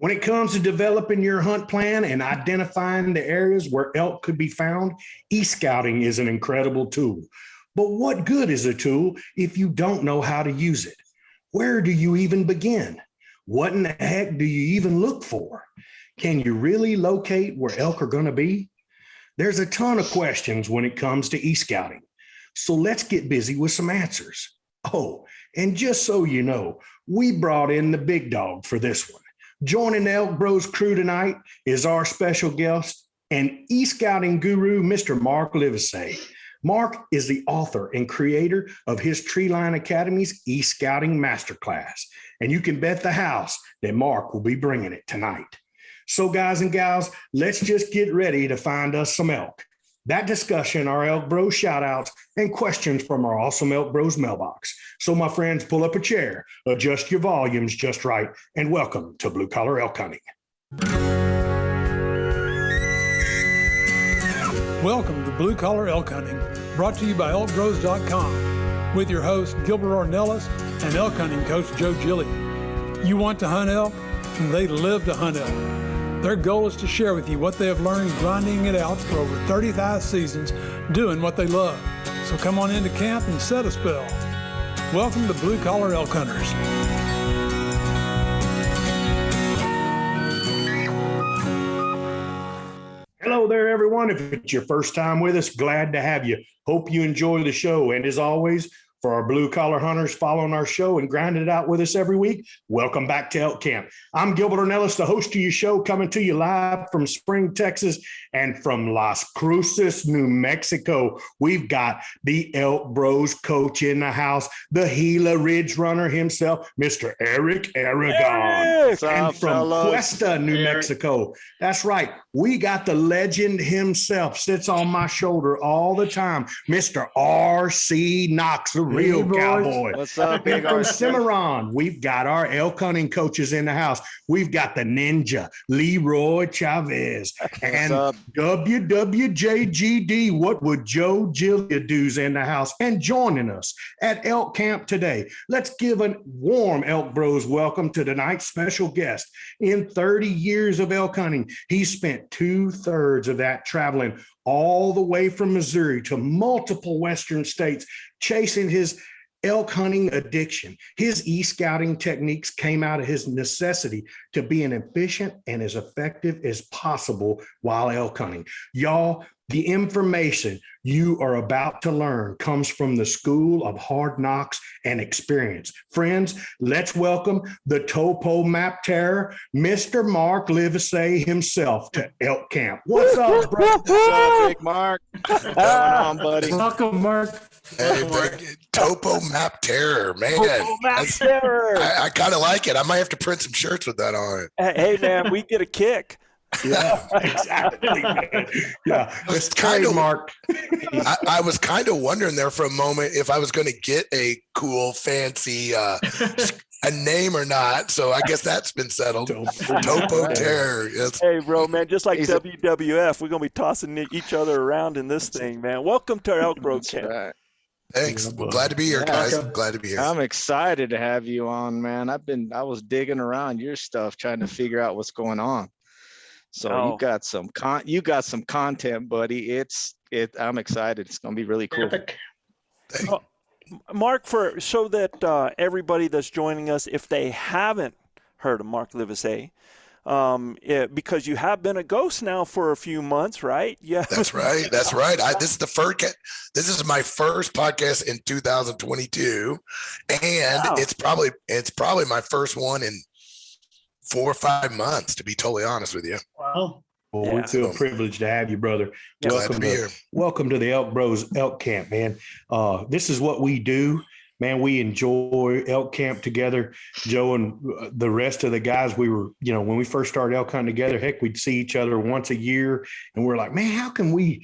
When it comes to developing your hunt plan and identifying the areas where elk could be found, e-scouting is an incredible tool. But what good is a tool if you don't know how to use it? Where do you even begin? What in the heck do you even look for? Can you really locate where elk are going to be? There's a ton of questions when it comes to e-scouting. So let's get busy with some answers. Oh, and just so you know, we brought in the big dog for this one. Joining the Elk Bros crew tonight is our special guest and e-scouting guru, Mr. Mark Livesay. Mark is the author and creator of his Treeline Academy's e-scouting masterclass, and you can bet the house that Mark will be bringing it tonight. So guys and gals, let's just get ready to find us some elk. That discussion, our Elk Bros shout outs, and questions from our awesome Elk Bros mailbox. So my friends, pull up a chair, adjust your volumes just right, and welcome to Blue Collar Elk Hunting. Welcome to Blue Collar Elk Hunting, brought to you by elkbros.com, with your host Gilbert Ornelas and elk hunting coach Joe Gilly. You want to hunt elk? They live to hunt elk. Their goal is to share with you what they have learned grinding it out for over 35 seasons, doing what they love. So come on into camp and set a spell. Welcome to Blue Collar Elk Hunters. Hello there, everyone. If it's your first time with us, glad to have you. Hope you enjoy the show. And as always, for our blue collar hunters following our show and grinding it out with us every week, welcome back to Elk Camp. I'm Gilbert Ornelas, the host of your show, coming to you live from Spring, Texas, and from Las Cruces, New Mexico. We've got the Elk Bros coach in the house, the Gila Ridge runner himself, Mr. Eric Aragon. And from Cuesta, New Mexico. That's right. We got the legend himself, sits on my shoulder all the time, Mr. R.C. Knox, the real cowboy. What's up, And from Cimarron, we've got our elk hunting coaches in the house. We've got the ninja, Leroy Chavez. And WWJGD, what would Joe Gillia do's in the house? And joining us at Elk Camp today, let's give a warm Elk Bros welcome to tonight's special guest. In 30 years of elk hunting, he spent 2/3 of that traveling all the way from Missouri to multiple Western states, chasing his elk hunting addiction. His e-scouting techniques came out of his necessity to be as efficient and as effective as possible while elk hunting. Y'all, the information you are about to learn comes from the School of Hard Knocks and Experience. Friends, let's welcome the Topo Map Terror, Mr. Mark Livesay himself to Elk Camp. What's up, bro? What's up, Big Mark? What's going on, buddy? Welcome, Mark. Hey, Topo Map Terror, man. Topo Map Terror. I kind of like it. I might have to print some shirts with that on it. Hey, man, we get a kick. Yeah, exactly, man. Yeah, it's trademark. I was kind of wondering there for a moment if I was going to get a cool, fancy a name or not. So I guess that's been settled. Topo Terror. Yes. Hey, bro, man, just like WWF, we're going to be tossing each other around in this thing, man. Welcome to our Elk Bro Camp. Right. Thanks. Well, glad to be here, guys. Glad to be here. I'm excited to have you on, man. I was digging around your stuff, trying to figure out what's going on. So you got some content, buddy. I'm excited. It's going to be really cool. Mark, so that everybody that's joining us, if they haven't heard of Mark Livesay, because you have been a ghost now for a few months, right? Yeah, that's right. This is my first podcast in 2022, and wow. it's probably my first one in 4 or 5 months, to be totally honest with you. Wow. Well, we feel privileged to have you, brother. Glad to be here. Welcome to the Elk Bros Elk Camp, man. This is what we do, man. We enjoy Elk Camp together. Joe and the rest of the guys, we were, when we first started elk hunting together, heck, we'd see each other once a year, and we're like, man, how can we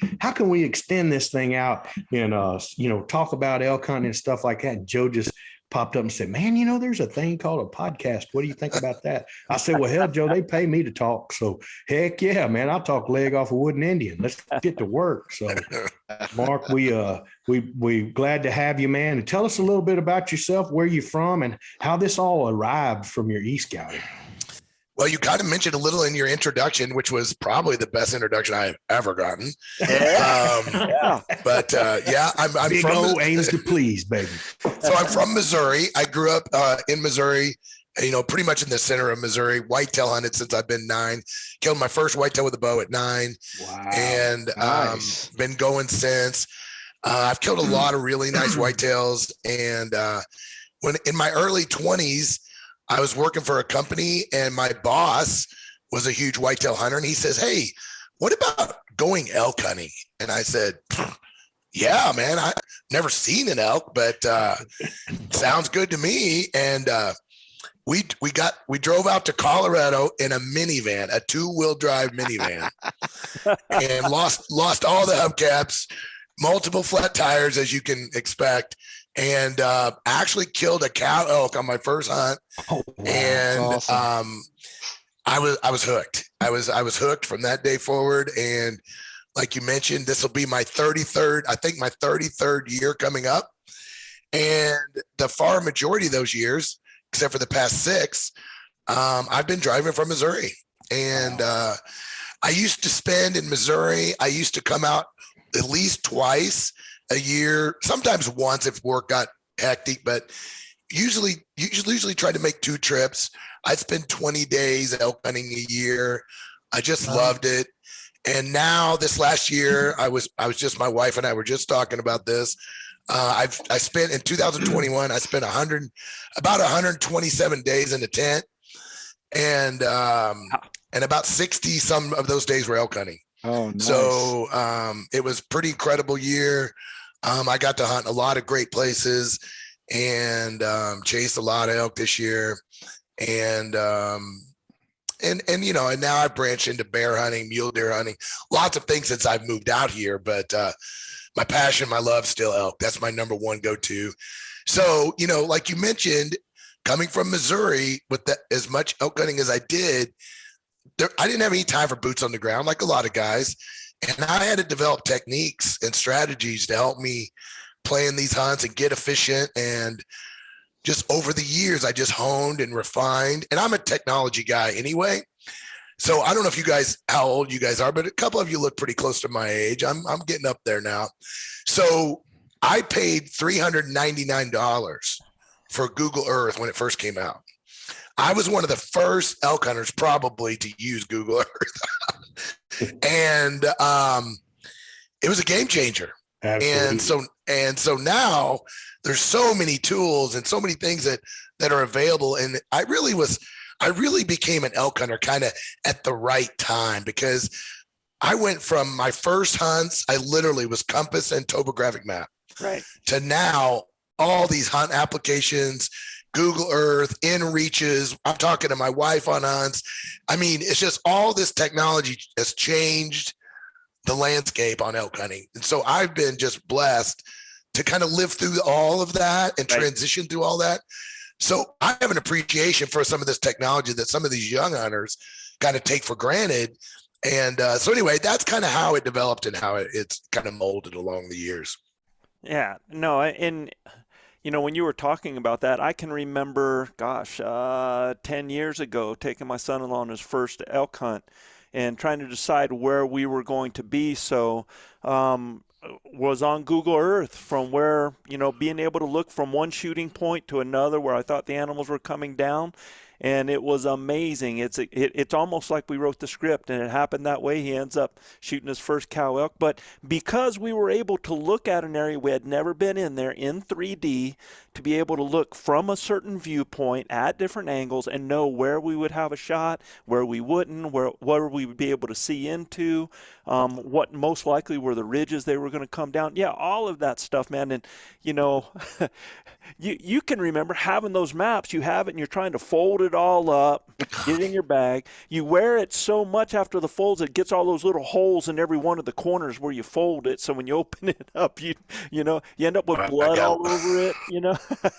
extend this thing out and talk about elk hunting and stuff like that? And Joe just popped up and said, man, there's a thing called a podcast. What do you think about that? I said, well, hell, Joe, they pay me to talk. So heck yeah, man, I'll talk leg off a wooden Indian. Let's get to work. So Mark, we glad to have you, man. And tell us a little bit about yourself, where you're from, and how this all arrived from your e-scouting. Well, you kind of mentioned a little in your introduction, which was probably the best introduction I've ever gotten. Yeah. But yeah, I'm Big from O aims to please, baby. So I'm from Missouri. I grew up in Missouri, pretty much in the center of Missouri. Whitetail hunted since I've been 9. Killed my first whitetail with a bow at 9. Wow. And Nice. been going since. I've killed a lot of really nice whitetails. And when in my early 20s, I was working for a company, and my boss was a huge whitetail hunter. And he says, "Hey, what about going elk hunting?" And I said, "Yeah, man, I've never seen an elk, but sounds good to me." And we drove out to Colorado in a minivan, a 2-wheel drive minivan, and lost all the hubcaps, multiple flat tires, as you can expect, and actually killed a cow elk on my first hunt. Oh, wow. And Awesome. I was hooked. I was hooked from that day forward. And like you mentioned, this will be my 33rd year coming up. And the far majority of those years, except for the past 6, I've been driving from Missouri. And I used to spend in Missouri. I used to come out at least twice a year, sometimes once if work got hectic, but usually try to make 2 trips. I'd spend 20 days elk hunting a year. I just loved it. And now this last year, I was just, my wife and I were just talking about this. I spent in 2021, I spent about 127 days in the tent, and about 60 some of those days were elk hunting. Oh, nice. So it was pretty incredible year. I got to hunt a lot of great places, and chased a lot of elk this year. And now I've branched into bear hunting, mule deer hunting, lots of things since I've moved out here. But my passion, my love, still elk. That's my number one go-to. So, like you mentioned, coming from Missouri with as much elk hunting as I did, I didn't have any time for boots on the ground like a lot of guys. And I had to develop techniques and strategies to help me plan these hunts and get efficient. And just over the years, I just honed and refined. And I'm a technology guy anyway. So I don't know how old you guys are, but a couple of you look pretty close to my age. I'm getting up there now. So I paid $399 for Google Earth when it first came out. I was one of the first elk hunters probably to use Google Earth. And it was a game changer. Absolutely. And so now there's so many tools and so many things that are available. And I really became an elk hunter kind of at the right time, because I went from my first hunts, I literally was compass and topographic map, right, to now all these hunt applications, Google Earth, inReaches. I'm talking to my wife on hunts. I mean, it's just all this technology has changed the landscape on elk hunting. And so I've been just blessed to kind of live through all of that and transition through all that. So I have an appreciation for some of this technology that some of these young hunters kind of take for granted. And so anyway, that's kind of how it developed and how it's kind of molded along the years. Yeah, no, and when you were talking about that, I can remember, 10 years ago, taking my son-in-law on his first elk hunt and trying to decide where we were going to be. So was on Google Earth from where, being able to look from one shooting point to another where I thought the animals were coming down. And it was amazing. It's almost like we wrote the script, and it happened that way. He ends up shooting his first cow elk. But because we were able to look at an area we had never been in there in 3D, to be able to look from a certain viewpoint at different angles and know where we would have a shot, where we wouldn't, where we would be able to see into, what most likely were the ridges they were going to come down. Yeah, all of that stuff, man. And, you can remember having those maps. You have it, and you're trying to fold it all up, get it in your bag. You wear it so much after the folds, it gets all those little holes in every one of the corners where you fold it. So when you open it up, you end up with blood all over it.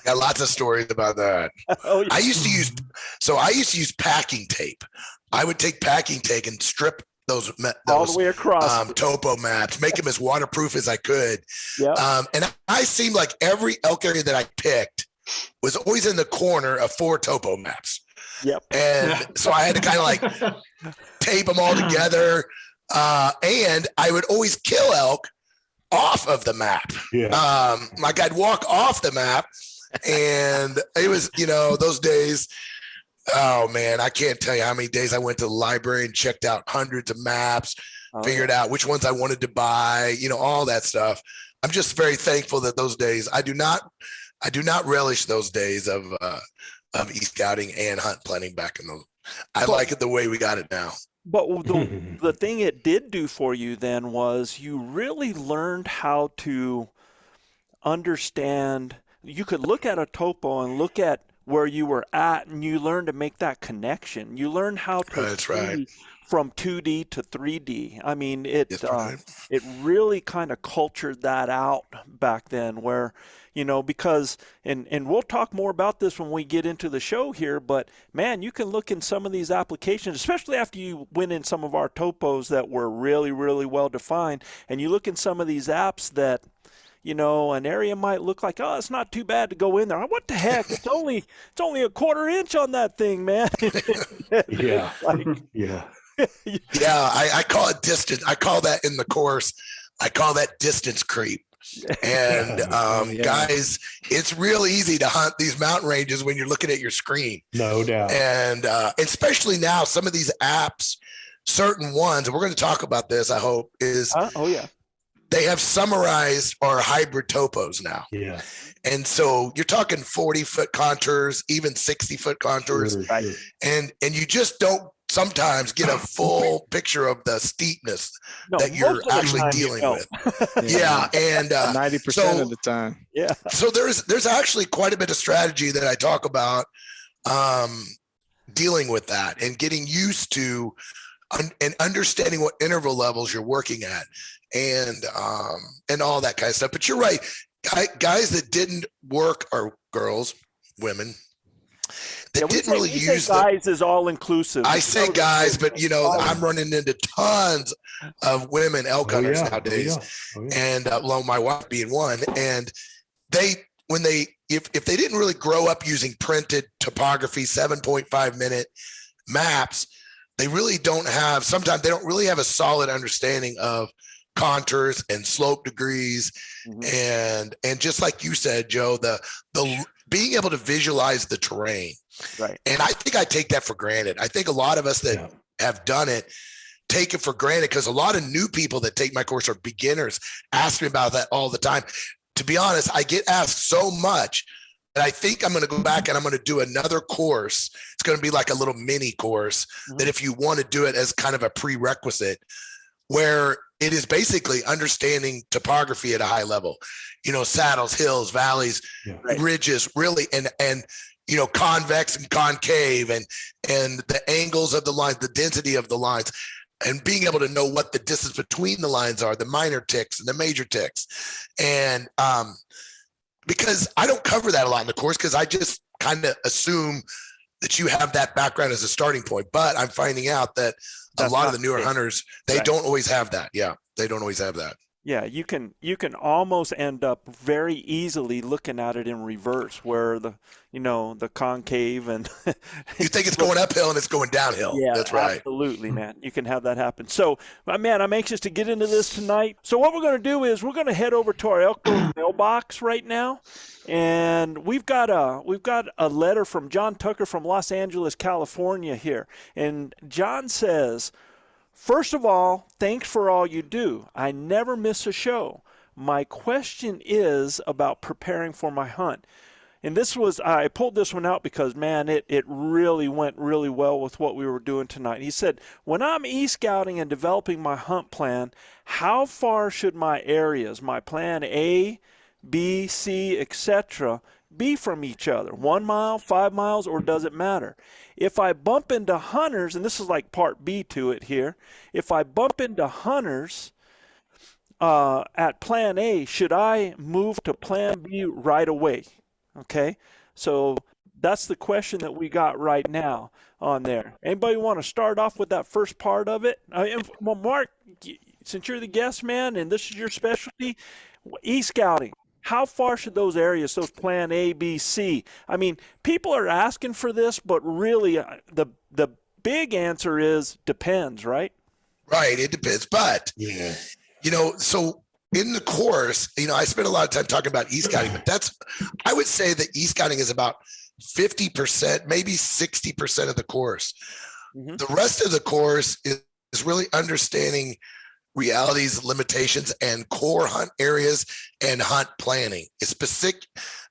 Got lots of stories about that. Oh, yeah. I used to use packing tape. I would take packing tape and strip those all the way across topo maps, make them as waterproof as I could. Yeah. And I seemed like every elk area that I picked was always in the corner of 4 topo maps. Yep. And so I had to kind of like tape them all together. And I would always kill elk off of the map. Yeah. Like I'd walk off the map, and it was, those days. Oh man, I can't tell you how many days I went to the library and checked out hundreds of maps, figured out which ones I wanted to buy, all that stuff. I'm just very thankful that those days I do not relish those days of e-scouting and hunt planning back in those. I like it the way we got it now. But the thing it did do for you then was you really learned how to understand. You could look at a topo and look at where you were at, and you learned to make that connection. You learned how to see from 2D to 3D. I mean, it really kind of cultured that out back then where, because, and we'll talk more about this when we get into the show here, but man, you can look in some of these applications, especially after you went in some of our topos that were really, really well defined, and you look in some of these apps that, an area might look like, oh, it's not too bad to go in there. What the heck? It's only a quarter inch on that thing, man. Yeah. Yeah. Yeah. I call it distance. I call that in the course. I call that distance creep. And guys, it's real easy to hunt these mountain ranges when you're looking at your screen. No doubt. And especially now, some of these apps, certain ones, and we're going to talk about this, I hope, is they have summarized our hybrid topos now. Yeah. And so you're talking 40-foot contours, even 60-foot contours. Right. And you just don't sometimes get a full picture of the steepness that you're actually dealing with. Yeah. And 90% of the time. Yeah. So there's actually quite a bit of strategy that I talk about dealing with that and getting used to and understanding what interval levels you're working at and all that kind of stuff. But you're right. Guys that didn't work, or girls, women, that didn't really use guys is all inclusive. I say guys, but I'm running into tons of women elk hunters nowadays, and my wife being one. And if they didn't really grow up using printed topography 7.5 minute maps, they really don't have. Sometimes they don't really have a solid understanding of contours and slope degrees, and just like you said, Joe, the being able to visualize the terrain. Right. And I think I take that for granted. I think a lot of us that have done it take it for granted, because a lot of new people that take my course are beginners, ask me about that all the time. To be honest, I get asked so much that I think I'm going to go back and I'm going to do another course. It's going to be like a little mini course that if you want to do it as kind of a prerequisite, where it is basically understanding topography at a high level, saddles, hills, valleys, ridges, really, and convex and concave, and the angles of the lines, the density of the lines, and being able to know what the distance between the lines are, the minor ticks and the major ticks. And because I don't cover that a lot in the course, because I just kind of assume that you have that background as a starting point. But I'm finding out that a lot of the newer hunters, they don't always have that. Yeah, they don't always have that. Yeah, you can almost end up very easily looking at it in reverse, where the concave and you think it's going uphill and it's going downhill. Yeah, that's right. Absolutely, man. You can have that happen. So, man, I'm anxious to get into this tonight. So what we're going to do is we're going to head over to our Elk Grove mailbox right now, and we've got a letter from John Tucker from Los Angeles, California here, and John says, "First of all, thanks for all you do. I never miss a show. My question is about preparing for my hunt." And I pulled this one out because, man, it really went really well with what we were doing tonight. He said, "When I'm e-scouting and developing my hunt plan, how far should my areas, my plan A, B, C, etc., be from each other? 1 mile, 5 miles, or does it matter? If I bump into hunters," and this is like part B to it here, "if I bump into hunters at plan A, should I move to plan B right away?" Okay, so that's the question that we got right now on there. Anybody want to start off with that first part of it? Well, Mark, since you're the guest, man, and this is your specialty, e-scouting, how far should those areas, those plan A, B, C? I mean, people are asking for this, but really the big answer is depends, right? Right. It depends. But, Yeah. So in the course, I spent a lot of time talking about e-scouting, but I would say that e-scouting is about 50%, maybe 60% of the course. Mm-hmm. The rest of the course is really understanding realities, limitations, and core hunt areas and hunt planning. It's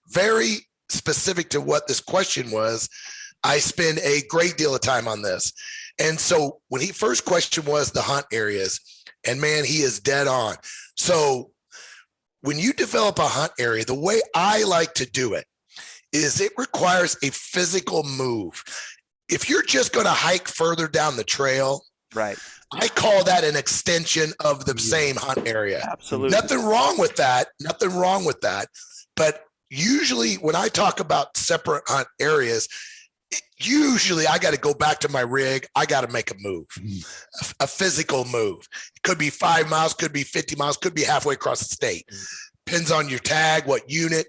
very specific to what this question was. I spend a great deal of time on this. And so when first question was the hunt areas, and man, he is dead on. So when you develop a hunt area, the way I like to do it is it requires a physical move. If you're just going to hike further down the trail, right, I call that an extension of the same hunt area. Absolutely. Nothing wrong with that. But usually when I talk about separate hunt areas, usually I got to go back to my rig. I got to make a move, a physical move. It could be 5 miles, could be 50 miles, could be halfway across the state. Depends on your tag, what unit.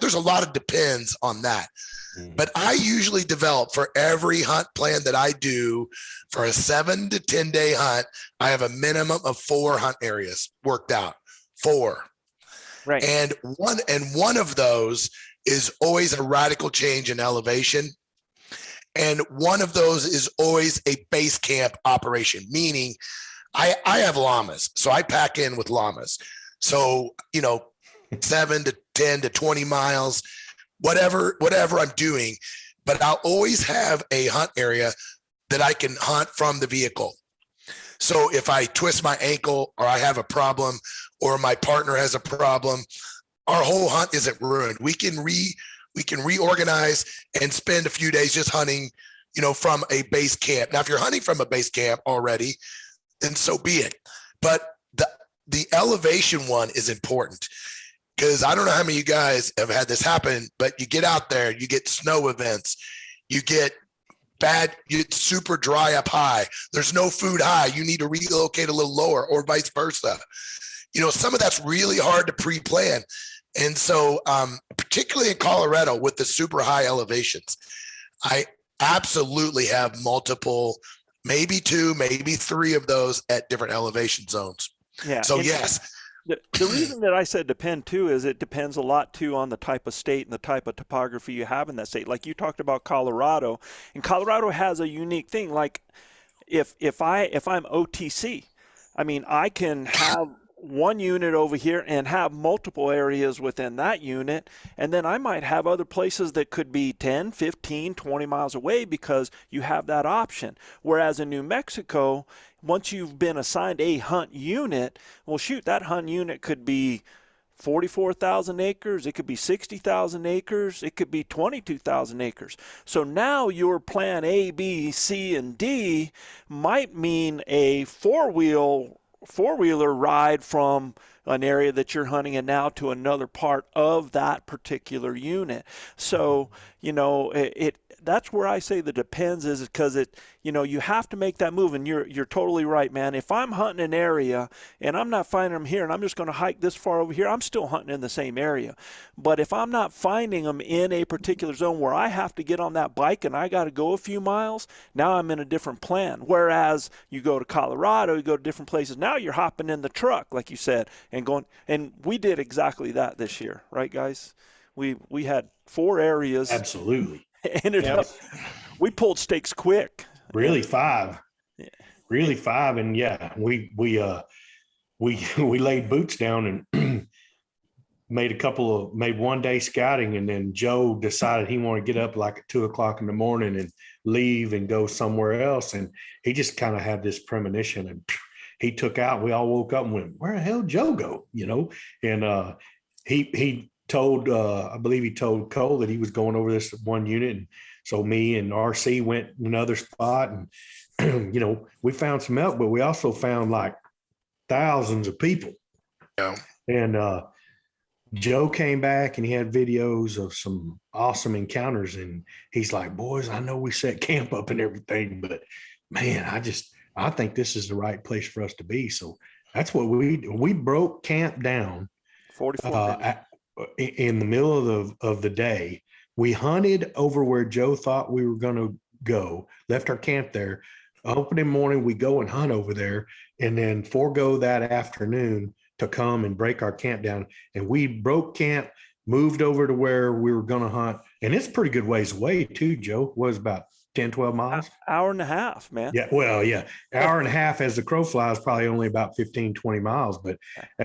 There's a lot of depends on that. But I usually develop for every hunt plan that I do for a 7 to 10 day hunt. I have a minimum of 4 hunt areas worked out. 4. Right. And one of those is always a radical change in elevation. And one of those is always a base camp operation, meaning I have llamas. So I pack in with llamas. So, 7 to 10 to 20 miles, whatever I'm doing, but I'll always have a hunt area that I can hunt from the vehicle. So if I twist my ankle or I have a problem or my partner has a problem, our whole hunt isn't ruined. We can reorganize and spend a few days just hunting, from a base camp. Now, if you're hunting from a base camp already, then so be it. But the elevation one is important because I don't know how many of you guys have had this happen, but you get out there, you get snow events, you get super dry up high. There's no food high. You need to relocate a little lower or vice versa. Some of that's really hard to pre-plan. And so, particularly in Colorado with the super high elevations, I absolutely have multiple, maybe 2, maybe 3 of those at different elevation zones. Yeah. So yes. The reason that I said depend too is it depends a lot too on the type of state and the type of topography you have in that state. Like you talked about Colorado, and Colorado has a unique thing. Like if I'm OTC, I mean, I can have one unit over here and have multiple areas within that unit, and then I might have other places that could be 10, 15, 20 miles away because you have that option. Whereas in New Mexico, once you've been assigned a hunt unit, well, shoot, that hunt unit could be 44,000 acres, it could be 60,000 acres, it could be 22,000 acres. So now your plan A, B, C, and D might mean a four-wheeler ride from an area that you're hunting and now to another part of that particular unit. So, that's where I say the depends is because you have to make that move, and you're totally right, man. If I'm hunting an area and I'm not finding them here and I'm just going to hike this far over here, I'm still hunting in the same area. But if I'm not finding them in a particular zone where I have to get on that bike and I got to go a few miles, now I'm in a different plan. Whereas you go to Colorado, you go to different places, now you're hopping in the truck, like you said, and going, and we did exactly that this year, right, guys? We had 4 areas. Absolutely. Ended up, we pulled stakes quick. Really 5. Yeah. Really 5, and yeah, we laid boots down and made one day scouting, and then Joe decided he wanted to get up like at 2:00 in the morning and leave and go somewhere else, and he just kind of had this premonition, and he took out. We all woke up and went, "Where the hell Joe go?" And he told, I believe he told Cole that he was going over this one unit. And so me and RC went another spot, and, we found some elk, but we also found like thousands of people. Yeah. And Joe came back and he had videos of some awesome encounters. And he's like, "Boys, I know we set camp up and everything, but man, I think this is the right place for us to be." So that's what we broke camp down 44 in the middle of the day. We hunted over where Joe thought we were going to go, left our camp there. Opening morning, we go and hunt over there, and then forego that afternoon to come and break our camp down. And we broke camp, moved over to where we were going to hunt. And it's pretty good ways away too, Joe. Was about 10, 12 miles. Hour and a half, man. Yeah. Well, yeah. Hour and a half as the crow flies, probably only about 15, 20 miles. But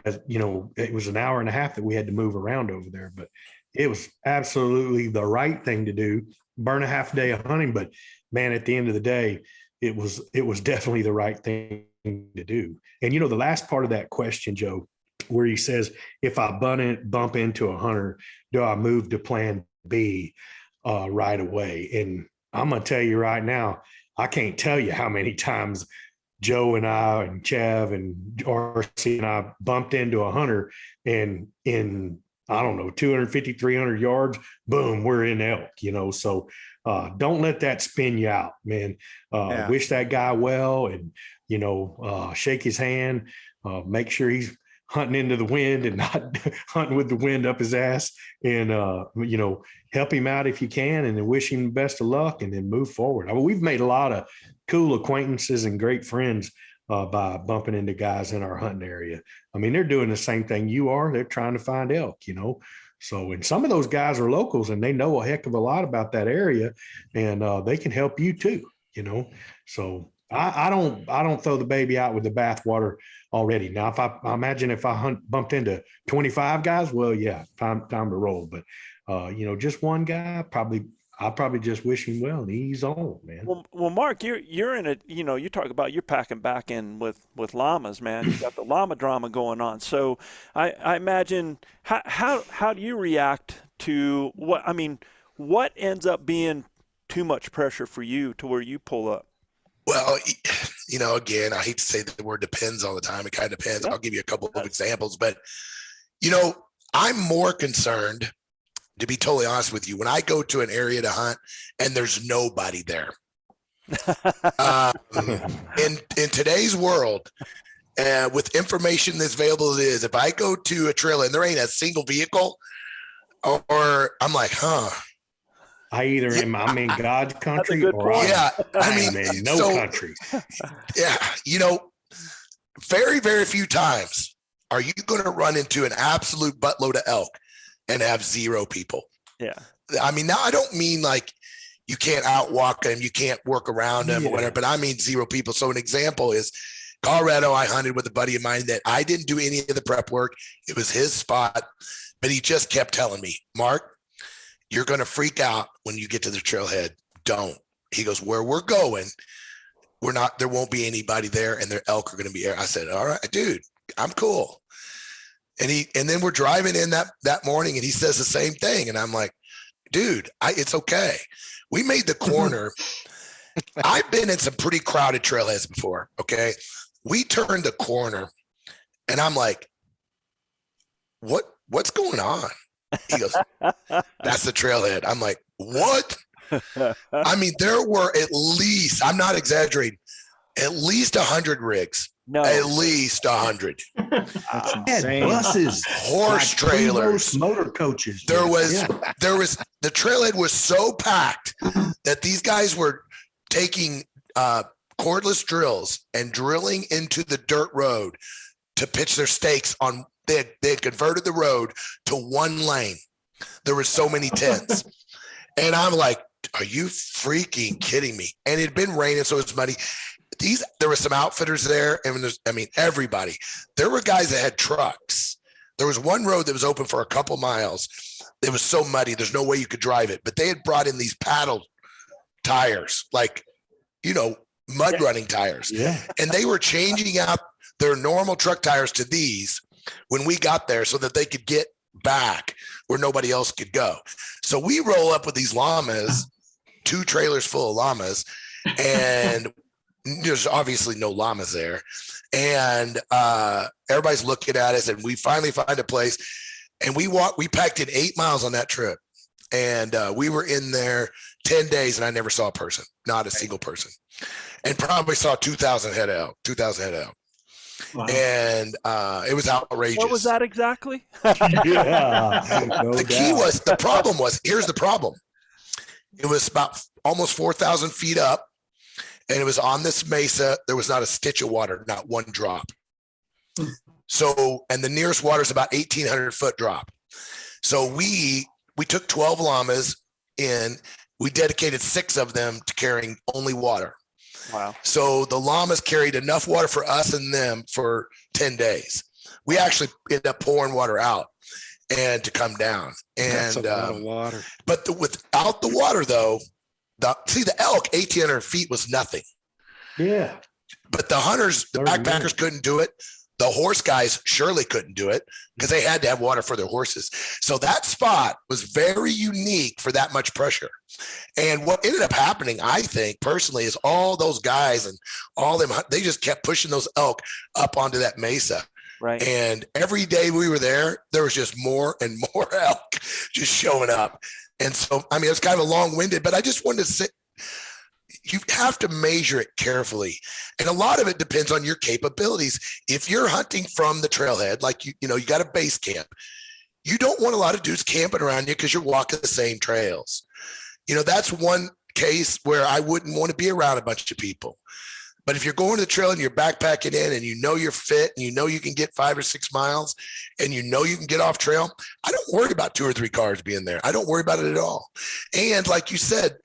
as you know, it was an hour and a half that we had to move around over there. But it was absolutely the right thing to do. Burn a half day of hunting. But man, at the end of the day, it was definitely the right thing to do. And you know, the last part of that question, Joe, where he says, if I bump into a hunter, do I move to plan B right away? And I'm going to tell you right now, I can't tell you how many times Joe and I and Chev and RC and I bumped into a hunter, and in, I don't know, 250, 300 yards, boom, we're in elk, you know. So don't let that spin you out, man. Wish that guy well, and, you know, shake his hand, make sure he's hunting into the wind and not hunting with the wind up his ass, and, you know, help him out if you can, and then wish him the best of luck, and then move forward. I mean, we've made a lot of cool acquaintances and great friends by bumping into guys in our hunting area. I mean, they're doing the same thing you are. They're trying to find elk, you know. So, and some of those guys are locals, and they know a heck of a lot about that area, and they can help you too, you know. So I don't throw the baby out with the bathwater already. Now, if I imagine if I bumped into 25 guys, well, yeah, time to roll. But you know, just one guy, I'll probably just wish him well and ease on, man. Well, Mark, you're in a, you know, you talk about you're packing back in with llamas, man. You got the llama drama going on. So I imagine how do you react to what ends up being too much pressure for you to where you pull up? Well, you know, again, I hate to say the word depends all the time. It kind of depends. Yep. I'll give you a couple of examples, but you know, I'm more concerned, to be totally honest with you, when I go to an area to hunt and there's nobody there. In today's world, with information that's available as it is, if I go to a trail and there ain't a single vehicle, or I'm like, I either I'm in God's country or I'm in no country. Yeah, you know, very, very few times are you going to run into an absolute buttload of elk and have zero people. Yeah. I mean, now I don't mean like you can't outwalk them, you can't work around them or whatever, but I mean zero people. So an example is Colorado. I hunted with a buddy of mine that I didn't do any of the prep work. It was his spot, but he just kept telling me, Mark, you're going to freak out when you get to the trailhead. Don't. He goes, where we're going, there won't be anybody there, and their elk are going to be there. I said, all right, dude, I'm cool. And then we're driving in that morning, and he says the same thing. And I'm like, dude, it's okay. We made the corner. I've been in some pretty crowded trailheads before. Okay. We turned the corner, and I'm like, what's going on? He goes, that's the trailhead. I'm like, what? I mean, there were at least, I'm not exaggerating, at least 100 rigs. No. At least 100. Buses, horse trailers, motor coaches. There was the trailhead was so packed that these guys were taking cordless drills and drilling into the dirt road to pitch their stakes on. They had converted the road to one lane. There were so many tents. And I'm like, are you freaking kidding me? And it had been raining, so it's muddy. There were some outfitters there. And everybody. There were guys that had trucks. There was one road that was open for a couple miles. It was so muddy, there's no way you could drive it. But they had brought in these paddle tires, like, you know, mud running tires. Yeah. And they were changing out their normal truck tires to these when we got there so that they could get back where nobody else could go. So we roll up with these llamas, 2 trailers full of llamas, and there's obviously no llamas there. And everybody's looking at us, and we finally find a place, and we packed in 8 miles on that trip. And we were in there 10 days, and I never saw a person, not a single person, and probably saw 2,000 head of elk. Wow. And it was outrageous. What was that exactly? Yeah, no The key doubt. was, the problem was, here's the problem. It was about almost 4,000 feet up, and it was on this mesa. There was not a stitch of water, not one drop. So, and the nearest water is about 1,800 foot drop. So we took 12 llamas in. We dedicated 6 of them to carrying only water. Wow. So the llamas carried enough water for us and them for 10 days. We actually ended up pouring water out and to come down. And That's a lot of water. But without the water, though, the elk 1,800 feet was nothing. Yeah. But the hunters, the backpackers couldn't do it. The horse guys surely couldn't do it because they had to have water for their horses. So that spot was very unique for that much pressure. And what ended up happening, I think personally, is all those guys and all them, they just kept pushing those elk up onto that mesa. Right. And every day we were there was just more and more elk just showing up. And so, I mean, it's kind of long-winded, but I just wanted to say, you have to measure it carefully. And a lot of it depends on your capabilities. If you're hunting from the trailhead, like you got a base camp, you don't want a lot of dudes camping around you because you're walking the same trails. That's one case where I wouldn't want to be around a bunch of people. But if you're going to the trail and you're backpacking in and you're fit and you can get 5 or 6 miles and you can get off trail, I don't worry about 2 or 3 cars being there. I don't worry about it at all. And like you said,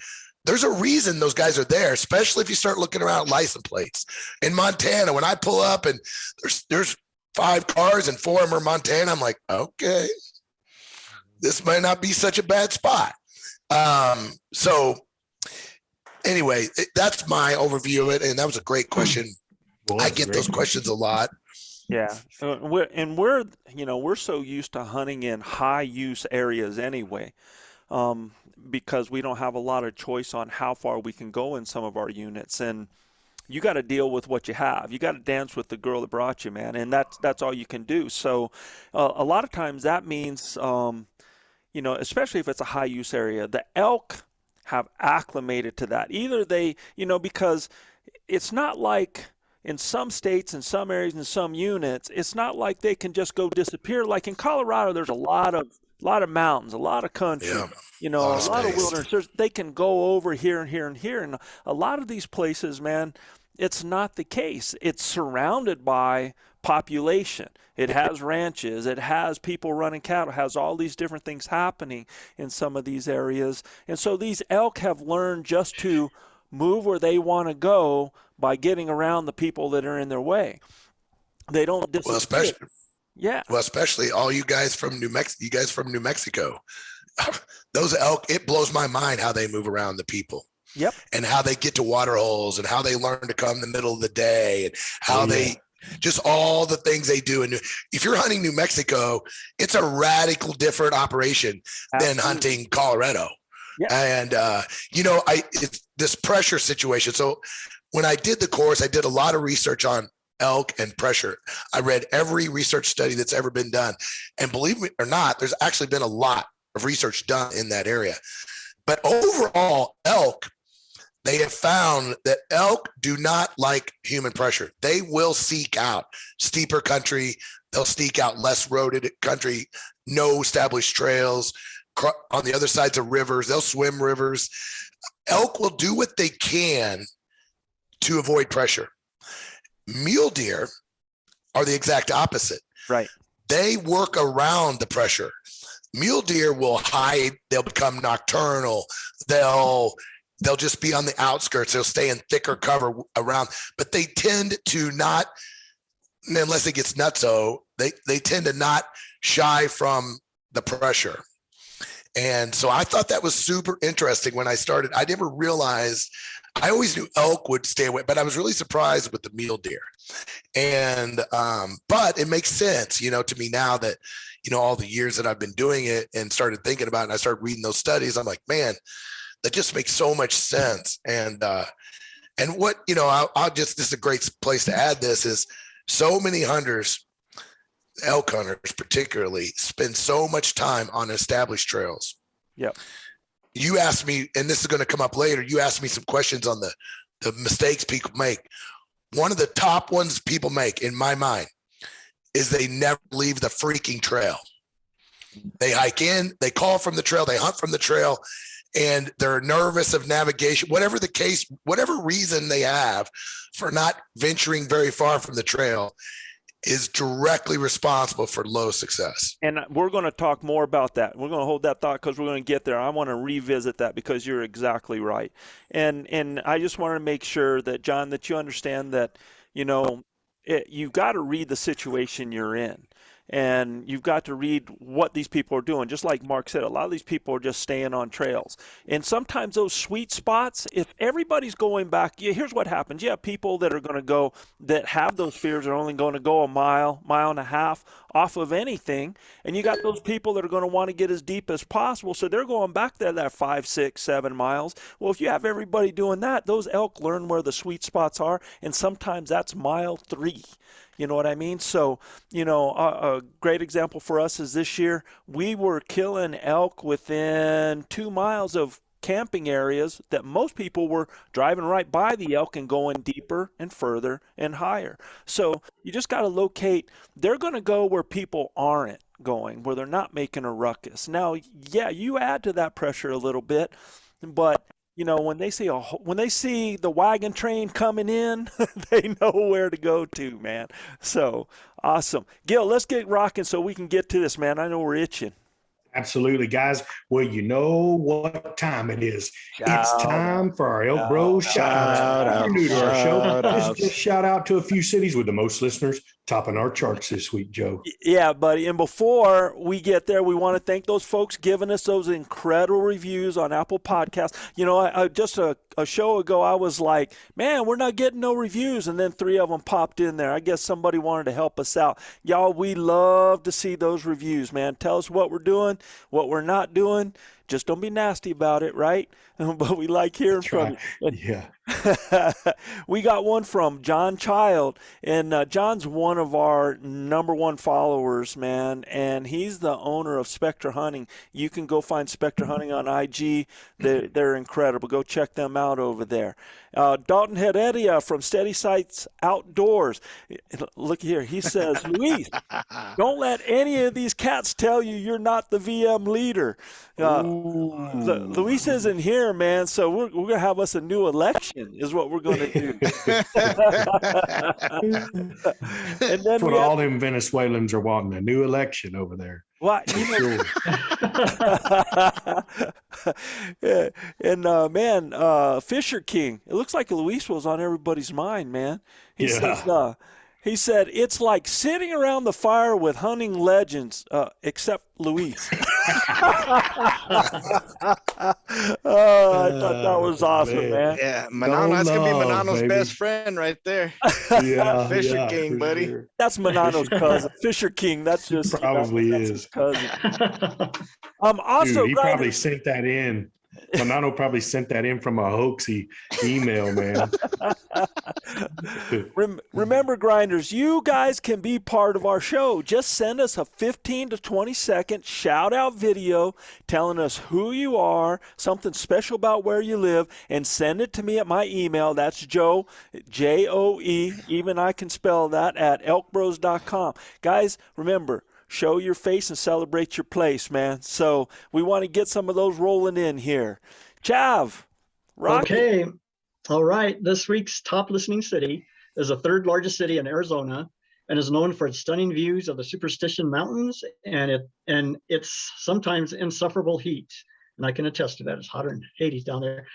there's a reason those guys are there, especially if you start looking around at license plates. In Montana, when I pull up and there's 5 cars and 4 of them are Montana, I'm like, okay, this might not be such a bad spot. So anyway, that's my overview of it. And that was a great question. I get those questions a lot. Yeah. We're so used to hunting in high use areas anyway. Because we don't have a lot of choice on how far we can go in some of our units, and you got to deal with what you have. You got to dance with the girl that brought you, man, and that's all you can do. So a lot of times that means, especially if it's a high use area, the elk have acclimated to that. Either they, because it's not like in some states, in some areas, in some units, it's not like they can just go disappear. Like in Colorado, there's a lot of mountains, a lot of country, a lot of wilderness. They can go over here and here and here. And a lot of these places, man, it's not the case. It's surrounded by population. It has ranches. It has people running cattle. It has all these different things happening in some of these areas. And so these elk have learned just to move where they want to go by getting around the people that are in their way. They don't disappear. Well, especially all you guys from New Mexico, those elk, it blows my mind how they move around the people. Yep. And how they get to water holes and how they learn to come in the middle of the day and how they just all the things they do. And if you're hunting New Mexico, it's a radical different operation than hunting Colorado. Yeah. And, it's this pressure situation. So when I did the course, I did a lot of research on elk and pressure. I read every research study that's ever been done. And believe me or not, there's actually been a lot of research done in that area. But overall, elk, they have found that elk do not like human pressure. They will seek out steeper country. They'll seek out less roaded country, no established trails. On the other sides of rivers, they'll swim rivers. Elk will do what they can to avoid pressure. Mule deer are the exact opposite. Right. They work around the pressure. Mule deer will hide. They'll become nocturnal. They'll just be on the outskirts. They'll stay in thicker cover around, but they tend to not, unless it gets nutso, they tend to not shy from the pressure. And so I thought that was super interesting when I started. I never realized, I always knew elk would stay away, but I was really surprised with the mule deer. And, but it makes sense, to me now that, all the years that I've been doing it and started thinking about it, and I started reading those studies, I'm like, man, that just makes so much sense. And what, this is a great place to add this is so many hunters, elk hunters particularly, spend so much time on established trails. Yep. You asked me, and this is going to come up later, you asked me some questions on the mistakes people make. one of the top ones people make in my mind is they never leave the freaking trail. They hike in, they call from the trail, they hunt from the trail, and they're nervous of navigation, whatever the case, whatever reason they have for not venturing very far from the trail is directly responsible for low success. And we're going to talk more about that. We're going to hold that thought because we're going to get there. I want to revisit that because you're exactly right. And I just want to make sure that, John, that you understand that, you've got to read the situation you're in. And you've got to read what these people are doing. Just like Mark said, a lot of these people are just staying on trails. And sometimes those sweet spots, if everybody's going back, here's what happens. You have people that are going to go, that have those fears, are only going to go a mile and a half off of anything. And you got those people that are going to want to get as deep as possible. So they're going back there that 5, 6, 7 miles. Well, if you have everybody doing that, those elk learn where the sweet spots are. And sometimes that's mile 3. You know what I mean? So, a great example for us is this year, we were killing elk within 2 miles of camping areas that most people were driving right by the elk and going deeper and further and higher. So you just got to locate, they're going to go where people aren't going, where they're not making a ruckus. Now, yeah, you add to that pressure a little bit, but when they see the wagon train coming in, they know where to go to, man. So awesome. Gil, let's get rocking so we can get to this, man. I know we're itching. Absolutely, guys. Well, you know what time it is. It's time for our Elk Bros shout out. If you're new to our show, just shout out to a few cities with the most listeners topping our charts this week, Joe. Yeah, buddy. And before we get there, we want to thank those folks giving us those incredible reviews on Apple Podcasts. I just a show ago, I was like, man, we're not getting no reviews. And then 3 of them popped in there. I guess somebody wanted to help us out. Y'all, we love to see those reviews, man. Tell us what we're doing, what we're not doing. Just don't be nasty about it, right? But we like hearing from you. Yeah. We got one from John Child, and John's one of our #1 followers, man, and he's the owner of Spectre Hunting. You can go find Spectre Hunting on IG. They're incredible. Go check them out over there. Dalton Heredia from Steady Sights Outdoors. Look here. He says, Luis, don't let any of these cats tell you you're not the VM leader. Luis isn't here, man, so we're going to have us a new election is what we're going to do. And then all them Venezuelans are wanting, a new election over there. Well, yeah. And Fisher King, it looks like Luis was on everybody's mind, man. He says, he said, it's like sitting around the fire with hunting legends, except Luis. I thought that was awesome, man. Yeah, that's going to be Manano's best friend right there. Yeah, Fisher King, buddy. Sure. That's Manano's cousin. Fisher King, that's just probably that's is his cousin. Also, dude, he probably sent that in. Manano probably sent that in from a hoaxy email, man. Remember, grinders, you guys can be part of our show. Just send us a 15 to 20 second shout out video telling us who you are, something special about where you live, and send it to me at my email. That's Joe, Joe, even I can spell that, at elkbros.com. Guys, remember, show your face and celebrate your place, man. So we want to get some of those rolling in here. Chav, Rocky. Okay. All right. This week's top listening city is the 3rd largest city in Arizona and is known for its stunning views of the Superstition Mountains and its sometimes insufferable heat. And I can attest to that. It's hotter than Hades down there.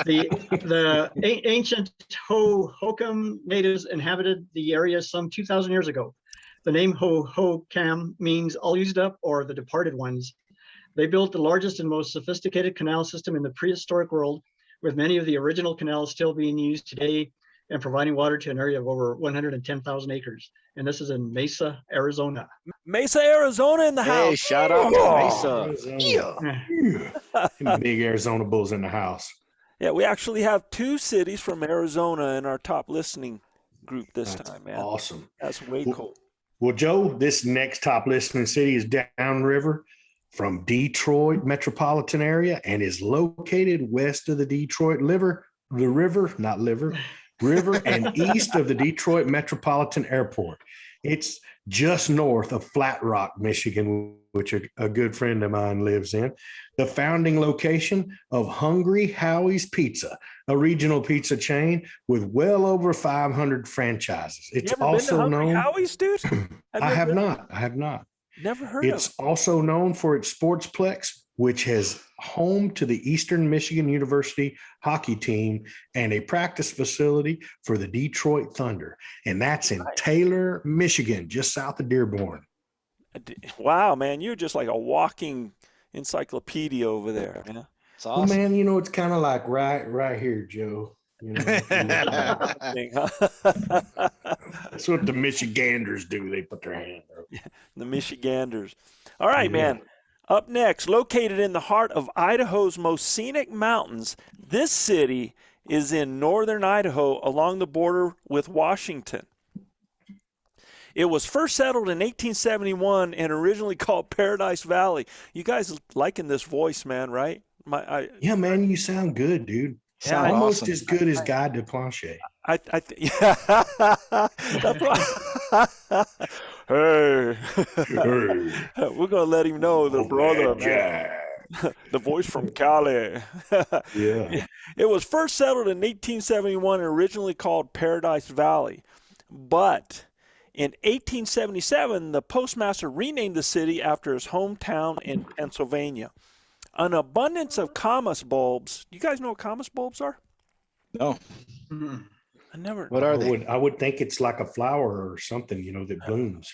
The ancient Hohokam natives inhabited the area some 2,000 years ago. The name Hohokam means all used up or the departed ones. They built the largest and most sophisticated canal system in the prehistoric world, with many of the original canals still being used today and providing water to an area of over 110,000 acres. And this is in Mesa, Arizona. Mesa, Arizona in the house. Hey, shout out to Mesa. Yeah. Big Arizona Bulls in the house. Yeah, we actually have 2 cities from Arizona in our top listening group this time, man. Awesome. That's way cool. Well, Joe, this next top listening city is downriver from Detroit metropolitan area and is located west of the Detroit River, River and east of the Detroit Metropolitan Airport. It's just north of Flat Rock, Michigan, which a good friend of mine lives in. The founding location of Hungry Howie's Pizza, a regional pizza chain with well over 500 franchises. It's also known. Howie's, dude? I have not. Never heard of it. It's also known for its sportsplex, which has home to the Eastern Michigan University hockey team and a practice facility for the Detroit Thunder. And that's in Taylor, Michigan, just south of Dearborn. Wow, man, you're just like a walking encyclopedia over there. Yeah. It's awesome. Well, man, it's kind of like right here, Joe. That's what the Michiganders do. They put their hand up. Yeah, the Michiganders. All right, man. Up next, located in the heart of Idaho's most scenic mountains, this city is in northern Idaho along the border with Washington. It was first settled in 1871 and originally called Paradise Valley. You guys liking this voice, man, right? Yeah, man, you sound good, dude. Sound almost awesome. As good as Guy Duplanche. Yeah. Hey, we're gonna let him know the brother, man. The voice from Cali. Yeah. It was first settled in 1871 and originally called Paradise Valley, but in 1877, the postmaster renamed the city after his hometown in Pennsylvania. An abundance of camas bulbs. You guys know what camas bulbs are? No. I never. What are they? I would think it's like a flower or something, that blooms.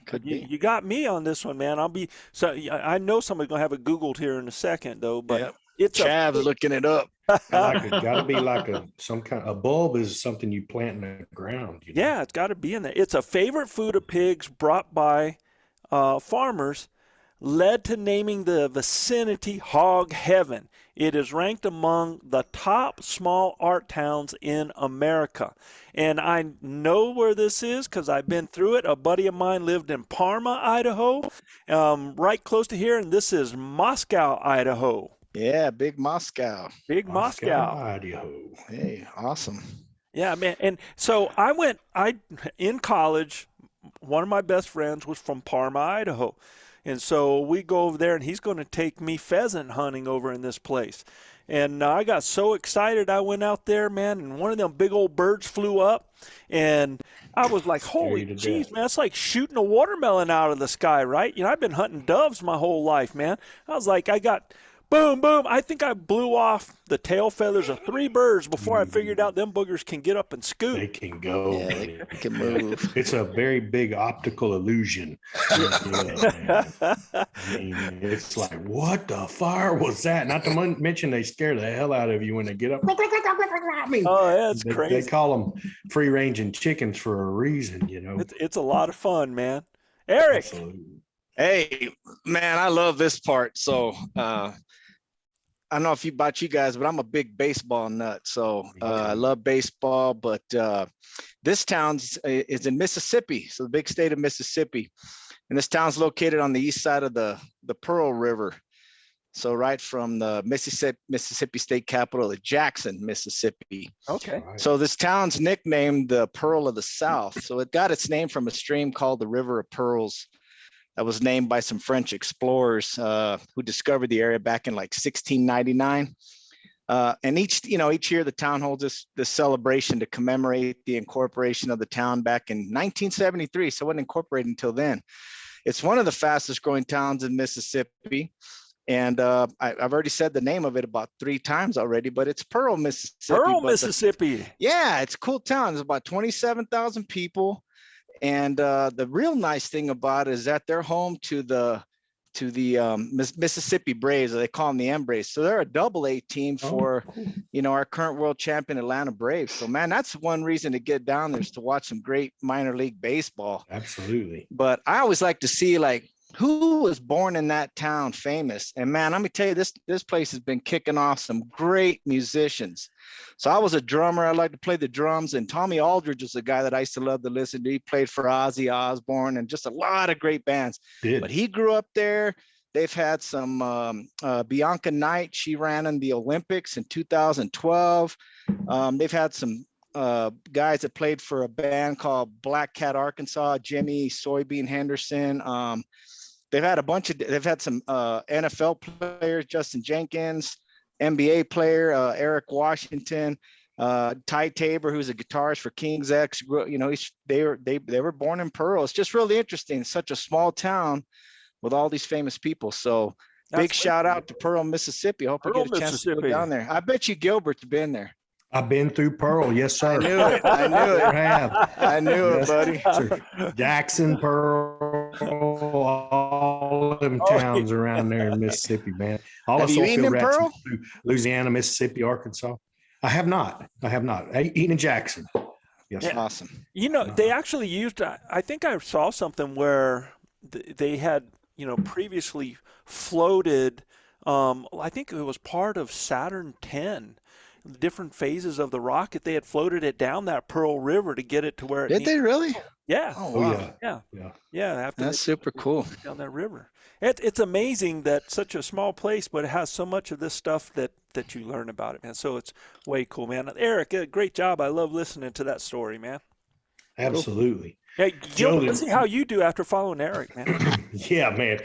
Could be. You got me on this one, man. I know somebody's gonna have it Googled here in a second, though. But Yep. it's Chav's looking it up. Gotta be like a bulb is something you plant in the ground. Yeah, it's got to be in there. It's a favorite food of pigs brought by farmers, led to naming the vicinity Hog Heaven. It is ranked among the top small art towns in America. And I know where this is because I've been through it. A buddy of mine lived in Parma, Idaho, right close to here, and this is Moscow, Idaho. Yeah, Big Moscow. Big Moscow. Idaho. Hey, awesome. Yeah, man. And so in college, one of my best friends was from Parma, Idaho. And so we go over there, and he's going to take me pheasant hunting over in this place. And I got so excited, I went out there, man, and one of them big old birds flew up. And I was like, holy jeez, man, it's like shooting a watermelon out of the sky, right? I've been hunting doves my whole life, man. I was like, I got boom, boom. I think I blew off the tail feathers of 3 birds before I figured out them boogers can get up and scoot. They can go. Yeah, they can move. It's a very big optical illusion. It's like, what the fire was that? Not to mention they scare the hell out of you when they get up. Oh, yeah, it's crazy. They call them free-ranging chickens for a reason, It's a lot of fun, man. Eric. Absolutely. Hey, man, I love this part. So I don't know about you guys, but I'm a big baseball nut. So I love baseball, but this town is in Mississippi. So the big state of Mississippi. And this town's located on the east side of the Pearl River. So right from the Mississippi state capital of Jackson, Mississippi. Okay. So this town's nicknamed the Pearl of the South. So it got its name from a stream called the River of Pearls. That was named by some French explorers who discovered the area back in like 1699. And each year the town holds this celebration to commemorate the incorporation of the town back in 1973. So it wasn't incorporated until then. It's one of the fastest growing towns in Mississippi. And I've already said the name of it about 3 times already, but it's Pearl, Mississippi. Pearl, Mississippi. Yeah, it's a cool town. There's about 27,000 people. And the real nice thing about it is that they're home to the Mississippi Braves, or they call them the M Braves. So they're a Double-A team for, our current world champion Atlanta Braves. So man, that's one reason to get down there is to watch some great minor league baseball. Absolutely. But I always like to see who was born in that town famous. And man, let me tell you, this place has been kicking off some great musicians. So I was a drummer. I like to play the drums, and Tommy Aldridge was a guy that I used to love to listen to. He played for Ozzy Osbourne and just a lot of great bands. But he grew up there. They've had some Bianca Knight. She ran in the Olympics in 2012. They've had some guys that played for a band called Black Cat Arkansas, Jimmy Soybean Henderson. They've had some NFL players, Justin Jenkins, NBA player, Eric Washington, Ty Tabor, who's a guitarist for King's X. You know, they were born in Pearl. It's just really interesting. It's such a small town with all these famous people. So big shout out to Pearl, Mississippi. I hope I get a chance to go down there. I bet you Gilbert's been there. I've been through Pearl. Yes, sir. I knew it. I knew it. I knew it, buddy. Jackson, Pearl, all of them towns around there in Mississippi, man. All have you eaten in Pearl? Louisiana, Mississippi, Arkansas. I have not. Eaten in Jackson. Yes. Yeah. Awesome. You know, they actually used, I think I saw something where they had, you know, previously floated, I think it was part of Saturn 10. Different phases of the rocket, they had floated it down that Pearl River to get it to where it did. They really? Yeah. Oh wow. Yeah. That's super cool. Down that river. It's amazing that such a small place, but it has so much of this stuff that you learn about it, man. So it's way cool, man. Eric, great job. I love listening to that story, man. Absolutely. Hey, Joe, let's see how you do after following Eric, man. Yeah, man.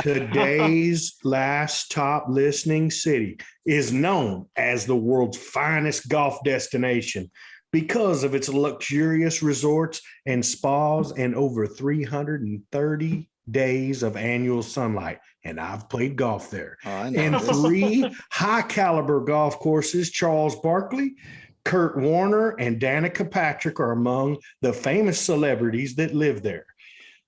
Today's last top listening city is known as the world's finest golf destination because of its luxurious resorts and spas and over 330 days of annual sunlight. And I've played golf there. And 3 high caliber golf courses. Charles Barkley, Kurt Warner, and Danica Patrick are among the famous celebrities that live there.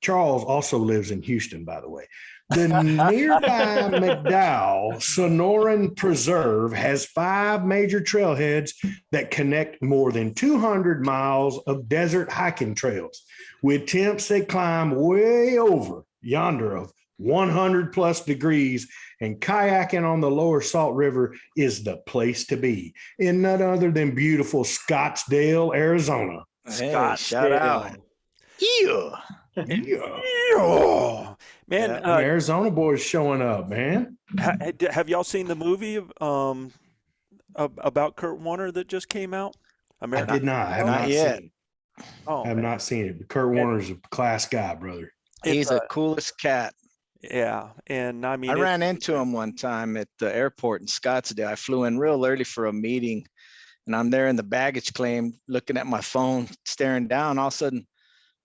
Charles also lives in Houston, by the way. The nearby McDowell Sonoran Preserve has 5 major trailheads that connect more than 200 miles of desert hiking trails with temps that climb way over yonder of 100 plus degrees, and kayaking on the lower Salt River is the place to be in none other than beautiful Scottsdale, Arizona. Hey, shout out. Yeah. Man, Arizona boys showing up, man. Have y'all seen the movie about Kurt Warner that just came out? I did not. I have not yet. seen it. I have not seen it. But Kurt Warner's a class guy, brother. He's the coolest cat. Yeah, and I mean, I ran into him one time at the airport in Scottsdale. I flew in real early for a meeting, and I'm there in the baggage claim, looking at my phone, staring down. All of a sudden,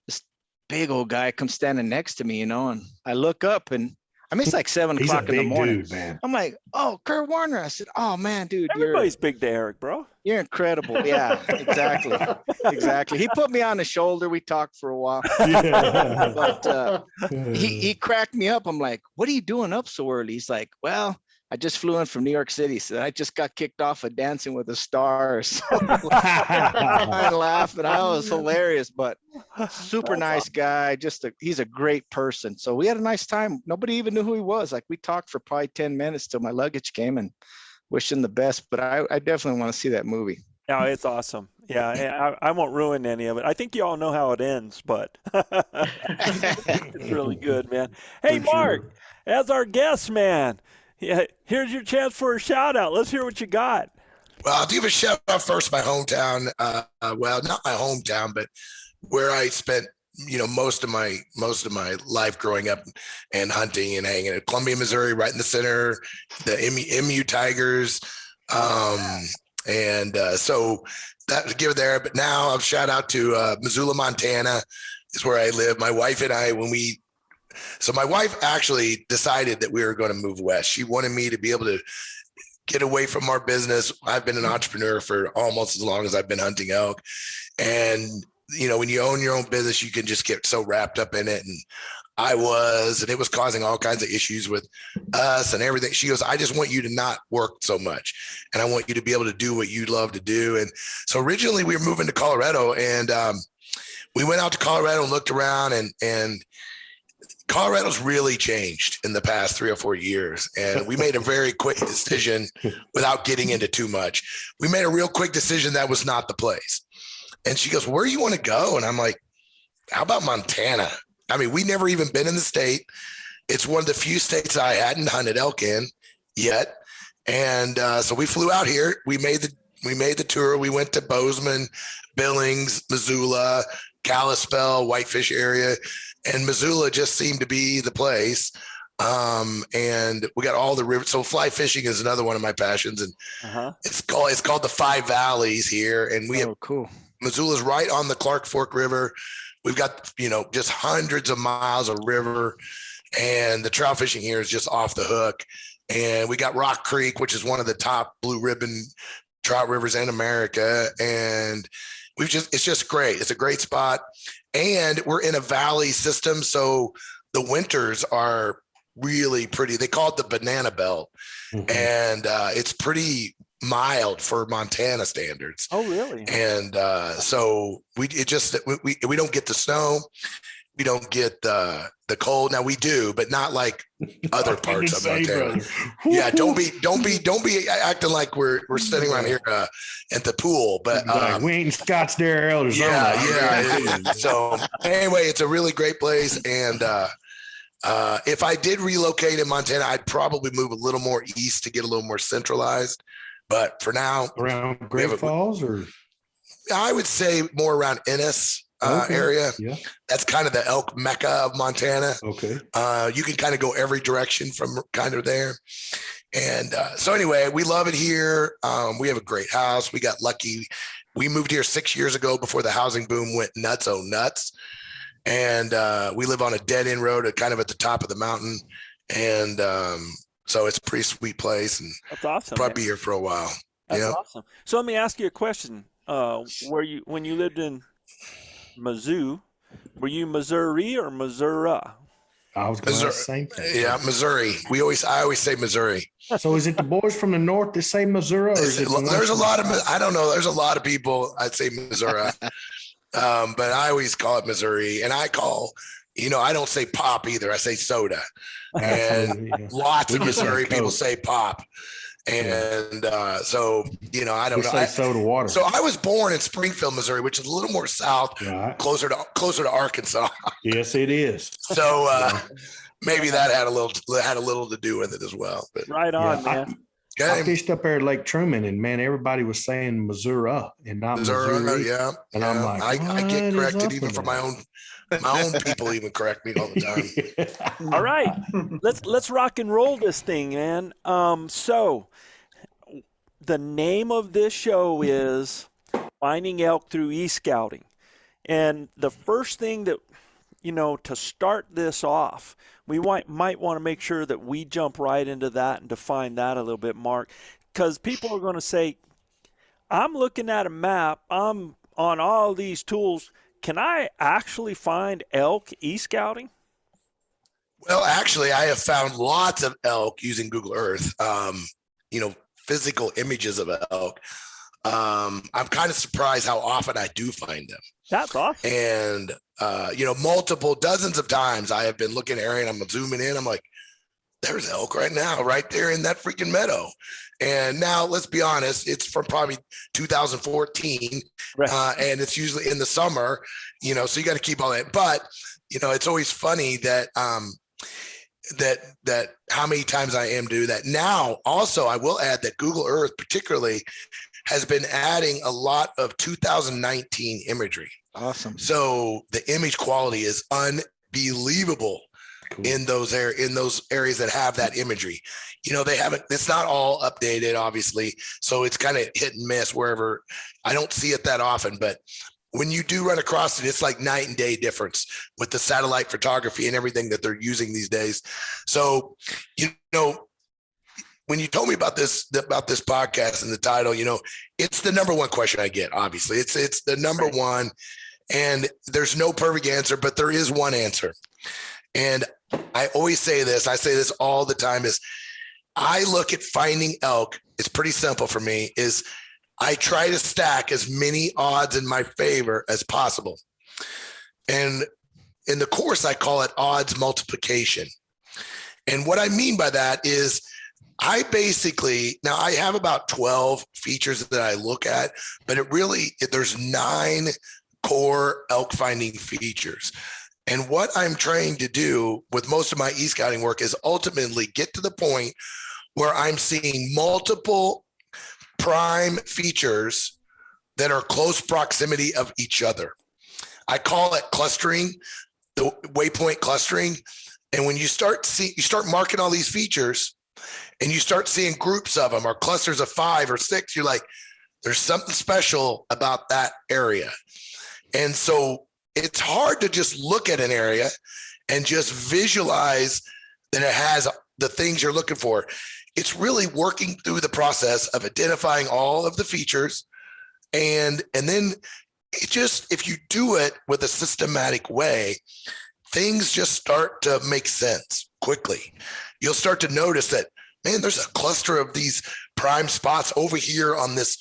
this big old guy comes standing next to me, you know, and I look up, and I mean, it's like 7 o'clock in the morning. Dude, man. I'm like, oh, Kurt Warner. I said, oh man, dude, everybody's big to Eric, bro. You're incredible. Yeah, exactly. Exactly. He put me on the shoulder. We talked for a while. Yeah. But he cracked me up. I'm like, what are you doing up so early? He's like, well, I just flew in from New York City. So I just got kicked off of Dancing with the Stars. I laughed, and I was hilarious, but super nice guy. He's a great person. So we had a nice time. Nobody even knew who he was. Like, we talked for probably 10 minutes till my luggage came, and wished him the best. But I definitely want to see that movie. Yeah, it's awesome. Yeah, I won't ruin any of it. I think you all know how it ends, but it's really good, man. Hey, Mark, as our guest, man, here's your chance for a shout out. Let's hear what you got. Well, I'll give a shout out first my hometown. Well, not my hometown, but where I spent, you know, most of my life growing up and hunting and hanging at Columbia, Missouri, right in the center, the MU Tigers. So that was give there. But now I'll shout out to Missoula, Montana is where I live. My wife and I, so my wife actually decided that we were going to move west. She wanted me to be able to get away from our business. I've been an entrepreneur for almost as long as I've been hunting elk. And, you know, when you own your own business, you can just get so wrapped up in it. And and it was causing all kinds of issues with us and everything. She goes, I just want you to not work so much. And I want you to be able to do what you love to do. And so originally we were moving to Colorado, and we went out to Colorado and looked around, and Colorado's really changed in the past 3 or 4 years. And we made a very quick decision without getting into too much. We made a real quick decision that was not the place. And she goes, where do you want to go? And I'm like, how about Montana? I mean, we never even been in the state. It's one of the few states I hadn't hunted elk in yet. And so we flew out here. We made We made the tour. We went to Bozeman, Billings, Missoula, Kalispell, Whitefish area, and Missoula just seemed to be the place. And we got all the rivers. So fly fishing is another one of my passions, and it's called the Five Valleys here. And we have cool. Missoula's right on the Clark Fork River. We've got, just hundreds of miles of river, and the trout fishing here is just off the hook. And we got Rock Creek, which is one of the top blue ribbon trout rivers in America. And it's just great. It's a great spot. And we're in a valley system. So the winters are really pretty. They call it the banana belt. Mm-hmm. And it's pretty mild for Montana standards. Oh, really? And so we don't get the snow. We don't get the cold. Now we do, but not like other parts of Montana. Yeah, don't be acting like we're sitting around here at the pool. But we ain't in Scottsdale, Arizona. Yeah. So anyway, it's a really great place. And if I did relocate in Montana, I'd probably move a little more east to get a little more centralized. But for now, around Great Falls, or I would say more around Ennis. Area. Yeah. That's kind of the elk mecca of Montana. Okay. You can kind of go every direction from kind of there. And so anyway, we love it here. We have a great house. We got lucky. We moved here 6 years ago before the housing boom went nuts. And we live on a dead end road kind of at the top of the mountain. And so it's a pretty sweet place. And that's awesome. Probably be here for a while. That's awesome. So let me ask you a question. When you lived in Mizzou, were you Missouri or Missouri? I was going to say the same thing. Yeah, Missouri. I always say Missouri. So is it the boys from the north that say Missouri? Or is it there's a lot of, I don't know. There's a lot of people I'd say Missouri, but I always call it Missouri. And I don't say pop either. I say soda. And lots of Missouri people say pop. And so, I don't know. Say soda water. So I was born in Springfield, Missouri, which is a little more south, right, closer to Arkansas. Yes, it is. So maybe that had a little to do with it as well. But right on, man. I fished up there at Lake Truman, and man, everybody was saying Missouri and not Missouri. Yeah. And I'm like, I get corrected even from my own people even correct me all the time. All right, let's rock and roll this thing, man. So the name of this show is Finding Elk Through E-Scouting, and the first thing that to start this off, we might want to make sure that we jump right into that and define that a little bit, Mark, because people are going to say, I'm looking at a map, I'm on all these tools. Can I actually find elk e-scouting? Well, actually, I have found lots of elk using Google Earth, physical images of elk. I'm kind of surprised how often I do find them. That's awesome. And, multiple dozens of times I have been looking at area and I'm zooming in. I'm like, there's elk right now, right there in that freaking meadow. And now let's be honest, it's from probably 2014, right. And it's usually in the summer, so you got to keep all that. But, it's always funny that, that how many times I am do that. Now, also, I will add that Google Earth particularly has been adding a lot of 2019 imagery. Awesome. So the image quality is unbelievable. Cool. In those areas that have that imagery. It's not all updated, obviously. So it's kind of hit and miss wherever. I don't see it that often, but when you do run across it, it's like night and day difference with the satellite photography and everything that they're using these days. So, when you told me about this podcast and the title, it's the number one question I get, obviously. It's the number one, and there's no perfect answer, but there is one answer. And I always say this, I say this all the time, is I look at finding elk. It's pretty simple for me, is I try to stack as many odds in my favor as possible. And in the course, I call it odds multiplication. And what I mean by that is I have about 12 features that I look at, but there's 9 core elk finding features. And what I'm trying to do with most of my e-scouting work is ultimately get to the point where I'm seeing multiple prime features that are close proximity of each other. I call it clustering, the waypoint clustering. And when you start marking all these features and you start seeing groups of them or clusters of 5 or 6, you're like, there's something special about that area. And so it's hard to just look at an area and just visualize that it has the things you're looking for. It's really working through the process of identifying all of the features. And then it just, if you do it with a systematic way, things just start to make sense quickly. You'll start to notice that, man, there's a cluster of these prime spots over here on this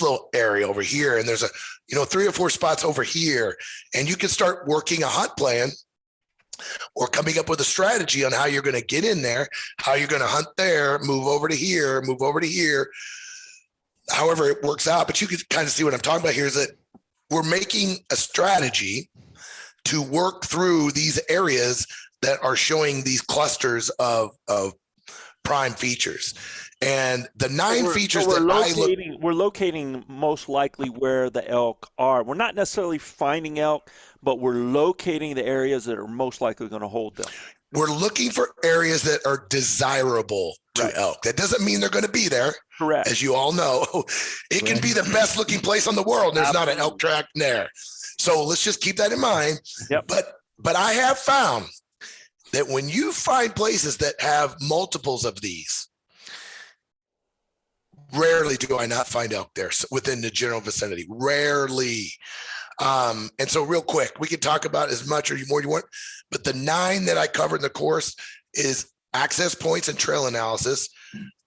little area over here. And there's 3 or 4 spots over here. And you can start working a hunt plan or coming up with a strategy on how you're going to get in there, how you're going to hunt there, move over to here, move over to here, however it works out. But you can kind of see what I'm talking about here is that we're making a strategy to work through these areas that are showing these clusters of prime features. And the 9 features that we're locating most likely where the elk are. We're not necessarily finding elk, but we're locating the areas that are most likely going to hold them. We're looking for areas that are desirable to elk. That doesn't mean they're going to be there. Correct. As you all know, it can be the best looking place on the world. There's not an elk track there. So let's just keep that in mind. Yep. But I have found that when you find places that have multiples of these, rarely do I not find elk there within the general vicinity. Rarely. And so real quick, we can talk about as much or more you want, but the 9 that I covered in the course is access points and trail analysis.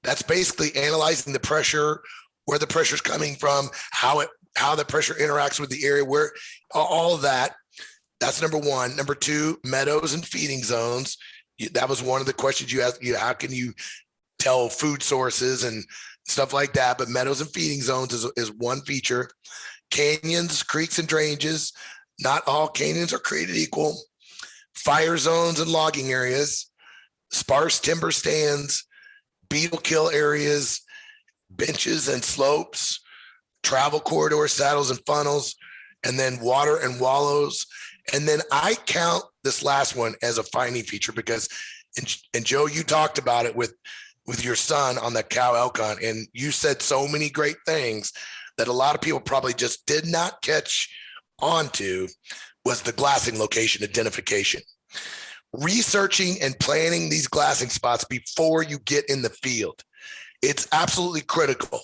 That's basically analyzing the pressure, where the pressure is coming from, how the pressure interacts with the area, where all of that. That's number 1. Number 2, meadows and feeding zones. That was one of the questions you asked. How can you tell food sources and stuff like that? But meadows and feeding zones is one feature. Canyons, creeks, and drainages. Not all canyons are created equal. Fire zones and logging areas. Sparse timber stands. Beetle kill areas. Benches and slopes. Travel corridors, saddles and funnels. And then water and wallows. And then I count this last one as a finding feature because, and Joe, you talked about it with your son on the cow elk hunt, and you said so many great things that a lot of people probably just did not catch on to, was the glassing location identification. Researching and planning these glassing spots before you get in the field. It's absolutely critical.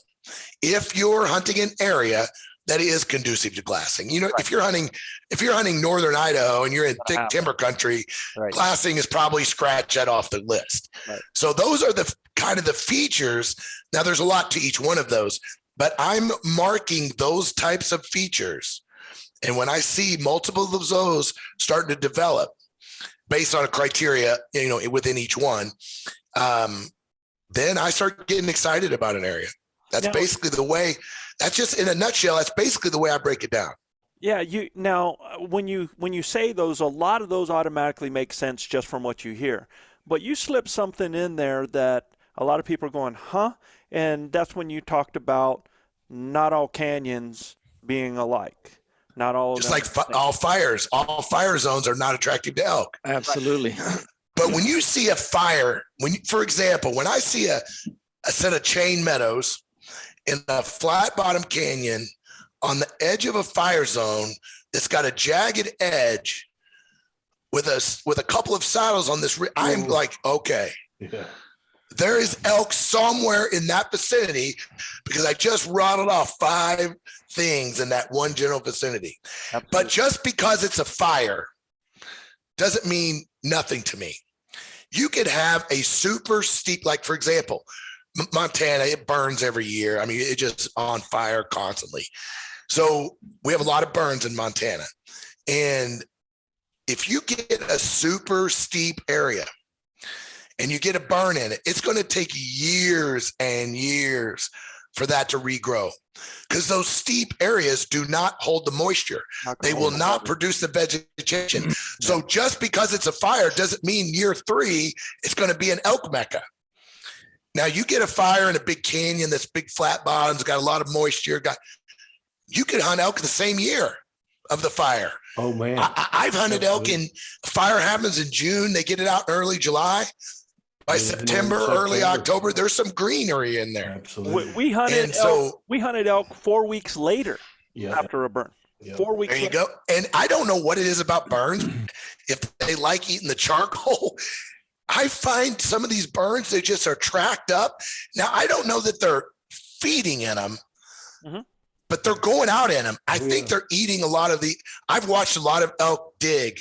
If you're hunting an area that is conducive to glassing, if you're hunting northern Idaho and you're in thick timber country, glassing is probably scratch that off the list. Right. So those are the kind of the features. Now there's a lot to each one of those, but I'm marking those types of features. And when I see multiple of those starting to develop based on a criteria, within each one, then I start getting excited about an area. That's basically the way. That's just in a nutshell. That's basically the way I break it down. Yeah. When you say those, a lot of those automatically make sense just from what you hear. But you slip something in there that a lot of people are going, huh? And that's when you talked about not all canyons being alike. Not all. Just like all fire zones are not attractive to elk. Absolutely. But when you see a fire, for example, when I see a set of chain meadows in a flat bottom canyon on the edge of a fire zone that's got a jagged edge with a couple of saddles on this, I'm like, okay, there is elk somewhere in that vicinity because I just rattled off 5 things in that one general vicinity. Absolutely. But just because it's a fire doesn't mean nothing to me. You could have a super steep, like for example, Montana, it burns every year. I mean, it's just on fire constantly. So we have a lot of burns in Montana. And if you get a super steep area and you get a burn in it, it's going to take years and years for that to regrow because those steep areas do not hold the moisture. They will not produce the vegetation. So just because it's a fire doesn't mean year 3, it's going to be an elk mecca. Now you get a fire in a big canyon that's big flat bottoms, got a lot of moisture. You could hunt elk the same year of the fire. Oh man, I've hunted elk in fire happens in June. They get it out early July. By September, early October, there's some greenery in there. Absolutely. We hunted elk. We hunted elk 4 weeks later after a burn. 4 weeks. There you go. And I don't know what it is about burns. If they like eating the charcoal, I find some of these burns, they just are tracked up. Now, I don't know that they're feeding in them, but they're going out in them. I think they're eating a lot of I've watched a lot of elk dig,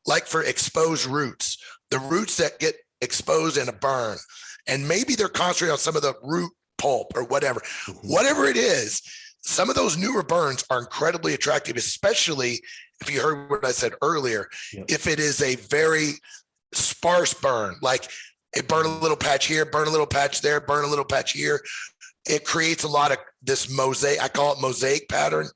like for exposed roots, the roots that get exposed in a burn. And maybe they're concentrating on some of the root pulp or whatever. Whatever it is, some of those newer burns are incredibly attractive, especially if you heard what I said earlier, if it is a very sparse burn, like it burn a little patch here, burn a little patch there, burn a little patch here. It creates a lot of this mosaic, I call it mosaic pattern,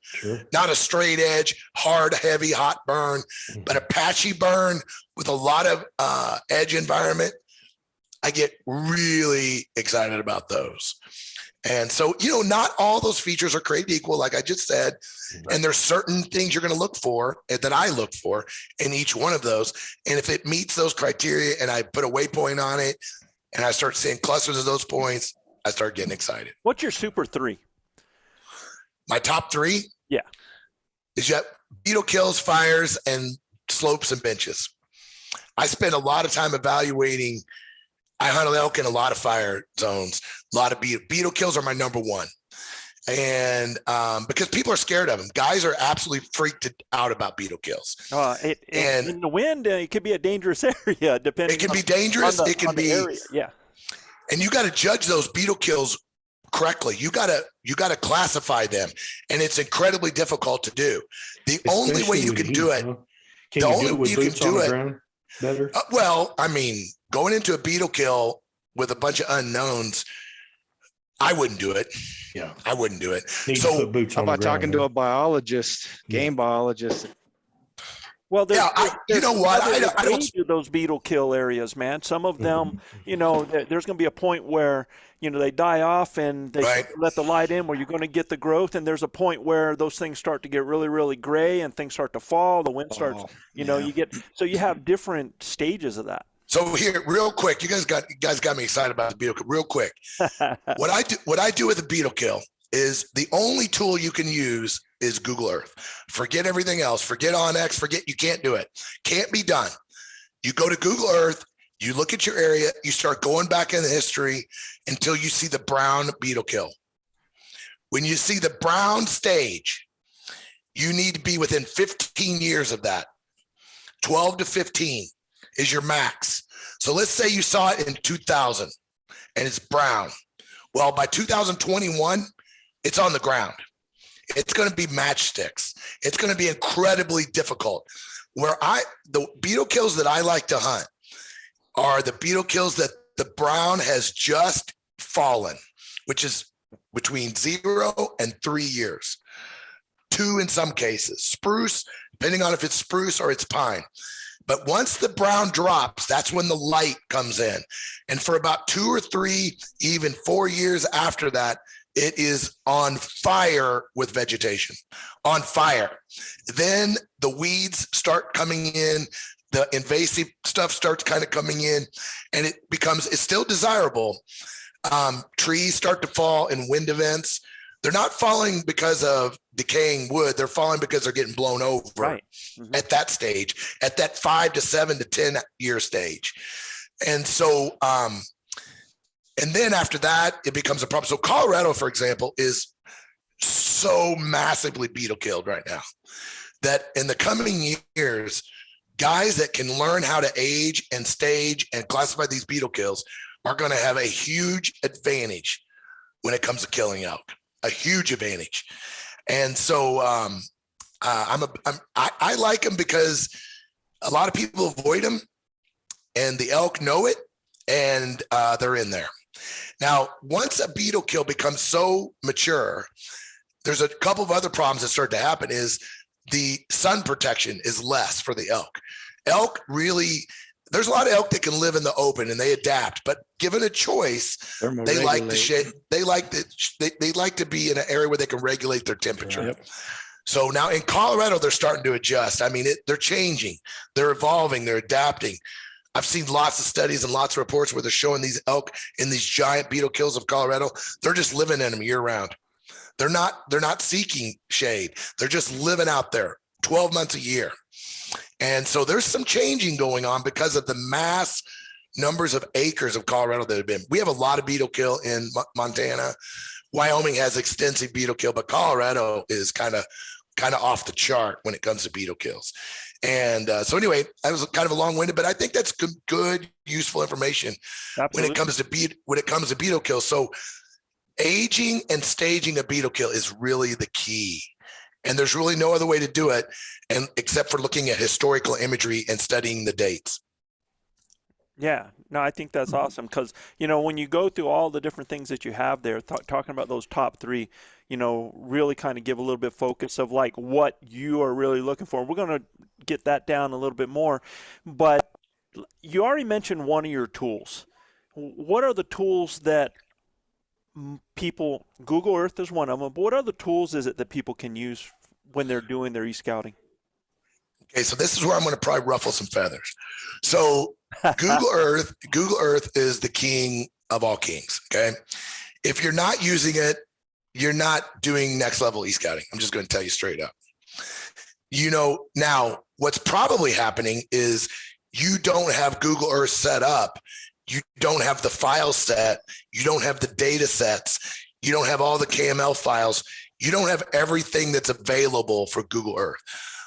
not a straight edge, hard, heavy, hot burn, but a patchy burn with a lot of edge environment. I get really excited about those. And so, not all those features are created equal, like I just said, and there's certain things you're going to look for that I look for in each one of those. And if it meets those criteria and I put a waypoint on it and I start seeing clusters of those points, I start getting excited. What's your super three? My top three? Yeah. Is beetle kills, fires, and slopes and benches. I spend a lot of time evaluating. I hunt elk in a lot of fire zones, a lot of beetle kills are my number one. And because people are scared of them, guys are absolutely freaked out about beetle kills. In the wind, it could be a dangerous area, depending. It can be dangerous. It can be area. Yeah. And you got to judge those beetle kills correctly. You got to classify them, and it's incredibly difficult to do. The only way you can do it, the only way you can do it better. Well, I mean, going into a beetle kill with a bunch of unknowns, I wouldn't do it. Yeah, I wouldn't do it. So how about talking to a biologist, game biologist? Well, you know what? I don't do those beetle kill areas, man. Some of them, there's going to be a point where, they die off and they let the light in where you're going to get the growth. And there's a point where those things start to get really, really gray and things start to fall. The wind starts, so you have different stages of that. So here, real quick, you guys got me excited about the beetle kill. Real quick, what I do with a beetle kill is the only tool you can use is Google Earth. Forget everything else. Forget OnX. You can't do it. Can't be done. You go to Google Earth, you look at your area, you start going back in the history until you see the brown beetle kill. When you see the brown stage, you need to be within 15 years of that. 12 to 15 is your max. So let's say you saw it in 2000 and it's brown. Well, by 2021, it's on the ground. It's going to be matchsticks. It's going to be incredibly difficult. The beetle kills that I like to hunt are the beetle kills that the brown has just fallen, which is between 0 and 3 years. 2 in some cases. Spruce, depending on if it's spruce or it's pine. But once the brown drops, that's when the light comes in. And for about 2 or 3, even 4 years after that, it is on fire with vegetation, on fire. Then the weeds start coming in, the invasive stuff starts kind of coming in, and it's still desirable. Trees start to fall in wind events. They're not falling because of decaying wood. They're falling because they're getting blown over at that stage, at that 5 to 7 to 10 year stage. And so, and then after that, it becomes a problem. So Colorado, for example, is so massively beetle killed right now that in the coming years, guys that can learn how to age and stage and classify these beetle kills are going to have a huge advantage when it comes to killing elk, a huge advantage. And so I like them because a lot of people avoid them and the elk know it and they're in there. Now, once a beetle kill becomes so mature, there's a couple of other problems that start to happen is the sun protection is less for the elk. Elk really, there's a lot of elk that can live in the open and they adapt, but given a choice, they like the shade. They like to be in an area where they can regulate their temperature. Yep. So now in Colorado, they're starting to adjust. I mean, they're changing, they're evolving, they're adapting. I've seen lots of studies and lots of reports where they're showing these elk in these giant beetle kills of Colorado. They're just living in them year round. They're not seeking shade. They're just living out there 12 months a year. And so there's some changing going on because of the mass numbers of acres of Colorado that have been. We have a lot of beetle kill in Montana. Wyoming has extensive beetle kill, but Colorado is kind of off the chart when it comes to beetle kills. And so anyway, that was kind of a long-winded, but I think that's good, useful information. Absolutely. when it comes to beetle kill. So aging and staging a beetle kill is really the key. And there's really no other way to do it, and except for looking at historical imagery and studying the dates. Yeah, no, I think that's awesome because, when you go through all the different things that you have there, talking about those top three, really kind of give a little bit focus of like what you are really looking for. We're going to get that down a little bit more, but you already mentioned one of your tools. What are the tools that people, Google Earth is one of them, but what other tools is it that people can use when they're doing their e-scouting? Okay, so this is where I'm going to probably ruffle some feathers. So Google Earth is the king of all kings. Okay, if you're not using it, you're not doing next level e-scouting. I'm just going to tell you straight up. Now what's probably happening is you don't have Google Earth set up. You don't have the file set. You don't have the data sets. You don't have all the KML files. You don't have everything that's available for Google Earth.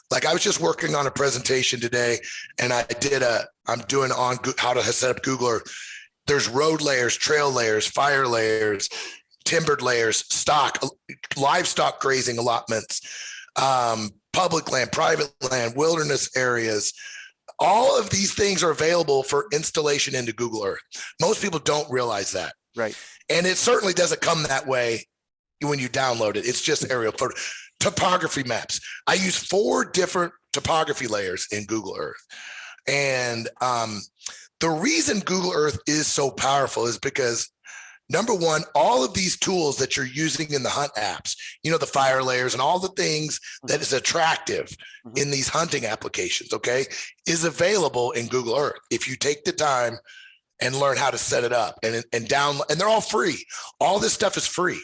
Like I was just working on a presentation today, and I'm doing on how to set up Google Earth. There's road layers, trail layers, fire layers, timbered layers, livestock grazing allotments, public land, private land, wilderness areas. All of these things are available for installation into Google Earth. Most people don't realize that. Right. And it certainly doesn't come that way when you download it. It's just aerial photo. Topography maps. I use 4 different topography layers in Google Earth. And the reason Google Earth is so powerful is because, number one, all of these tools that you're using in the hunt apps, the fire layers and all the things that is attractive in these hunting applications, okay, is available in Google Earth if you take the time and learn how to set it up and download. And they're all free. All this stuff is free.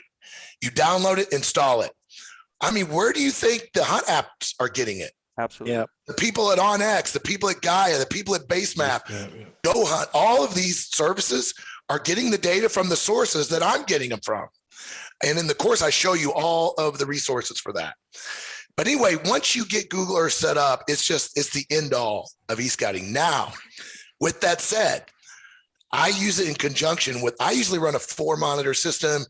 You download it, install it. I mean, where do you think the hunt apps are getting it? Absolutely. Yeah. The people at OnX, the people at Gaia, the people at Basemap, Go Hunt, all of these services are getting the data from the sources that I'm getting them from. And in the course, I show you all of the resources for that. But anyway, once you get Google Earth set up, it's the end all of e-scouting. Now, with that said, I use it in conjunction with, I usually run a 4-monitor system.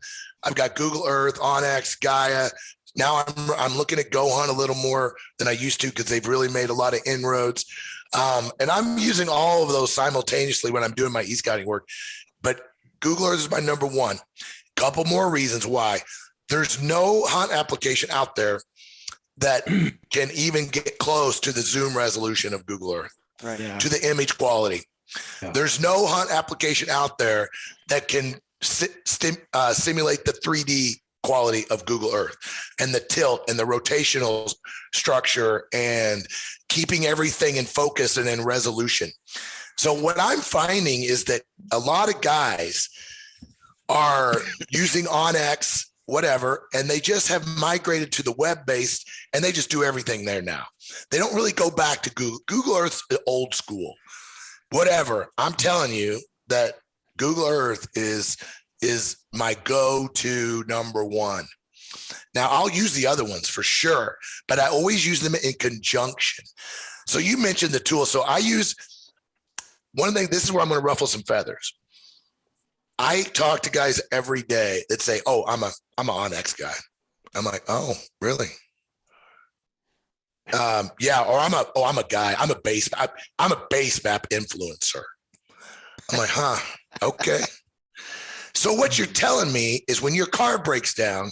I've got Google Earth, OnX, Gaia. Now I'm looking at Go Hunt a little more than I used to because they've really made a lot of inroads. And I'm using all of those simultaneously when I'm doing my e-scouting work. But Google Earth is my number one. Couple more reasons why. There's no hunt application out there that can even get close to the zoom resolution of Google Earth, right? Yeah. To the image quality. Yeah. There's no hunt application out there that can simulate the 3D quality of Google Earth and the tilt and the rotational structure and keeping everything in focus and in resolution. So what I'm finding is that a lot of guys are using OnX, whatever, and they just have migrated to the web-based and they just do everything there now. They don't really go back to Google. Google Earth's old school. Whatever. I'm telling you that Google Earth is my go-to number one. Now, I'll use the other ones for sure, but I always use them in conjunction. So you mentioned the tool. So I use one thing. This is where I'm going to ruffle some feathers. I talk to guys every day that say, "Oh, I'm an OnX guy." I'm like, "Oh, really?" Yeah. Or I'm a guy. I'm a base map influencer. I'm like, huh? Okay. So what you're telling me is when your car breaks down,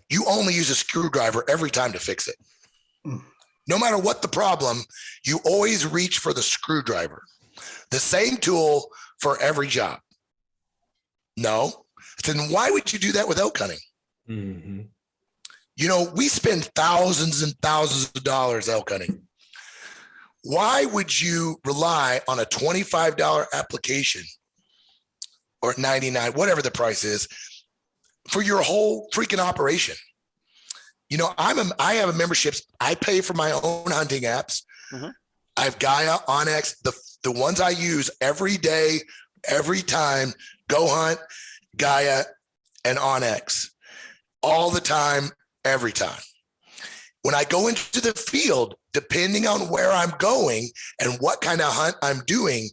you only use a screwdriver every time to fix it. No matter what the problem, you always reach for the screwdriver. The same tool for every job. No. Then why would you do that with elk hunting? Mm-hmm. You know, we spend thousands and thousands of dollars elk hunting. Why would you rely on a $25 application or $99, whatever the price is, for your whole freaking operation? You know, I have a memberships. I pay for my own hunting apps. Mm-hmm. I have Gaia, Onyx, the ones I use every day, every time. Go Hunt, Gaia, and Onyx, all the time, every time. When I go into the field, depending on where I'm going and what kind of hunt I'm doing,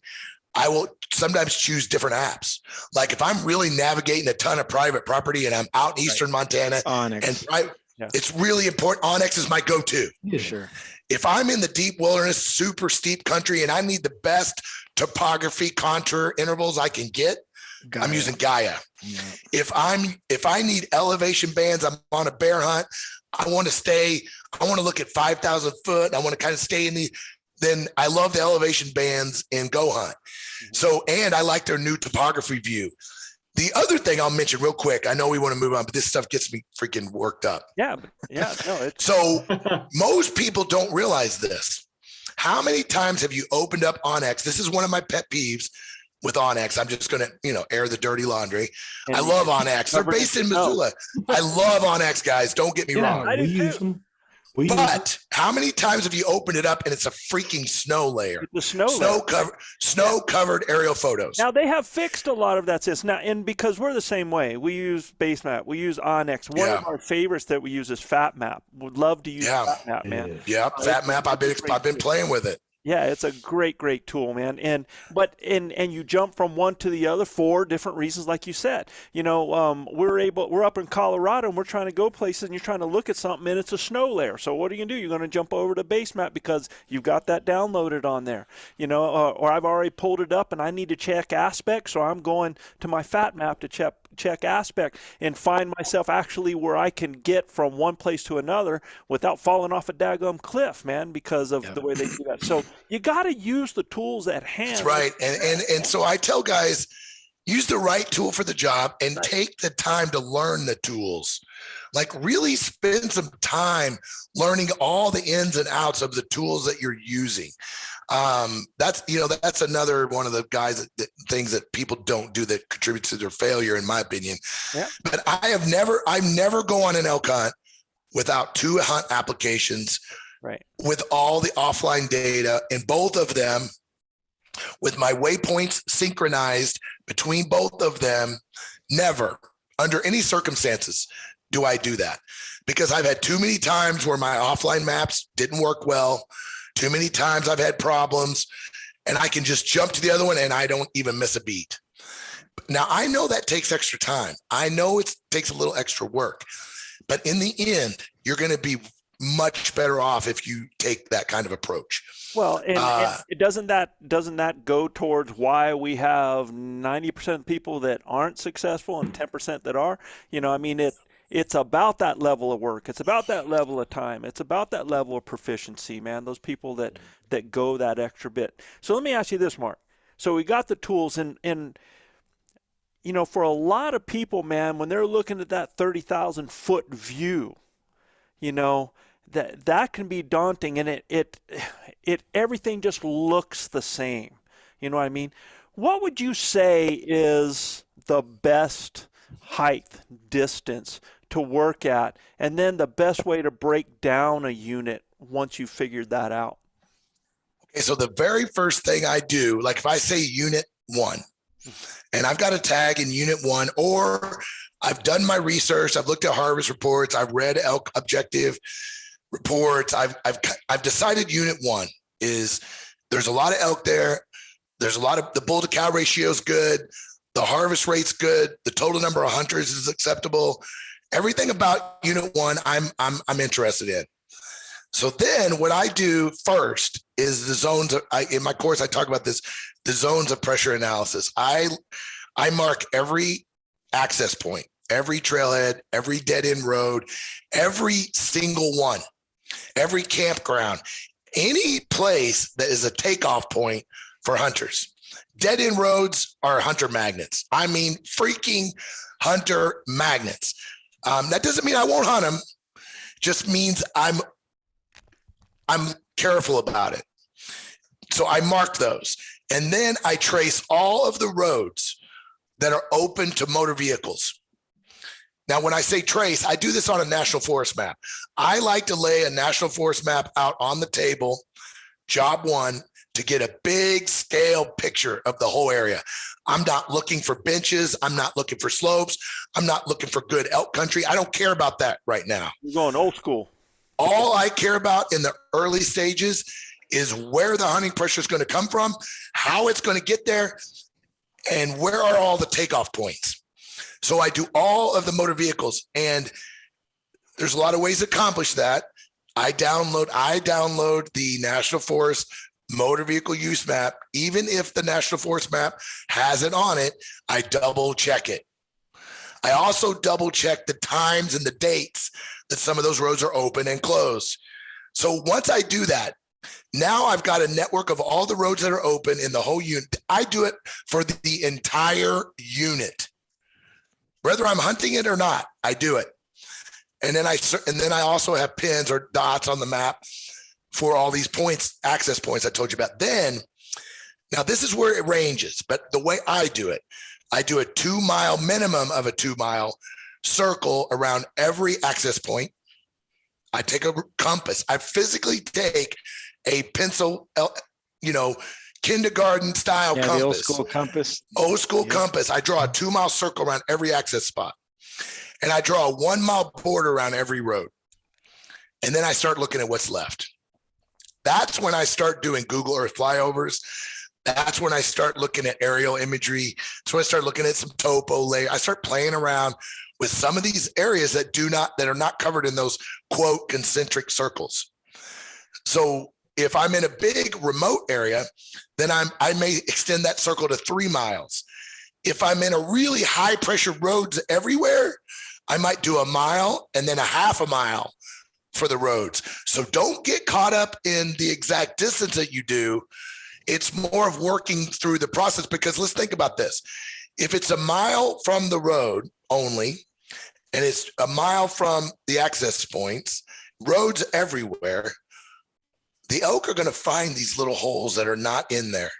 I will sometimes choose different apps. Like if I'm really navigating a ton of private property and I'm out in eastern Montana, Onyx. and it's really important. Onyx is my go-to. Yeah. Sure. If I'm in the deep wilderness, super steep country, and I need the best topography, contour intervals I can get, Gaia. I'm using Gaia. Yeah. If I need elevation bands, I'm on a bear hunt. I want to look at 5,000 foot. I want to kind of stay in then I love the elevation bands in Go Hunt. Mm-hmm. So, and I like their new topography view. The other thing I'll mention real quick, I know we want to move on, but this stuff gets me freaking worked up. Yeah. No, so most people don't realize this. How many times have you opened up Onyx? This is one of my pet peeves with Onyx. I'm just going to, air the dirty laundry. I love Onyx. They're based in Missoula. I love Onyx, guys. Don't get me wrong. We use them. But how many times have you opened it up and it's a freaking snow layer? The snow covered aerial photos. Now they have fixed a lot of that since now, and because we're the same way, we use Base Map, we use Onyx. One of our favorites that we use is Fat Map. Would love to use Fat Map, man. Yeah, Fat Map. I've been playing with it. Yeah, it's a great tool, man. And you jump from one to the other for different reasons, like you said. We're up in Colorado and we're trying to go places, and you're trying to look at something and it's a snow layer. So what are you gonna do? You're gonna jump over to Base Map because you've got that downloaded on there. Or I've already pulled it up and I need to check aspect, so I'm going to my Fat Map to check aspect and find myself actually where I can get from one place to another without falling off a daggum cliff, man, because of the way they do that. So you got to use the tools at hand. That's right. And so I tell guys, use the right tool for the job and take the time to learn the tools. Like really spend some time learning all the ins and outs of the tools that you're using. That's another one of the things that people don't do that contributes to their failure, in my opinion. Yeah. But I've never go on an elk hunt without 2 hunt applications, right, with all the offline data in both of them, with my waypoints synchronized between both of them. Never, under any circumstances, do I do that, because I've had too many times where my offline maps didn't work well. Too many times I've had problems, and I can just jump to the other one and I don't even miss a beat. Now, I know that takes extra time. I know it takes a little extra work, but in the end, you're going to be much better off if you take that kind of approach. Well, and doesn't that go towards why we have 90% of people that aren't successful and 10% that are? It's about that level of work. It's about that level of time. It's about that level of proficiency, man. Those people that go that extra bit. So let me ask you this, Mark. So we got the tools, and for a lot of people, man, when they're looking at that 30,000 foot view, that can be daunting, and it everything just looks the same. You know what I mean? What would you say is the best height, distance to work at, and then the best way to break down a unit once you figured that out? Okay, so the very first thing I do, like if I say unit 1 and I've got a tag in unit 1, or I've done my research, I've looked at harvest reports, I've read elk objective reports, I've decided unit 1 is, there's a lot of elk there, there's a lot of, the bull to cow ratio is good, the harvest rate's good, the total number of hunters is acceptable. Everything about unit 1, I'm interested in. So then what I do first is the zones. In my course, I talk about this, the zones of pressure analysis. I mark every access point, every trailhead, every dead end road, every single one, every campground, any place that is a takeoff point for hunters. Dead end roads are hunter magnets. I mean, freaking hunter magnets. That doesn't mean I won't hunt them. Just means I'm careful about it. So I mark those. And then I trace all of the roads that are open to motor vehicles. Now, when I say trace, I do this on a national forest map. I like to lay a national forest map out on the table, job one, to get a big scale picture of the whole area. I'm not looking for benches. I'm not looking for slopes. I'm not looking for good elk country. I don't care about that right now. You're going old school. All I care about in the early stages is where the hunting pressure is going to come from, how it's going to get there, and where are all the takeoff points. So I do all of the motor vehicles, and there's a lot of ways to accomplish that. I download the National Forest motor vehicle use map. Even if the National Forest map has it on it, I double check it. I also double check the times and the dates that some of those roads are open and closed. So once I do that, now I've got a network of all the roads that are open in the whole unit. I do it for the entire unit. Whether I'm hunting it or not, I do it. And then I also have pins or dots on the map for all these points, access points I told you about. Now this is where it ranges, but the way I do it, I do a 2 mile minimum of a 2 mile circle around every access point. I take a compass. I physically take a pencil, kindergarten style compass. The old school compass. Old school compass. I draw a 2 mile circle around every access spot. And I draw a 1 mile border around every road. And then I start looking at what's left. That's when I start doing Google Earth flyovers. That's when I start looking at aerial imagery. That's when I start looking at some topo layer. I start playing around with some of these areas that are not covered in those quote concentric circles. So if I'm in a big remote area, then I may extend that circle to 3 miles. If I'm in a really high pressure roads everywhere, I might do 1 mile and then a half a mile for the roads. So don't get caught up in the exact distance that you do. It's more of working through the process, because let's think about this. If it's 1 mile from the road only, and it's 1 mile from the access points, roads everywhere, the elk are going to find these little holes that are not in there.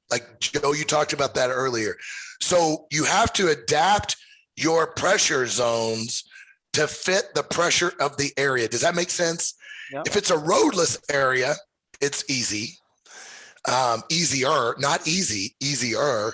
Like Joe, you talked about that earlier. So you have to adapt your pressure zones to fit the pressure of the area. Does that make sense? Yep. If it's a roadless area, it's easy. Easier, not easy, easier.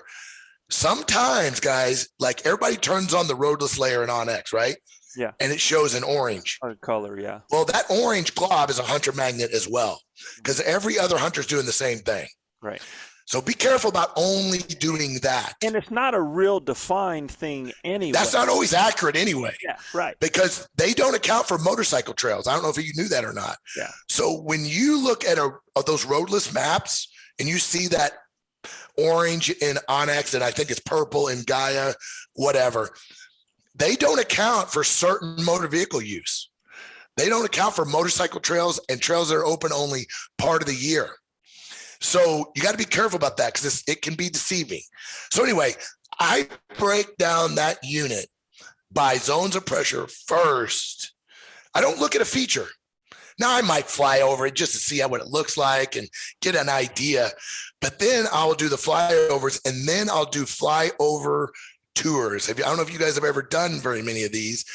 Sometimes, guys, like everybody turns on the roadless layer in OnX, right? Yeah. And it shows an orange. Color, yeah. Well, that orange glob is a hunter magnet as well, because every other hunter's doing the same thing. Right. So be careful about only doing that. And it's not a real defined thing anyway. That's not always accurate anyway. Yeah, right. Because they don't account for motorcycle trails. I don't know if you knew that or not. Yeah. So when you look at those roadless maps and you see that orange in OnX, and I think it's purple in Gaia, whatever, they don't account for certain motor vehicle use. They don't account for motorcycle trails and trails that are open only part of the year. So you got to be careful about that, because it can be deceiving. So anyway, I break down that unit by zones of pressure first. I don't look at a feature. Now I might fly over it just to see what it looks like and get an idea, but then I'll do the flyovers, and then I'll do flyover tours. I don't know if you guys have ever done very many of these,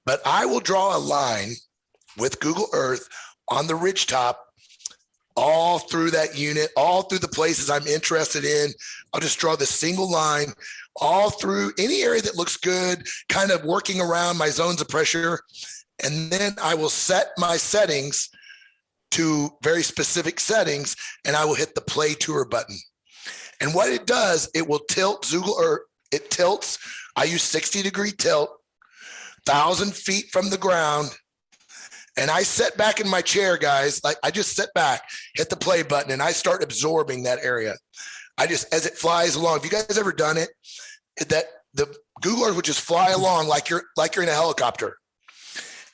but I will draw a line with Google Earth on the ridgetop all through that unit, all through the places I'm interested in. I'll just draw the single line all through any area that looks good, kind of working around my zones of pressure. And then I will set my settings to very specific settings, and I will hit the play tour button. And what it does, it will tilt Google Earth. It tilts. I use 60-degree tilt, 1,000 feet from the ground. And I sit back in my chair, guys. Like I just sit back, hit the play button, and I start absorbing that area. As it flies along. Have you guys ever done it? That the Google Earth would just fly along like you're in a helicopter.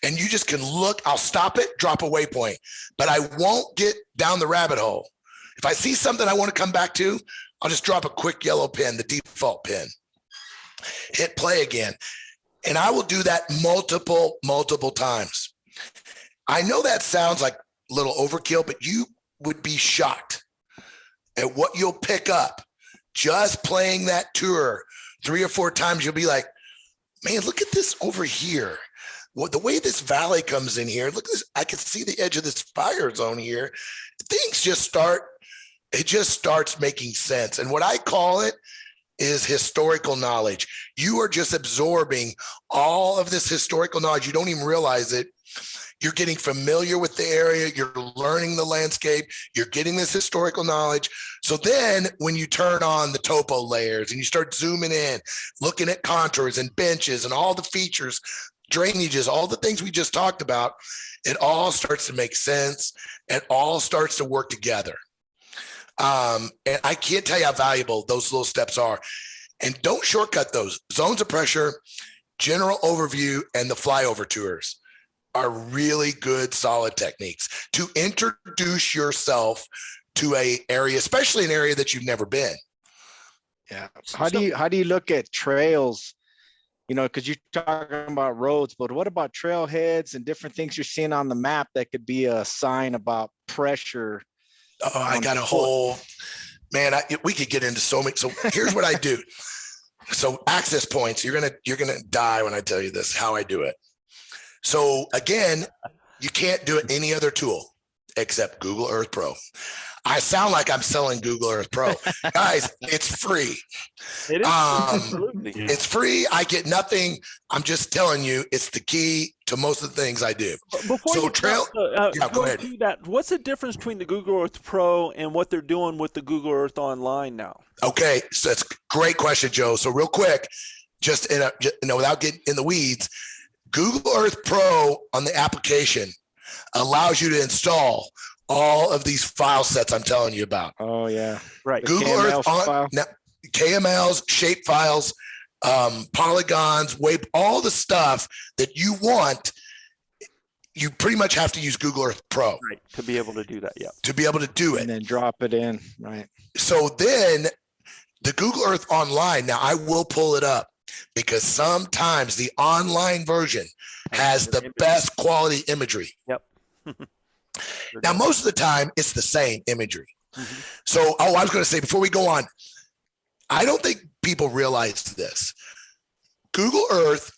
And you just can look. I'll stop it, drop a waypoint, but I won't get down the rabbit hole. If I see something I want to come back to, I'll just drop a quick yellow pin, the default pin, hit play again. And I will do that multiple times. I know that sounds like a little overkill, but you would be shocked at what you'll pick up just playing that tour 3 or 4 times. You'll be like, man, look at this over here. The way this valley comes in here, look at this. I can see the edge of this fire zone here. Things just starts making sense. And what I call it is historical knowledge. You are just absorbing all of this historical knowledge. You don't even realize it. You're getting familiar with the area. You're learning the landscape. You're getting this historical knowledge. So then when you turn on the topo layers and you start zooming in, looking at contours and benches and all the features, drainages, all the things we just talked about, it all starts to make sense and all starts to work together. And I can't tell you how valuable those little steps are. And don't shortcut those. Zones of pressure, general overview, and the flyover tours are really good, solid techniques to introduce yourself to a area, especially an area that you've never been. Yeah. How do you look at trails? You know, because you're talking about roads, but what about trailheads and different things you're seeing on the map that could be a sign about pressure? Oh, I got a whole, man, we could get into so many. So here's what I do. So access points, you're gonna die when I tell you this, how I do it. So again, you can't do it any other tool except Google Earth Pro. I sound like I'm selling Google Earth Pro. Guys, it's free. It is. Absolutely. It's free. I get nothing. I'm just telling you, it's the key to most of the things I do. Before so you go ahead. Do that, what's the difference between the Google Earth Pro and what they're doing with the Google Earth Online now? Okay, so that's a great question, Joe. So real quick, just without getting in the weeds, Google Earth Pro on the application allows you to install all of these file sets I'm telling you about. Oh yeah, right. Google Earth on now, KMLs, shape files, polygons, all the stuff that you want. You pretty much have to use Google Earth Pro, right, to be able to do that. Yeah, to be able to do it, and then drop it in. Right. So then the Google Earth Online. Now I will pull it up because sometimes the online version has the best quality imagery. Yep. Now, most of the time, it's the same imagery. Mm-hmm. So, I was going to say, before we go on, I don't think people realize this. Google Earth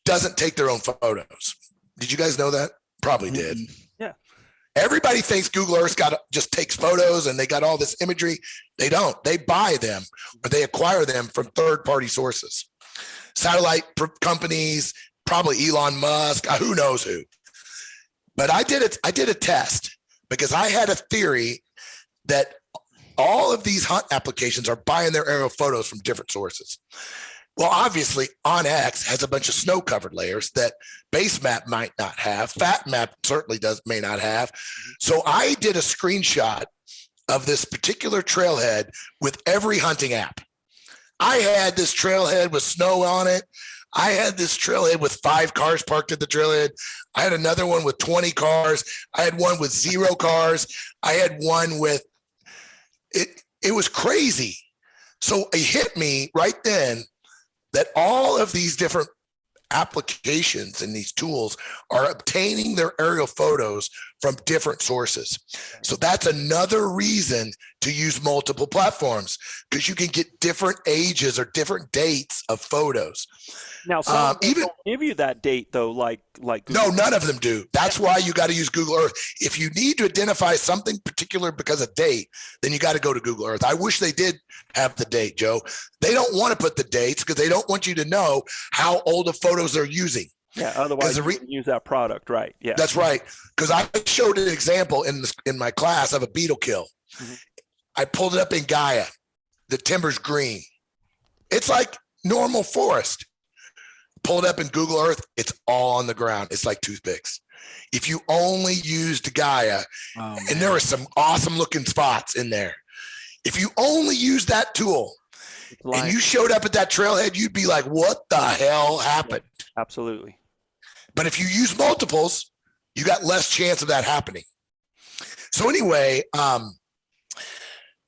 doesn't take their own photos. Did you guys know that? Probably did. Yeah. Everybody thinks Google Earth just takes photos and they got all this imagery. They don't. They buy them or they acquire them from third-party sources. Satellite companies, probably Elon Musk, who knows who. But I did a test because I had a theory that all of these hunt applications are buying their aerial photos from different sources. Well, obviously, OnX has a bunch of snow-covered layers that Basemap might not have. FatMap certainly may not have. So I did a screenshot of this particular trailhead with every hunting app. I had this trailhead with snow on it. I had this trailhead with 5 cars parked at the trailhead. I had another one with 20 cars. I had one with 0 cars. I had one with it. It was crazy. So it hit me right then that all of these different applications and these tools are obtaining their aerial photos from different sources. So that's another reason to use multiple platforms because you can get different ages or different dates of photos. Now, some even don't give you that date though, like no, none of them do. That's why you got to use Google Earth. If you need to identify something particular because of date, then you got to go to Google Earth. I wish they did have the date, Joe. They don't want to put the dates because they don't want you to know how old of photos they're using. Yeah, otherwise you can use that product, right? Yeah, that's right. Because I showed an example in my class of a beetle kill. Mm-hmm. I pulled it up in Gaia. The timber's green. It's like normal forest. Pull it up in Google Earth, it's all on the ground. It's like toothpicks. If you only used Gaia, and there were some awesome looking spots in there. If you only used that tool and you showed up at that trailhead, you'd be like, what the hell happened? Yeah, absolutely. But if you use multiples, you got less chance of that happening. So anyway,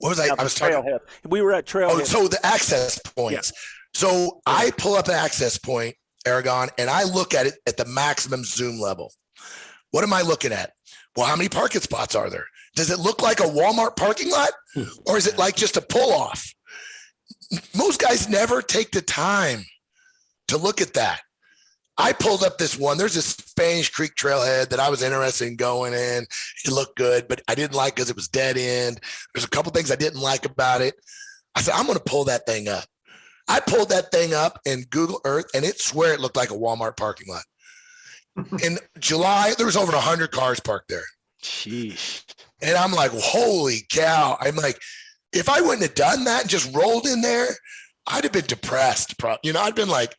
What was I? Yeah, I was talking. Trailhead. We were at Trailhead. Oh, so the access points. So I pull up an access point, Aragon, and I look at it at the maximum zoom level. What am I looking at? Well, how many parking spots are there? Does it look like a Walmart parking lot, or is it like just a pull off? Most guys never take the time to look at that. I pulled up this one. There's this Spanish Creek trailhead that I was interested in going in. It looked good, but I didn't like because it was dead end. There's a couple things I didn't like about it. I said, I'm going to pull that thing up. I pulled that thing up in Google Earth, and it swear it looked like a Walmart parking lot. In July, there was over 100 cars parked there. Sheesh. And I'm like, holy cow. I'm like, if I wouldn't have done that and just rolled in there, I'd have been depressed. I'd been like,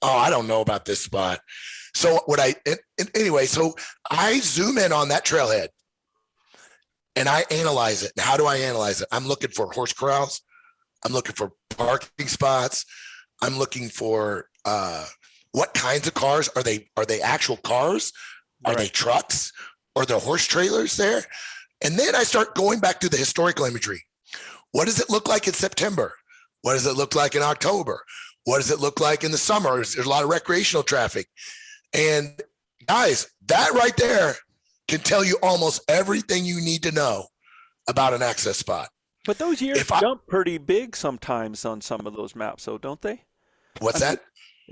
oh, I don't know about this spot. So anyway, so I zoom in on that trailhead and I analyze it. And how do I analyze it? I'm looking for horse corrals. I'm looking for parking spots. I'm looking for what kinds of cars are they actual cars? Are they trucks? Are there horse trailers there? And then I start going back to the historical imagery. What does it look like in September? What does it look like in October? What does it look like in the summer? There's a lot of recreational traffic. And guys, that right there can tell you almost everything you need to know about an access spot. But those years jump pretty big sometimes on some of those maps, though, don't they? What's that?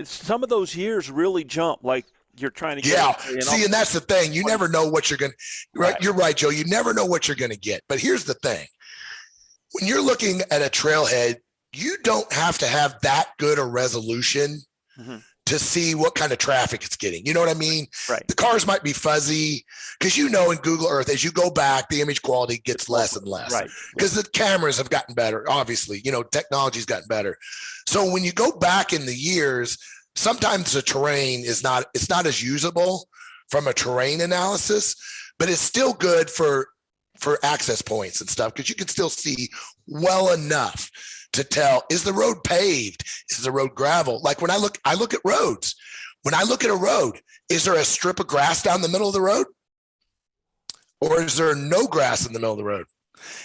Some of those years really jump, like you're trying to get. Yeah. See, and that's the thing. You never know what you're going to, right? You're right, Joe. You never know what you're going to get. But here's the thing. When you're looking at a trailhead, you don't have to have that good a resolution to see what kind of traffic it's getting. You know what I mean? Right. The cars might be fuzzy because in Google Earth, as you go back, the image quality gets less and less. Right. Because the cameras have gotten better. Obviously, technology's gotten better. So when you go back in the years, sometimes the terrain it's not as usable from a terrain analysis, but it's still good for access points and stuff because you can still see well enough to tell, is the road paved? Is the road gravel? Like when I look at roads. When I look at a road, is there a strip of grass down the middle of the road? Or is there no grass in the middle of the road?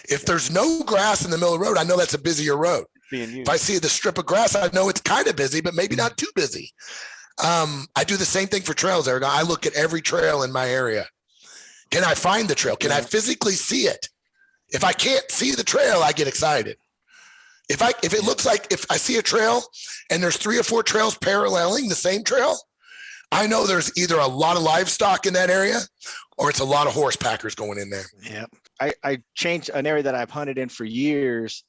If there's no grass in the middle of the road, I know that's a busier road. If I see the strip of grass, I know it's kind of busy, but maybe not too busy. I do the same thing for trails, Eric. I look at every trail in my area. Can I find the trail? Can I physically see it? If I can't see the trail, I get excited. If it looks like if I see a trail and there's 3 or 4 trails paralleling the same trail, I know there's either a lot of livestock in that area or it's a lot of horse packers going in there. Yeah. I changed an area that I've hunted in for years.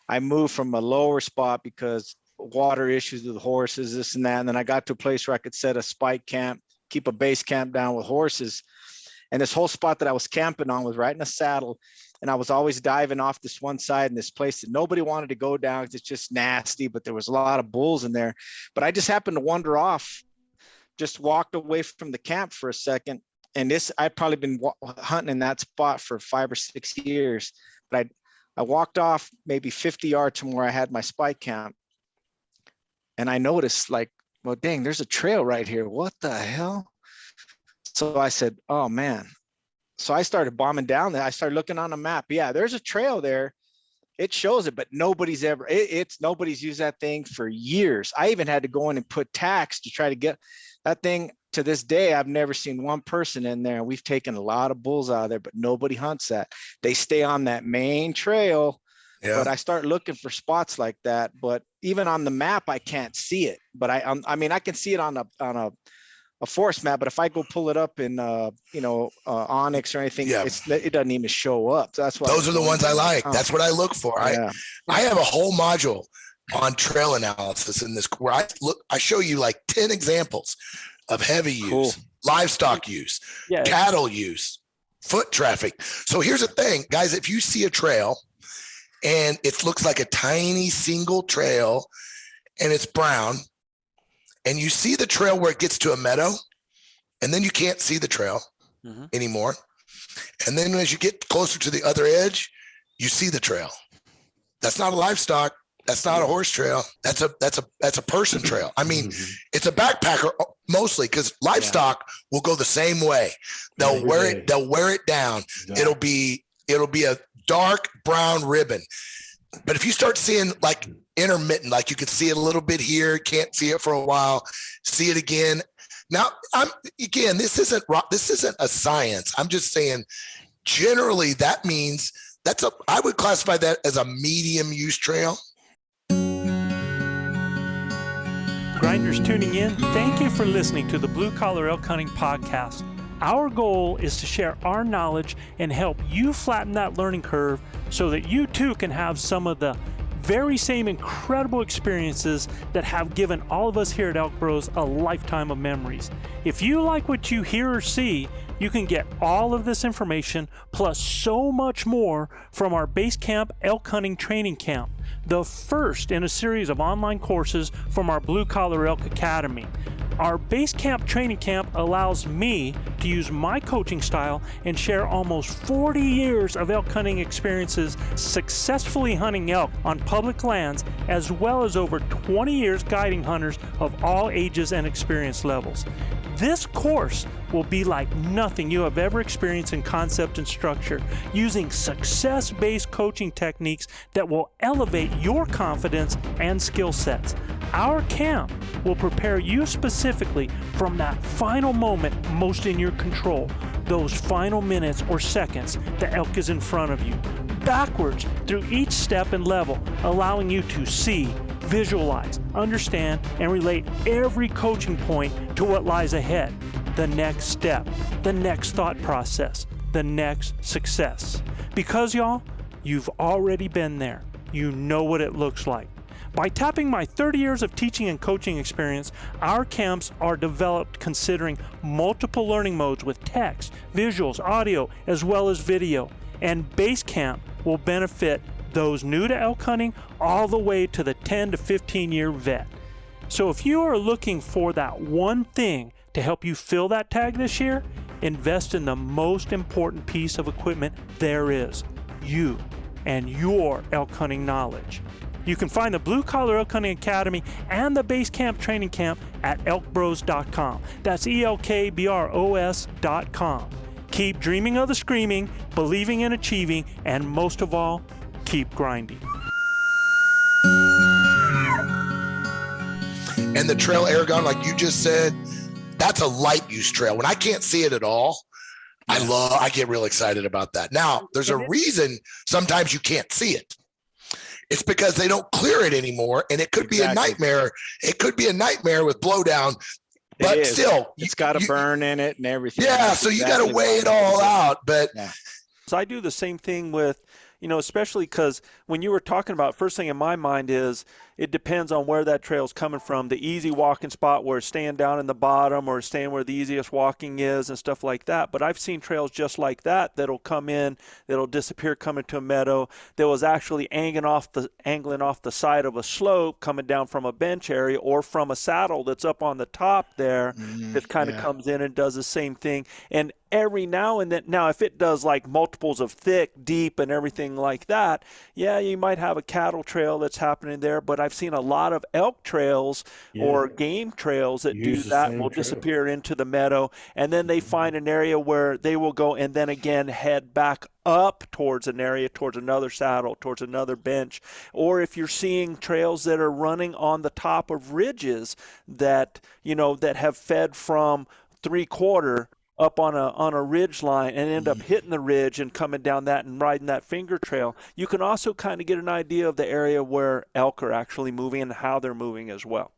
I moved from a lower spot because water issues with horses, this and that. And then I got to a place where I could set a spike camp, keep a base camp down with horses. And this whole spot that I was camping on was right in a saddle. And I was always diving off this one side in this place that nobody wanted to go down because it's just nasty, but there was a lot of bulls in there. But I just happened to wander off, just walked away from the camp for a second. And I'd probably been hunting in that spot for 5 or 6 years. But I walked off maybe 50 yards from where I had my spike camp. And I noticed like, well, dang, there's a trail right here. What the hell? So I said, oh man. So I started bombing down there. I started looking on the map. Yeah, there's a trail there. It shows it, but nobody's used that thing for years. I even had to go in and put tax to try to get that thing. To this day, I've never seen one person in there. We've taken a lot of bulls out of there, but nobody hunts that. They stay on that main trail. Yeah. But I start looking for spots like that. But even on the map, I can't see it. But I mean, I can see it on a forest map, but if I go pull it up in Onyx or anything, it doesn't even show up. So that's why those are the ones I like. That's what I look for. I have a whole module on trail analysis in this where I show you like 10 examples of heavy use, livestock use, cattle use, foot traffic. So here's the thing, guys, if you see a trail and it looks like a tiny single trail and it's brown, and you see the trail where it gets to a meadow, and then you can't see the trail anymore. And then as you get closer to the other edge, you see the trail. That's not a livestock. That's not a horse trail. That's a person trail. I mean, it's a backpacker mostly because livestock will go the same way. They'll wear it down. Yeah. It'll be a dark brown ribbon. But if you start seeing like intermittent, like you could see it a little bit here, can't see it for a while, see it again. Now, this isn't a science. I'm just saying, generally, that means I would classify that as a medium use trail. Grinders tuning in, thank you for listening to the Blue Collar Elk Hunting Podcast. Our goal is to share our knowledge and help you flatten that learning curve so that you too can have some of the very same incredible experiences that have given all of us here at Elk Bros a lifetime of memories. If you like what you hear or see, you can get all of this information plus so much more from our Base Camp Elk Hunting Training Camp, the first in a series of online courses from our Blue Collar Elk Academy. Our Base Camp Training Camp allows me to use my coaching style and share almost 40 years of elk hunting experiences successfully hunting elk on public lands, as well as over 20 years guiding hunters of all ages and experience levels. This course will be like nothing you have ever experienced in concept and structure, using success-based coaching techniques that will elevate your confidence and skill sets. Our camp will prepare you specifically from that final moment most in your control, those final minutes or seconds the elk is in front of you, backwards through each step and level, allowing you to see, visualize, understand, and relate every coaching point to what lies ahead, the next step, the next thought process, the next success. Because y'all, you've already been there. You know what it looks like. By tapping my 30 years of teaching and coaching experience, our camps are developed considering multiple learning modes with text, visuals, audio, as well as video. And Base Camp will benefit those new to elk hunting all the way to the 10 to 15 year vet. So if you are looking for that one thing to help you fill that tag this year, invest in the most important piece of equipment there is, you and your elk hunting knowledge. You can find the Blue Collar Elk Hunting Academy and the Base Camp Training Camp at elkbros.com. That's ELKBROS.com. Keep dreaming of the screaming, believing in achieving, and most of all, keep grinding. And the trail Aragon, like you just said, that's a light use trail. When I can't see it at all, I get real excited about that. Now, there's a reason sometimes you can't see it. It's because they don't clear it anymore, and it could be a nightmare. It could be a nightmare with blowdown, but still, it's got a burn in it and everything. Yeah, so you got to weigh it all out. But so I do the same thing with, especially because when you were talking about, first thing in my mind is it depends on where that trail's coming from. The easy walking spot where it's staying down in the bottom or staying where the easiest walking is and stuff like that. But I've seen trails just like that that'll come in, that'll disappear coming to a meadow, that was actually angling off the side of a slope coming down from a bench area or from a saddle that's up on the top there that kind of comes in and does the same thing. And every now and then, now if it does like multiples of thick, deep, and everything like that, you might have a cattle trail that's happening there, but I've seen a lot of elk trails or game trails that do that, will disappear into the meadow, and then they find an area where they will go and then again head back up towards an area, towards another saddle, towards another bench. Or if you're seeing trails that are running on the top of ridges that, that have fed from 3/4 up on a ridge line and end up hitting the ridge and coming down that and riding that finger trail, you can also kind of get an idea of the area where elk are actually moving and how they're moving as well.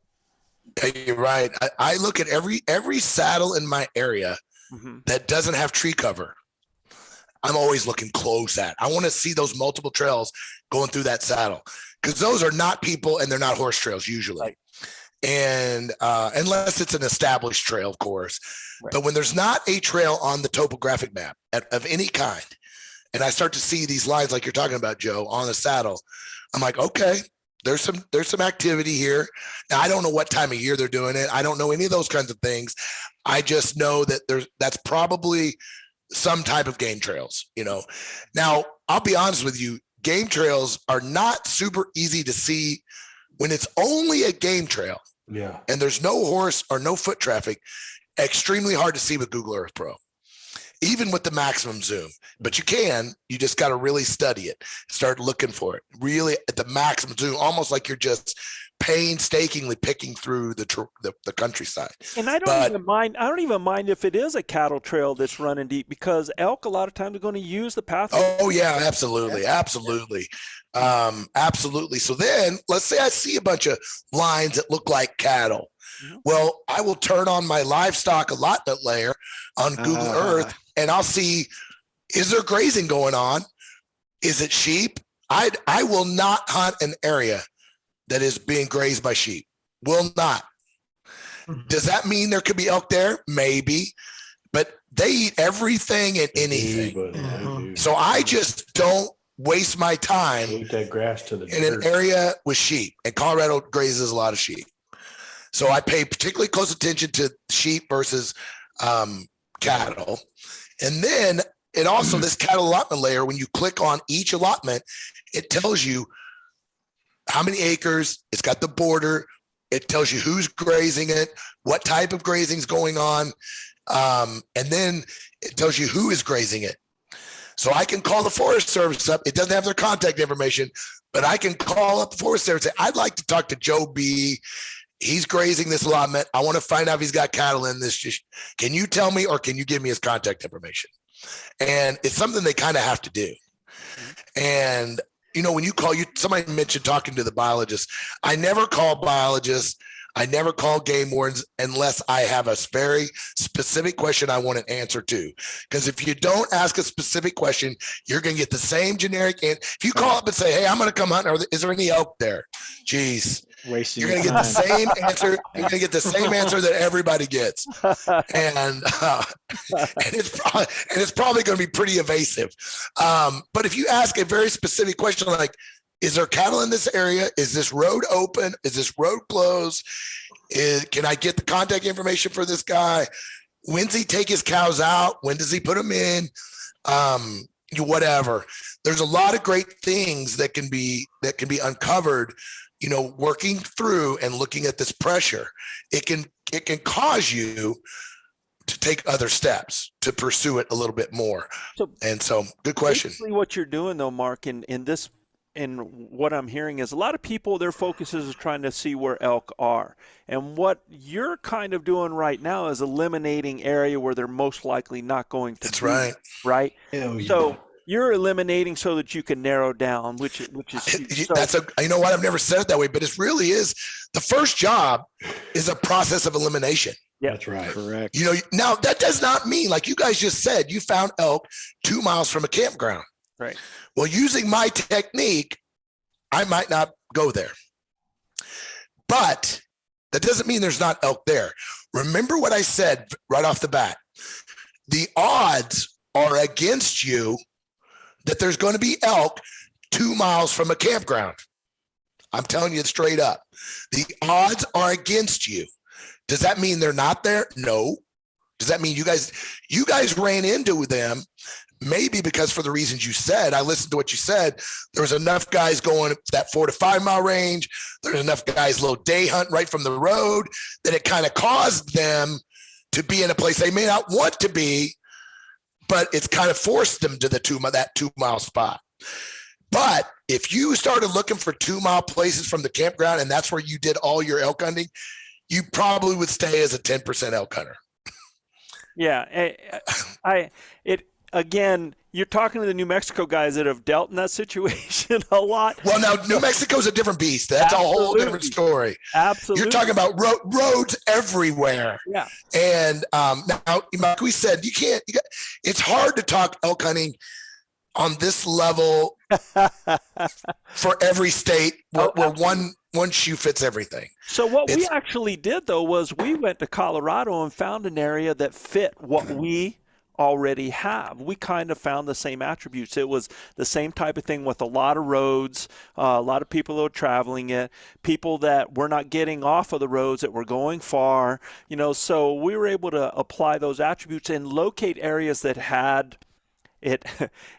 Yeah, you're right. I look at every saddle in my area that doesn't have tree cover. I'm always looking close at. I want to see those multiple trails going through that saddle, because those are not people and they're not horse trails usually. Right. And unless it's an established trail, of course. Right. But when there's not a trail on the topographic map of any kind, and I start to see these lines like you're talking about, Joe, on the saddle, I'm like, okay, there's some activity here. Now, I don't know what time of year they're doing it. I don't know any of those kinds of things. I just know that that's probably some type of game trails, Now, I'll be honest with you, game trails are not super easy to see when it's only a game trail. Yeah. And there's no horse or no foot traffic. Extremely hard to see with Google Earth Pro. even with the maximum zoom, but you just got to really study it, start looking for it really at the maximum zoom, almost like you're just painstakingly picking through the countryside. And I don't even mind if it is a cattle trail that's running deep, because elk a lot of times are going to use the path. Oh yeah, absolutely. Absolutely. So then let's say I see a bunch of lines that look like cattle. Well, I will turn on my livestock allotment layer on Google Earth, and I'll see, is there grazing going on? Is it sheep? I will not hunt an area that is being grazed by sheep. Will not. Does that mean there could be elk there? Maybe, but they eat everything and anything. So I just don't waste my time Eat that grass to the in an area with sheep, and Colorado grazes a lot of sheep. So I pay particularly close attention to sheep versus cattle. And then it also, this cattle allotment layer, when you click on each allotment, it tells you how many acres, it's got the border, it tells you who's grazing it, what type of grazing is going on, and then it tells you who is grazing it. So I can call the Forest Service up. It doesn't have their contact information, but I can call up the Forest Service and say, I'd like to talk to Joe B. He's grazing this allotment. I want to find out if he's got cattle in this. Can you tell me, or can you give me his contact information? And it's something they kind of have to do. And, when you call, somebody mentioned talking to the biologist. I never call biologists. I never call game wardens unless I have a very specific question I want an answer to. Because if you don't ask a specific question, you're going to get the same generic answer. If you call up and say, hey, I'm going to come hunt, or is there any elk there? Geez. You're going to get the same answer. You're going to get the same answer that everybody gets, and it's probably going to be pretty evasive. But if you ask a very specific question, like, is there cattle in this area? Is this road open? Is this road closed? Can I get the contact information for this guy? When does he take his cows out? When does he put them in? Whatever. There's a lot of great things that can be uncovered. Working through and looking at this pressure, it can cause you to take other steps to pursue it a little bit more. So good question. Basically what you're doing though, Mark, in what I'm hearing is a lot of people, their focus is trying to see where elk are. And what you're kind of doing right now is eliminating area where they're most likely not going to be. That's right. Right? Hell yeah. So you're eliminating so that you can narrow down, which is huge. You know what? I've never said it that way, but it really is. The first job is a process of elimination. Yeah, that's right. Correct. Now that does not mean, like you guys just said, you found elk 2 miles from a campground. Right. Well, using my technique, I might not go there, but that doesn't mean there's not elk there. Remember what I said right off the bat. The odds are against you that there's going to be elk 2 miles from a campground. I'm telling you straight up. The odds are against you. Does that mean they're not there? No. Does that mean you guys ran into them? Maybe because for the reasons you said. I listened to what you said. There was enough guys going that 4 to 5 mile range. There's enough guys little day hunt right from the road that it kind of caused them to be in a place they may not want to be, but it's kind of forced them to that 2 mile spot. But if you started looking for 2 mile places from the campground and that's where you did all your elk hunting, you probably would stay as a 10% elk hunter. Yeah. Again, you're talking to the New Mexico guys that have dealt in that situation a lot. Well, now New Mexico's a different beast. That's Absolutely. A whole different story. Absolutely. You're talking about roads everywhere. Yeah. And now, like we said, it's hard to talk elk hunting on this level for every state where one shoe fits everything. So what we actually did though was we went to Colorado and found an area that fit what we already have. We kind of found the same attributes. It was the same type of thing with a lot of roads, a lot of people that were traveling it, people that were not getting off of the roads that were going far, so we were able to apply those attributes and locate areas that had it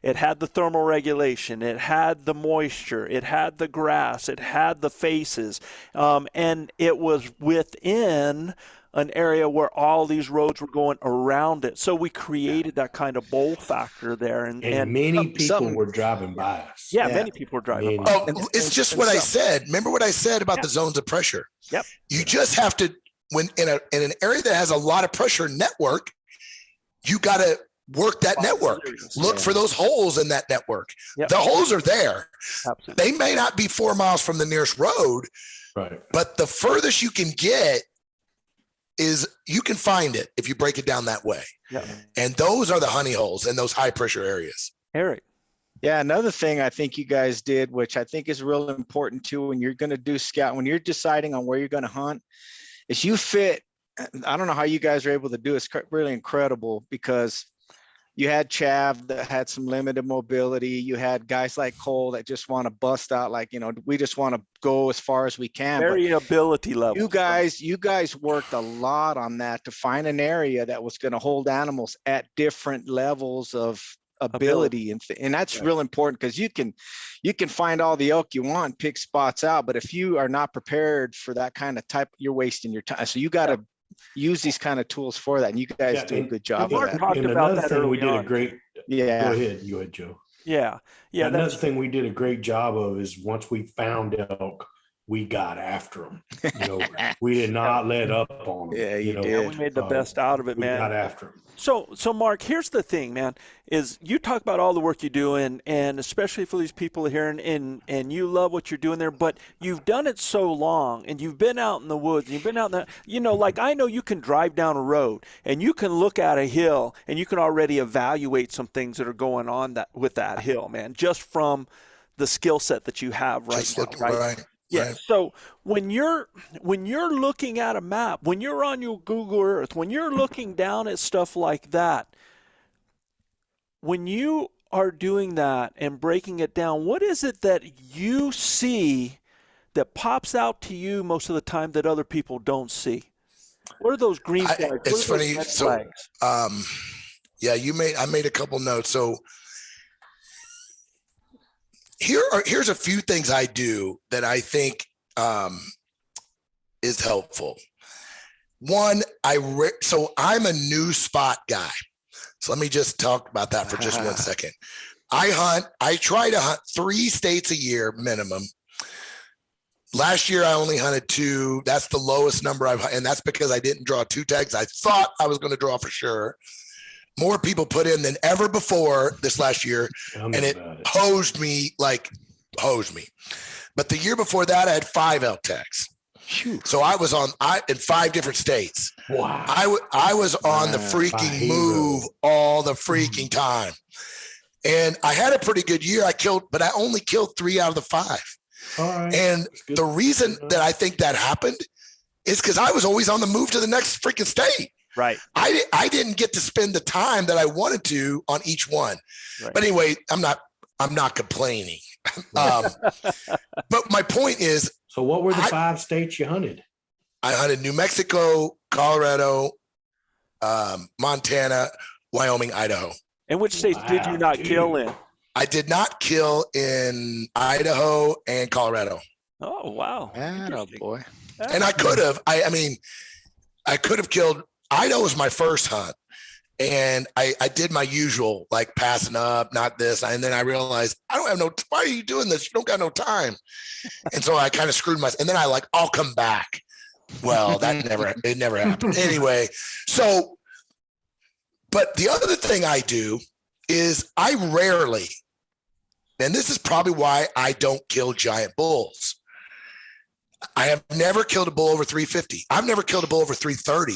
had the thermal regulation, it had the moisture, it had the grass, it had the faces, and it was within an area where all these roads were going around it. So we created that kind of bowl factor there. And many people were driving by us. Yeah, many people were driving by. Oh, it's just what I said. Remember what I said about the zones of pressure? Yep. You just have to, when in an area that has a lot of pressure network, you got to work that network. Look for those holes in that network. Yep. The holes are there. Absolutely. They may not be 4 miles from the nearest road, right? But the furthest you can get is you can find it if you break it down that way. Yep. And those are the honey holes in those high pressure areas. Eric. Yeah, another thing I think you guys did, which I think is real important too, when you're going to do scout, when you're deciding on where you're going to hunt, is you fit. I don't know how you guys are able to do it. It's really incredible because you had Chav that had some limited mobility. You had guys like Cole that just want to bust out, like, you know, we just want to go as far as we can. Variability level. You guys worked a lot on that to find an area that was going to hold animals at different levels of ability. And that's real important, because you can find all the elk you want, pick spots out, but if you are not prepared for that kind of type, you're wasting your time. So you got to use these kind of tools for that, and you guys do a good job of that. Talked about that early we did on. a great. Yeah. Go ahead, Joe. Yeah. Another thing we did a great job of is once we found elk, we got after them. You know, we did not let up on them. Yeah, you did. Yeah, we made the best out of it, man. We got after them. So Mark, here's the thing, man, is you talk about all the work you do, and especially for these people here, and you love what you're doing there, but you've done it so long, and you've been out in the woods, and you've been out in the, you know, like I know you can drive down a road, and you can look at a hill, and you can already evaluate some things that are going on with that hill, man, just from the skill set that you have right now, right? Yeah. Right. So when you're looking at a map, when you're on your Google Earth, when you're looking down at stuff like that, when you are doing that and breaking it down, what is it that you see that pops out to you most of the time that other people don't see? What are those green flags? It's funny. So, I made a couple notes. So here's a few things I do that I think is helpful. One, so I'm a new spot guy. So let me just talk about that for just 1 second. I try to hunt 3 states a year minimum. Last year, I only hunted 2. That's the lowest number and that's because I didn't draw 2 tags. I thought I was going to draw for sure. More people put in than ever before this last year, and it hosed me. But the year before that, I had 5 elk tags. So I was in 5 different states. Wow. I was on the freaking move all the freaking time. And I had a pretty good year. But I only killed 3 out of the 5. All right. And the reason that I think that happened is because I was always on the move to the next freaking state. Right. I didn't get to spend the time that I wanted to on each one. Right. But anyway, I'm not complaining. But my point is, so what were the 5 states you hunted? I hunted New Mexico, Colorado, Montana, Wyoming, Idaho. And which states did you not kill in? I did not kill in Idaho and Colorado. Oh, wow. Boy. And I could have. I could have killed. Idaho was my first hunt, and I did my usual, like passing up, not this. And then I realized why are you doing this? You don't got no time. And so I kind of screwed myself. And then I'll come back. Well, it never happened. Anyway, but the other thing I do is I rarely, and this is probably why I don't kill giant bulls. I have never killed a bull over 350. I've never killed a bull over 330.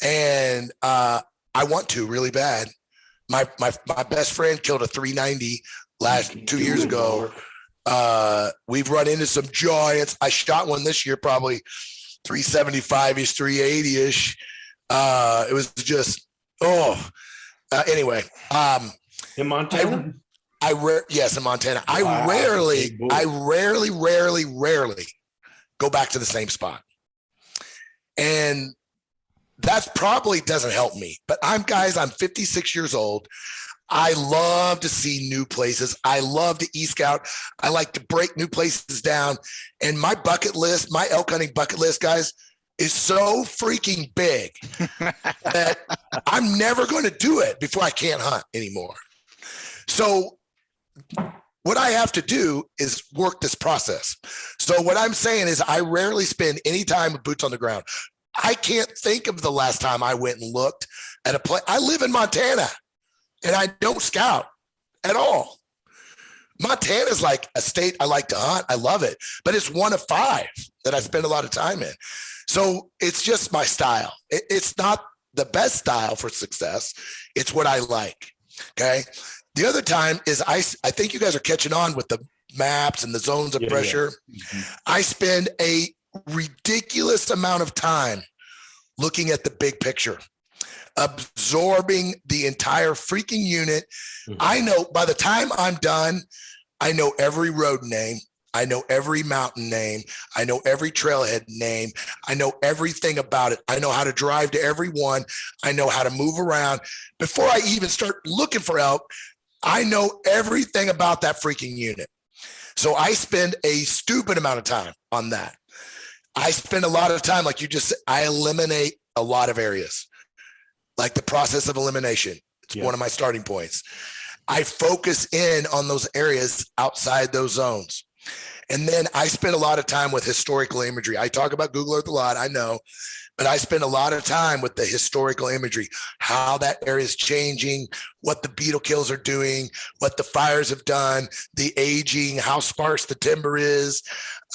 And I want to really bad. My best friend killed a 390 2 years ago. We've run into some giants. I shot one this year, probably 375-ish, 380-ish. It was just, anyway. In Montana? Yes, in Montana. Wow. I rarely go back to the same spot. And that probably doesn't help me, but I'm 56 years old. I love to see new places. I love to e-scout. I like to break new places down. And my bucket list, my elk hunting bucket list, guys, is so freaking big that I'm never going to do it before I can't hunt anymore. So what I have to do is work this process. So what I'm saying is I rarely spend any time with boots on the ground. I can't think of the last time I went and looked at a place. I live in Montana and I don't scout at all. Montana is like a state I like to hunt. I love it, but it's one of 5 that I spend a lot of time in. So it's just my style. It's not the best style for success. It's what I like. Okay. The other time is I think you guys are catching on with the maps and the zones of pressure. Yeah. Mm-hmm. I spend a ridiculous amount of time looking at the big picture, absorbing the entire freaking unit. Mm-hmm. I know by the time I'm done, I know every road name. I know every mountain name. I know every trailhead name. I know everything about it. I know how to drive to every one. I know how to move around. Before I even start looking for elk, I know everything about that freaking unit. So I spend a stupid amount of time on that. I spend a lot of time, like you just said, I eliminate a lot of areas, like the process of elimination. It's one of my starting points. I focus in on those areas outside those zones. And then I spend a lot of time with historical imagery. I talk about Google Earth a lot, I know, but I spend a lot of time with the historical imagery, how that area is changing, what the beetle kills are doing, what the fires have done, the aging, how sparse the timber is,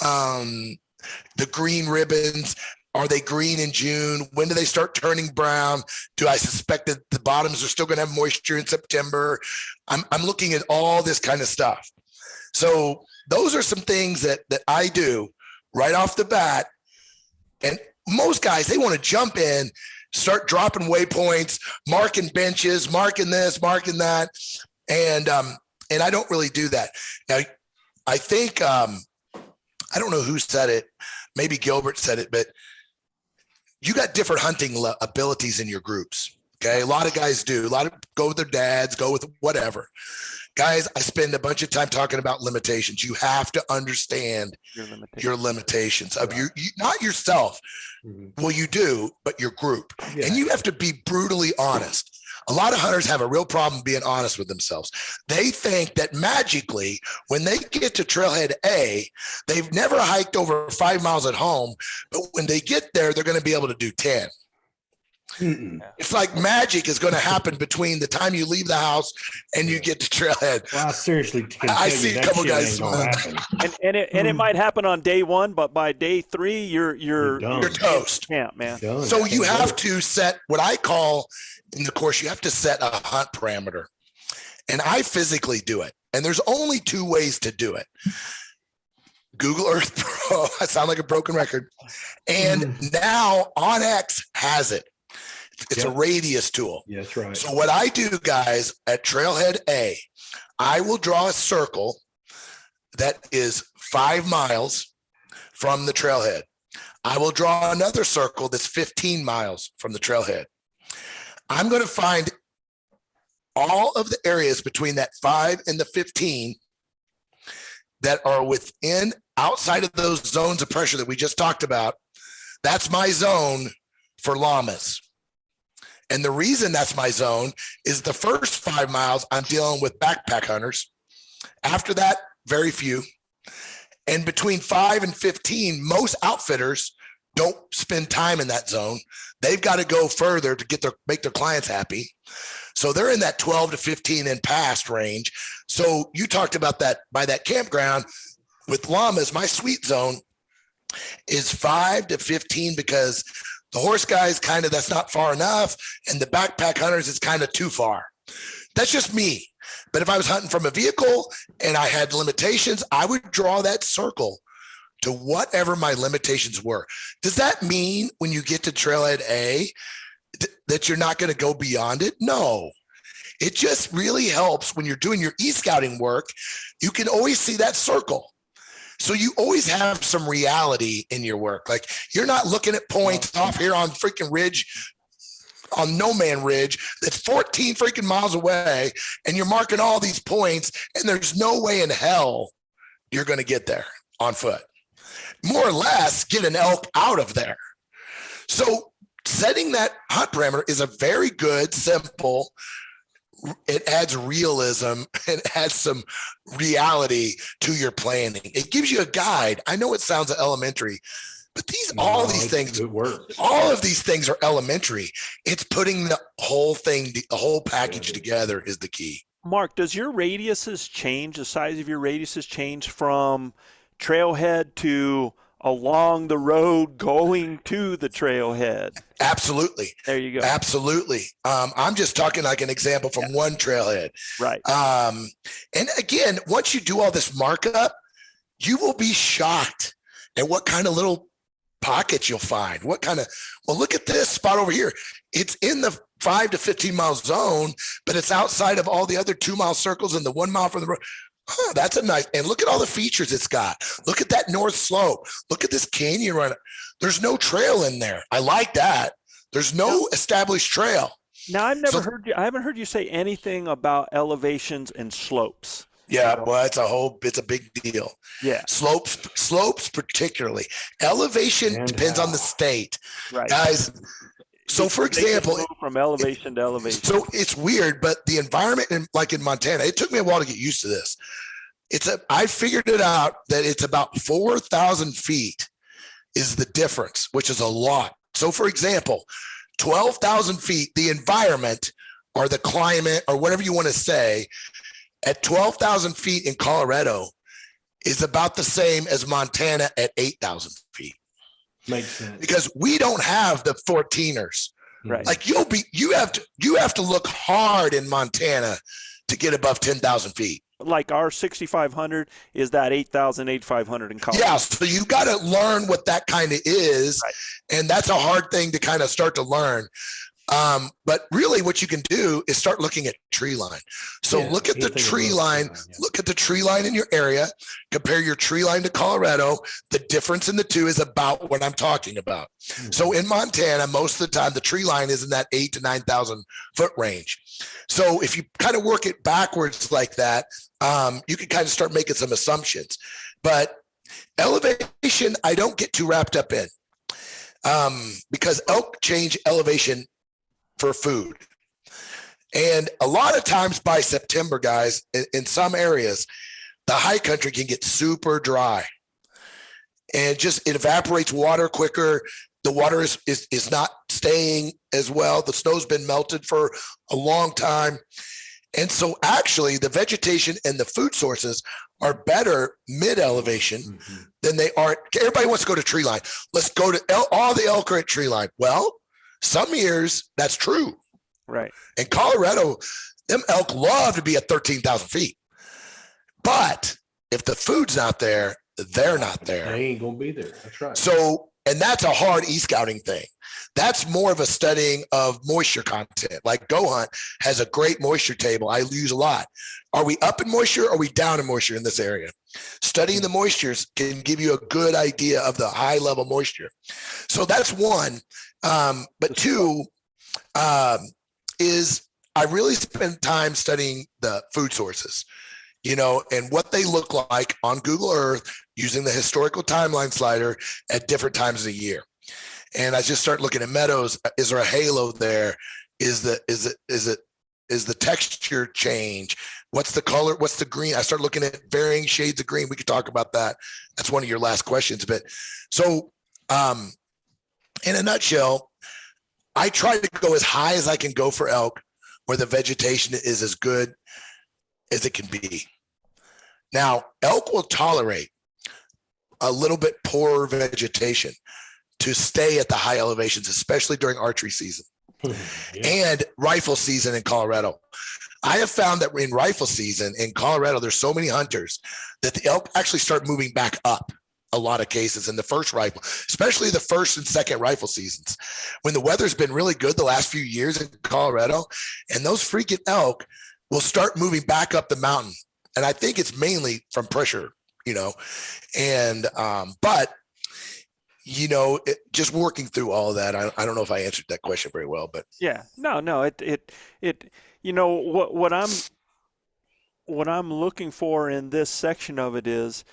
the green ribbons. Are they green in June? When do they start turning brown? Do I suspect that the bottoms are still going to have moisture in September? I'm looking at all this kind of stuff. So those are some things that I do right off the bat. And most guys, they want to jump in, start dropping waypoints, marking benches, marking this, marking that. And I don't really do that. Now, I think, I don't know who said it. Maybe Gilbert said it, but you got different hunting abilities in your groups. Okay. A lot of guys do. A lot of go with their dads, go with whatever. Guys, I spend a bunch of time talking about limitations. You have to understand your limitations of you, not yourself. Mm-hmm. Well, you do, but your group. Yeah. And you have to be brutally honest. A lot of hunters have a real problem being honest with themselves. They think that magically, when they get to trailhead A, they've never hiked over 5 miles at home, but when they get there, they're going to be able to do 10. Mm-mm. It's like magic is going to happen between the time you leave the house and you get to trailhead. Well, I seriously can I see a couple guys and it might happen on day 1, but by day 3 you're toast. Yeah, man. So you have to set what I call in the course, you have to set a hunt parameter. And I physically do it. And there's only 2 ways to do it. Google Earth Pro, I sound like a broken record. And now OnX has it. It's a radius tool. Yeah, that's right. So what I do, guys, at trailhead A, I will draw a circle that is 5 miles from the trailhead. I will draw another circle that's 15 miles from the trailhead. I'm going to find all of the areas between that 5 and the 15 that are within, outside of those zones of pressure that we just talked about. That's my zone for llamas. And the reason that's my zone is the first 5 miles, I'm dealing with backpack hunters. After that, very few. And between 5 and 15, most outfitters don't spend time in that zone. They've got to go further to make their clients happy. So they're in that 12 to 15 and past range. So you talked about that by that campground with llamas, my sweet zone is 5 to 15 because the horse guys that's not far enough. And the backpack hunters is kind of too far. That's just me. But if I was hunting from a vehicle and I had limitations, I would draw that circle to whatever my limitations were. Does that mean when you get to trailhead A that you're not going to go beyond it? No. It just really helps when you're doing your e-scouting work. You can always see that circle. So you always have some reality in your work. Like you're not looking at points off here on freaking ridge, on No Man Ridge, that's 14 freaking miles away, and you're marking all these points, and there's no way in hell you're going to get there on foot. More or less, get an elk out of there. So setting that hunt parameter is a very good, simple, it adds realism and adds some reality to your planning. It gives you a guide. I know it sounds elementary, but all of these things are elementary. It's putting the whole thing, the whole package together is the key. Mark, does your radiuses change? The size of your radiuses change from trailhead to along the road going to the trailhead? Absolutely. There you go. Absolutely. I'm just talking like an example from one trailhead. Right. And again, once you do all this markup, you will be shocked at what kind of little pockets you'll find. Well, look at this spot over here. It's in the 5 to 15 mile zone, but it's outside of all the other 2 mile circles and the 1 mile from the road. Oh, that's a nice, and look at all the features it's got. Look at that north slope. Look at this canyon run. There's no trail in there. I like that. There's no established trail. Now, I haven't heard you say anything about elevations and slopes. Yeah, well, it's a big deal. Yeah. Slopes particularly. Elevation depends on the state. Right. Guys, so for example, from elevation to elevation. So it's weird, but the environment like in Montana, it took me a while to get used to this. I figured it out that it's about 4,000 feet is the difference, which is a lot. So for example, 12,000 feet, the environment or the climate or whatever you want to say at 12,000 feet in Colorado is about the same as Montana at 8,000 feet. Makes sense. Because we don't have the 14ers. Right. Like you have to look hard in Montana to get above 10,000 feet. Like our 6,500 is that 8,000, 8,500 in Colorado. Yeah, so you got to learn what that kind of is. Right. And that's a hard thing to kind of start to learn. But really what you can do is start looking at tree line. So look at the tree line, look at the tree line in your area, compare your tree line to Colorado. The difference in the two is about what I'm talking about. Mm-hmm. So in Montana, most of the time, the tree line is in that 8,000 to 9,000 foot range. So if you kind of work it backwards like that, you can kind of start making some assumptions, but elevation, I don't get too wrapped up in, because elk change elevation for food. And a lot of times by September, guys, in some areas, the high country can get super dry and it evaporates water quicker. The water is not staying as well. The snow's been melted for a long time. And so actually the vegetation and the food sources are better mid-elevation than they are. Everybody wants to go to tree line. Let's go to all the elk are at tree line. Well, some years that's true. Right. In Colorado, them elk love to be at 13,000 feet. But if the food's not there, they're not there. They ain't going to be there. That's right. So, and that's a hard e-scouting thing. That's more of a studying of moisture content. Like Go Hunt has a great moisture table I use a lot. Are we up in moisture or are we down in moisture in this area? Studying the moistures can give you a good idea of the high level moisture. So that's one. But two is I really spend time studying the food sources, and what they look like on Google Earth using the historical timeline slider at different times of the year. And I just start looking at Meadows. Is there a halo there? Is the texture change? What's the color? What's the green? I start looking at varying shades of green. We could talk about that. That's one of your last questions. But so in a nutshell, I try to go as high as I can go for elk where the vegetation is as good as it can be. Now, elk will tolerate a little bit poorer vegetation to stay at the high elevations, especially during archery season and rifle season in Colorado. I have found that in rifle season in Colorado, there's so many hunters that the elk actually start moving back up a lot of cases in the first rifle, especially the first and second rifle seasons. When the weather's been really good the last few years in Colorado, and those freaking elk will start moving back up the mountain. And I think it's mainly from pressure, and, but just working through all of that. I don't know if I answered that question very well, but yeah, no, what I'm looking for in this section of it is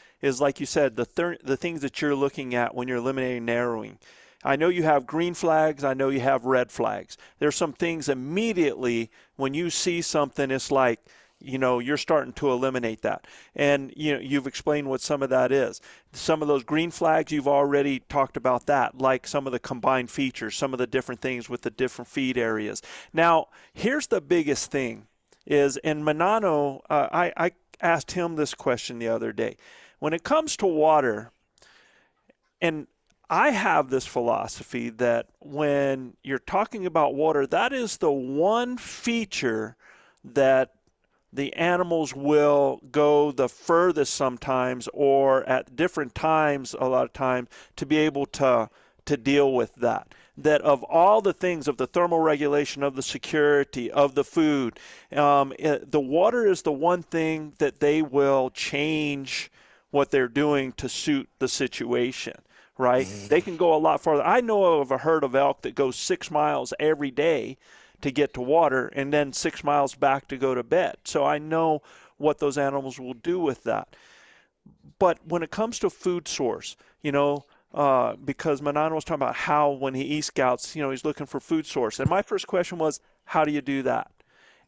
like you said, the things that you're looking at when you're eliminating narrowing. I know you have green flags. I know you have red flags. There's some things immediately when you see something, it's like, you're starting to eliminate that. And, you've explained what some of that is. Some of those green flags, you've already talked about that, like some of the combined features, some of the different things with the different feed areas. Now, here's the biggest thing is, and Manano, I asked him this question the other day. When it comes to water, and I have this philosophy that when you're talking about water, that is the one feature that the animals will go the furthest sometimes, or at different times, a lot of times, to be able to deal with that. That of all the things, of the thermal regulation, of the security, of the food, the water is the one thing that they will change what they're doing to suit the situation, right? They can go a lot farther. I know of a herd of elk that goes 6 miles every day to get to water, and then 6 miles back to go to bed. So I know what those animals will do with that. But when it comes to food source, because Manano was talking about how when he e-scouts, he's looking for food source. And my first question was, how do you do that?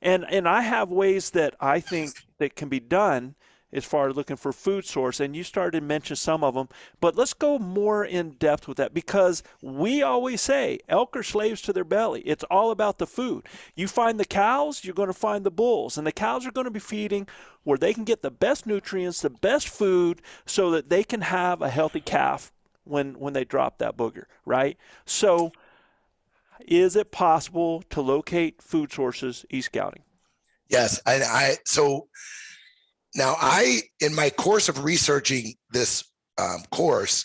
And I have ways that I think that can be done as far as looking for food source, and you started to mention some of them, but let's go more in depth with that, because we always say elk are slaves to their belly. It's all about the food. You find the cows, you're going to find the bulls, and the cows are going to be feeding where they can get the best nutrients, the best food, so that they can have a healthy calf when they drop that booger, right? So is it possible to locate food sources e-scouting? Yes. Now, in my course of researching this course,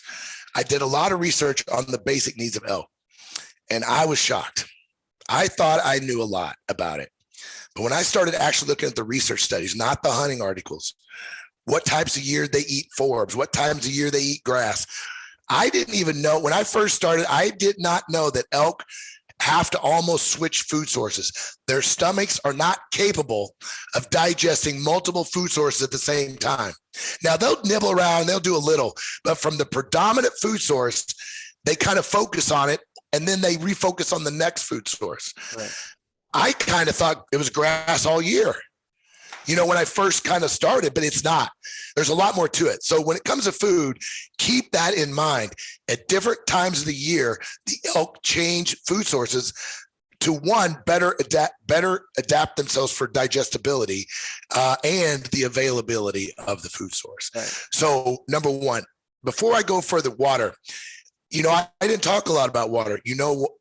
I did a lot of research on the basic needs of elk, and I was shocked. I thought I knew a lot about it. But when I started actually looking at the research studies, not the hunting articles, what types of year they eat forbs, what times of year they eat grass, I didn't even know. When I first started, I did not know that elk have to almost switch food sources. Their stomachs are not capable of digesting multiple food sources at the same time. Now, they'll nibble around, they'll do a little, but from the predominant food source, they kind of focus on it, and then they refocus on the next food source. Right. I kind of thought it was grass all year, when I first kind of started, but it's not. There's a lot more to it. So when it comes to food, keep that in mind. At different times of the year, the elk change food sources to better adapt themselves for digestibility and the availability of the food source. Right. So number one, before I go further, water. I didn't talk a lot about water.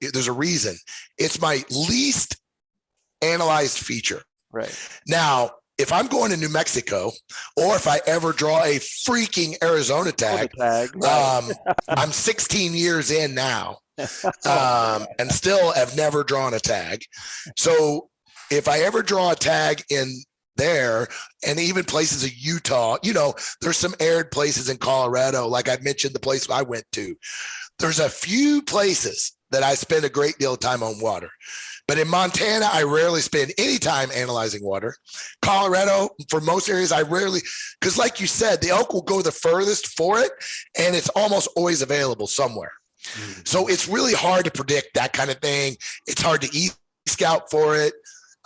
There's a reason. It's my least analyzed feature. Right. Now, if I'm going to New Mexico, or if I ever draw a freaking Arizona tag, right. I'm 16 years in now, and still have never drawn a tag. So if I ever draw a tag in there, and even places of Utah, there's some arid places in Colorado, like I mentioned, the place I went to. There's a few places that I spend a great deal of time on water. But in Montana, I rarely spend any time analyzing water. Colorado, for most areas, I rarely, because like you said, the elk will go the furthest for it, and it's almost always available somewhere. Mm-hmm. So it's really hard to predict that kind of thing. It's hard to scout for it,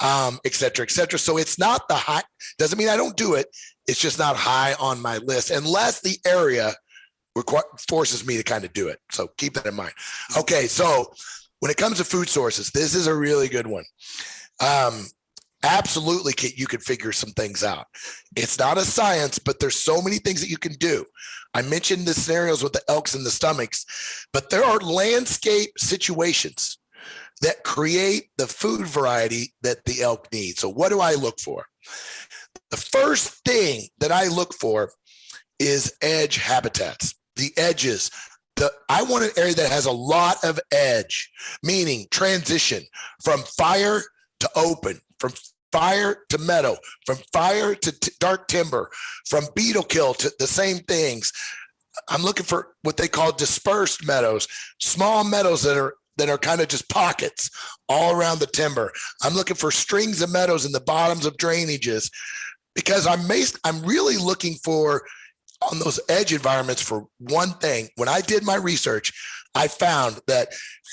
et cetera, et cetera. So it's not the high, doesn't mean I don't do it. It's just not high on my list, unless the area forces me to kind of do it. So keep that in mind. Okay, so when it comes to food sources, this is a really good one. Absolutely, you can figure some things out. It's not a science, but there's so many things that you can do. I mentioned the scenarios with the elks and the stomachs, but there are landscape situations that create the food variety that the elk need. So what do I look for? The first thing that I look for is edge habitats, the edges. I want an area that has a lot of edge, meaning transition from fire to open, from fire to meadow, from fire to dark timber, from beetle kill to the same things. I'm looking for what they call dispersed meadows, small meadows that are kind of just pockets all around the timber. I'm looking for strings of meadows in the bottoms of drainages, because I'm really looking for on those edge environments for one thing. When I did my research, I found that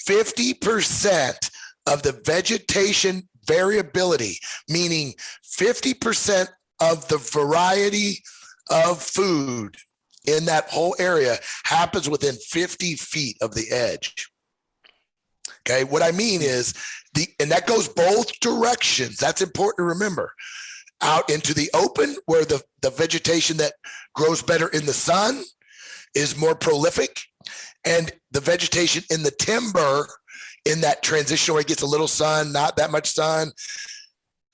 50% of the vegetation variability, meaning 50% of the variety of food in that whole area happens within 50 feet of the edge. Okay, what I mean is and that goes both directions. That's important to remember. Out into the open where the vegetation that grows better in the sun is more prolific, and the vegetation in the timber in that transition where it gets a little sun, not that much sun,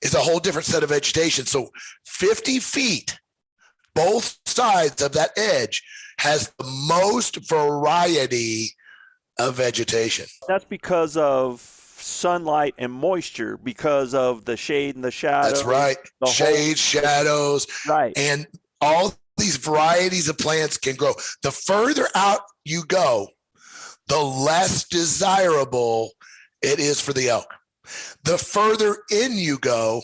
is a whole different set of vegetation. So 50 feet, both sides of that edge has the most variety of vegetation. That's because of sunlight and moisture, because of the shade and the shadow. That's right. Shade, shadows, right. And all these varieties of plants can grow. The further out you go, the less desirable it is for the elk. The further in you go,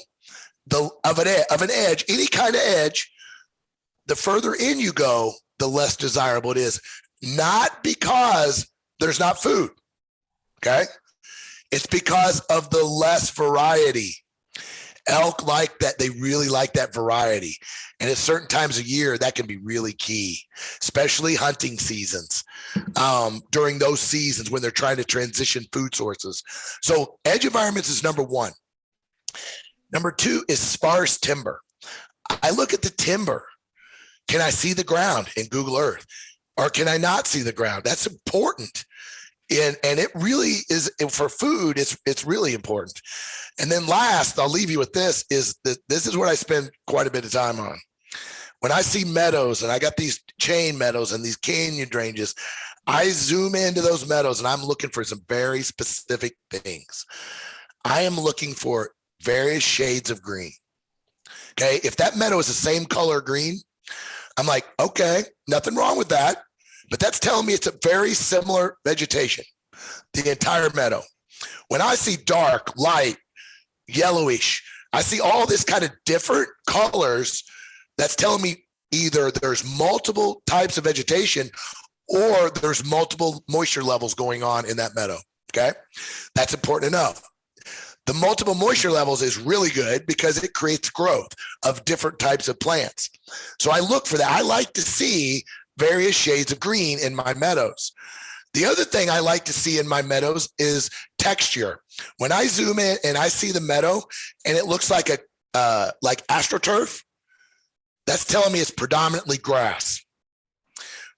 of an edge, any kind of edge, the further in you go, the less desirable it is. Not because there's not food, okay? It's because of the less variety. Elk like that. They really like that variety. And at certain times of year, that can be really key, especially hunting seasons, during those seasons when they're trying to transition food sources. So edge environments is number one. Number two is sparse timber. I look at the timber. Can I see the ground in Google Earth? Or can I not see the ground? That's important. And it really is, for food, it's really important. And then last, I'll leave you with this, is that this is what I spend quite a bit of time on. When I see meadows, and I got these chain meadows and these canyon ranges, I zoom into those meadows and I'm looking for some very specific things. I am looking for various shades of green. Okay, if that meadow is the same color green, I'm like, okay, nothing wrong with that. But that's telling me it's a very similar vegetation, the entire meadow. When I see dark, light, yellowish, I see all this kind of different colors, that's telling me either there's multiple types of vegetation or there's multiple moisture levels going on in that meadow, okay? That's important to know. The multiple moisture levels is really good because it creates growth of different types of plants. So I look for that. I like to see various shades of green in my meadows. The other thing I like to see in my meadows is texture. When I zoom in and I see the meadow and it looks like like AstroTurf, that's telling me it's predominantly grass.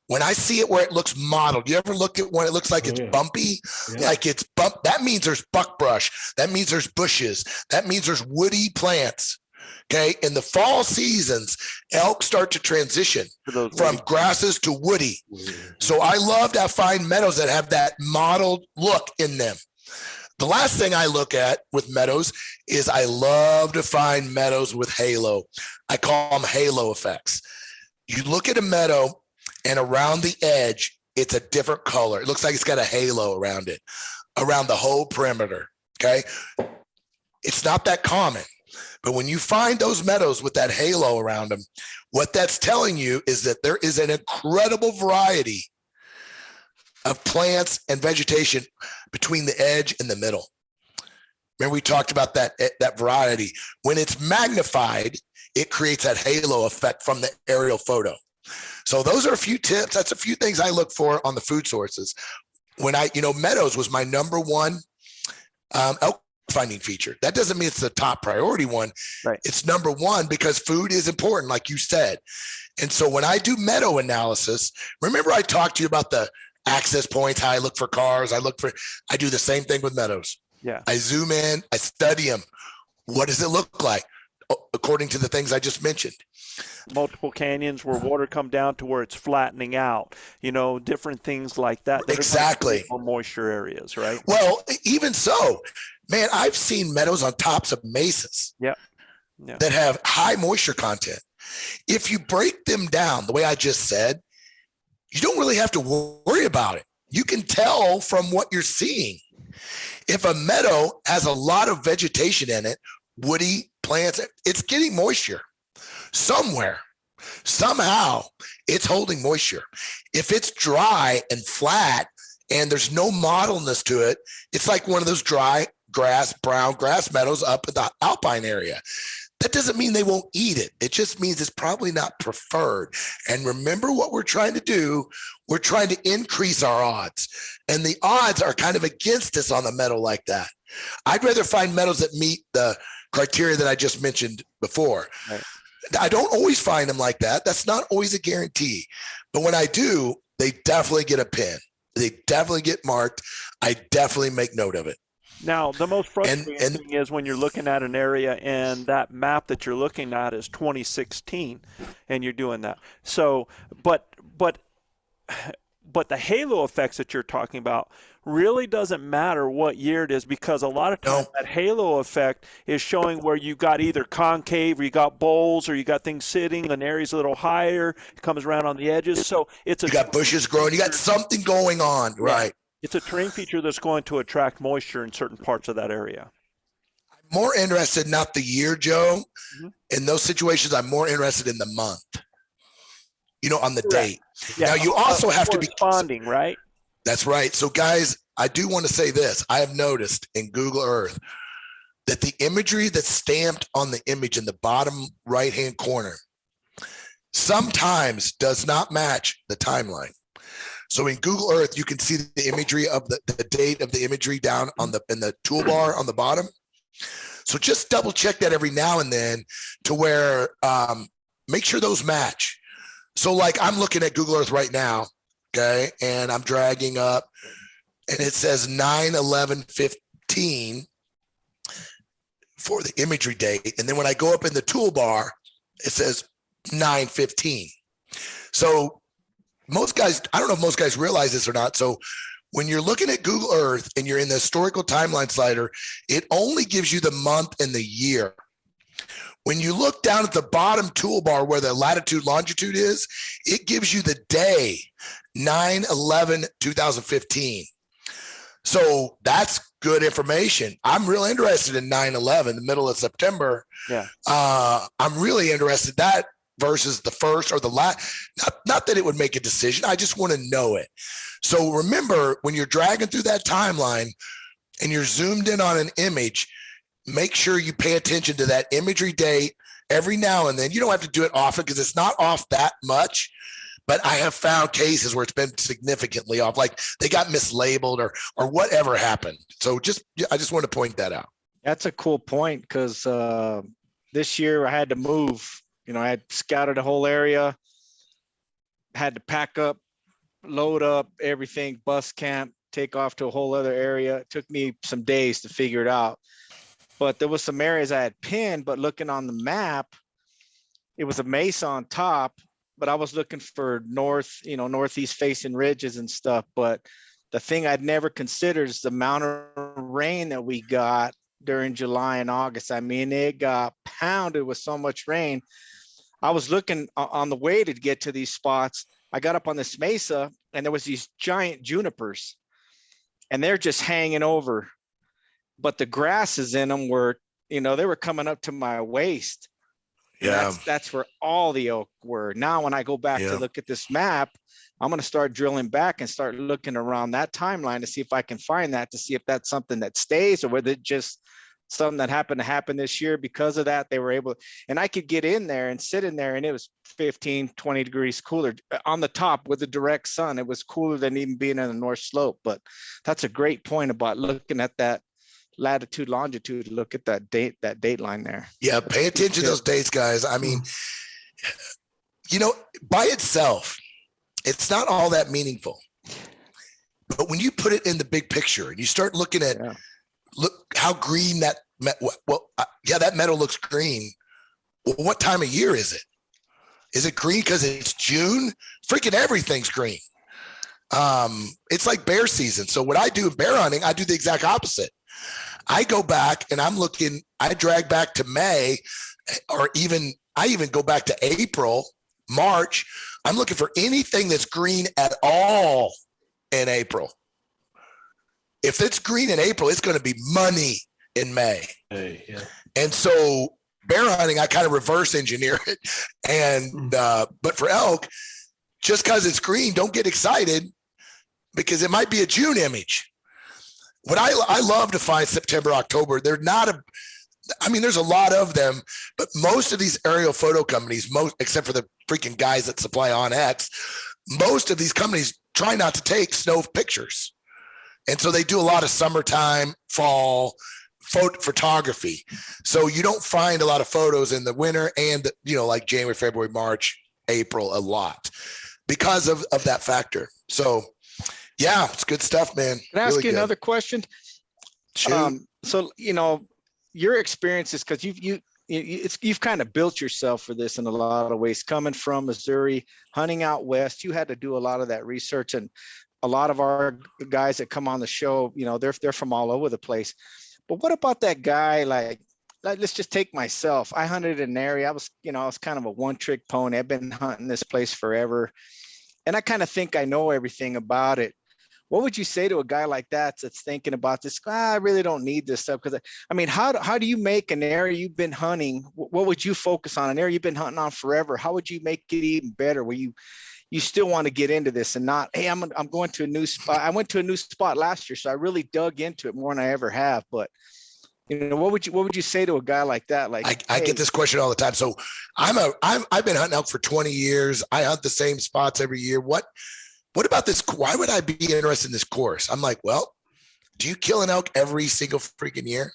When I see it where it looks mottled, you ever look at when it looks like it's bumpy, like it's bump? That means there's buckbrush. That means there's bushes. That means there's woody plants. Okay, in the fall seasons, elk start to transition from grasses to woody. So I love to find meadows that have that mottled look in them. The last thing I look at with meadows is I love to find meadows with halo. I call them halo effects. You look at a meadow and around the edge, it's a different color. It looks like it's got a halo around it, around the whole perimeter, okay? It's not that common. But when you find those meadows with that halo around them, what that's telling you is that there is an incredible variety of plants and vegetation between the edge and the middle. Remember, we talked about that variety. When it's magnified, it creates that halo effect from the aerial photo. So those are a few tips. That's a few things I look for on the food sources. When meadows was my number one elk finding feature. That doesn't mean it's the top priority one. Right. It's number one because food is important, like you said. And so when I do meadow analysis, remember I talked to you about the access points, how I look for cars. I do the same thing with meadows. Yeah. I zoom in, I study them. What does it look like? According to the things I just mentioned. Multiple canyons where water come down to where it's flattening out, different things like that. Exactly. Or moisture areas, right? Well, even so, man, I've seen meadows on tops of mesas that have high moisture content. If you break them down the way I just said, you don't really have to worry about it. You can tell from what you're seeing. If a meadow has a lot of vegetation in it, woody plants, it's getting moisture somewhere. Somehow it's holding moisture. If it's dry and flat and there's no mottleness to it. It's like one of those dry grass, brown grass meadows up in the alpine area. That doesn't mean they won't eat it. It just means it's probably not preferred. And remember what we're trying to do. We're trying to increase our odds. And the odds are kind of against us on a meadow like that. I'd rather find meadows that meet the criteria that I just mentioned before. Right. I don't always find them like that. That's not always a guarantee. But when I do, they definitely get a pin. They definitely get marked. I definitely make note of it. Now, the most frustrating thing is when you're looking at an area and that map that you're looking at is 2016 and you're doing that. So, but the halo effects that you're talking about really doesn't matter what year it is, because a lot of times that halo effect is showing where you got either concave or you got bowls or you got things sitting, an area's a little higher, it comes around on the edges. So you got bushes growing, you got something going on, right? It's a terrain feature that's going to attract moisture in certain parts of that area. I'm more interested, not the year, Joe. Mm-hmm. In those situations, I'm more interested in the month, on the date. Yeah. Now, you also have to be responding, right? That's right. So, guys, I do want to say this. I have noticed in Google Earth that the imagery that's stamped on the image in the bottom right-hand corner sometimes does not match the timeline. So in Google Earth, you can see the imagery of the date of the imagery down in the toolbar on the bottom. So just double check that every now and then to where make sure those match. So like I'm looking at Google Earth right now, okay, and I'm dragging up and it says 9/11/15 for the imagery date. And then when I go up in the toolbar, it says 9/15. So most guys, I don't know if most guys realize this or not. So when you're looking at Google Earth and you're in the historical timeline slider, it only gives you the month and the year. When you look down at the bottom toolbar where the latitude longitude is, it gives you the day, 9/11/2015. So that's good information. I'm real interested in 9/11, the middle of September. Yeah. I'm really interested in that versus the first or the last. Not that it would make a decision. I just want to know it. So remember, when you're dragging through that timeline and you're zoomed in on an image, make sure you pay attention to that imagery date every now and then. You don't have to do it often because it's not off that much, but I have found cases where it's been significantly off, like they got mislabeled or whatever happened. So I just want to point that out. That's a cool point because this year I had to move. I had scouted a whole area, had to pack up, load up everything, bus camp, take off to a whole other area. It took me some days to figure it out. But there was some areas I had pinned, but looking on the map, it was a mesa on top, but I was looking for northeast facing ridges and stuff. But the thing I'd never considered is the amount of rain that we got during July and August. I mean, it got pounded with so much rain. I was looking on the way to get to these spots. I got up on this mesa and there was these giant junipers and they're just hanging over, but the grasses in them were, they were coming up to my waist. Yeah. That's where all the elk were. Now, when I go back to look at this map, I'm going to start drilling back and start looking around that timeline to see if I can find that, to see if that's something that stays or whether it just something that happened to happen this year. Because of that, they were able, and I could get in there and sit in there and it was 15, 20 degrees cooler on the top with the direct sun. It was cooler than even being in the North Slope. But that's a great point about looking at that latitude, longitude, look at that date line there. Yeah. Pay attention to those dates, guys. I mean, by itself, it's not all that meaningful, but when you put it in the big picture and you start looking at, look how green that meadow looks green. Well, what time of year is it? Is it green because it's June? Freaking everything's green. It's like bear season. So what I do in bear hunting, I do the exact opposite. I go back and I drag back to May, or I even go back to April, March. I'm looking for anything that's green at all in April. If it's green in April, it's going to be money in May. Hey, yeah. And so bear hunting, I kind of reverse engineer it. And but for elk, just because it's green, don't get excited. because it might be a June image. What I love to find September, October, they're not there's a lot of them, but most of these aerial photo companies, except for the freaking guys that supply OnX, most of these companies try not to take snow pictures. And so they do a lot of summertime, fall photography. So you don't find a lot of photos in the winter and, like January, February, March, April, a lot because of that factor. So yeah, it's good stuff, man. Can I ask you another question? Shoot. So, your experiences, because you've kind of built yourself for this in a lot of ways, coming from Missouri, hunting out west, you had to do a lot of that research. And a lot of our guys that come on the show, they're from all over the place. But what about that guy, like let's just take myself. I hunted in an area. I was kind of a one-trick pony. I've been hunting this place forever. And I kind of think I know everything about it. What would you say to a guy like that that's thinking about this? I really don't need this stuff. Because how do you make an area you've been hunting? What would you focus on? An area you've been hunting on forever. How would you make it even better? Where you still want to get into this and not, hey, I'm going to a new spot. I went to a new spot last year, so I really dug into it more than I ever have. But what would you say to a guy like that? Like I get this question all the time. So I've been hunting elk for 20 years. I hunt the same spots every year. What about this? Why would I be interested in this course? I'm like, well, do you kill an elk every single freaking year?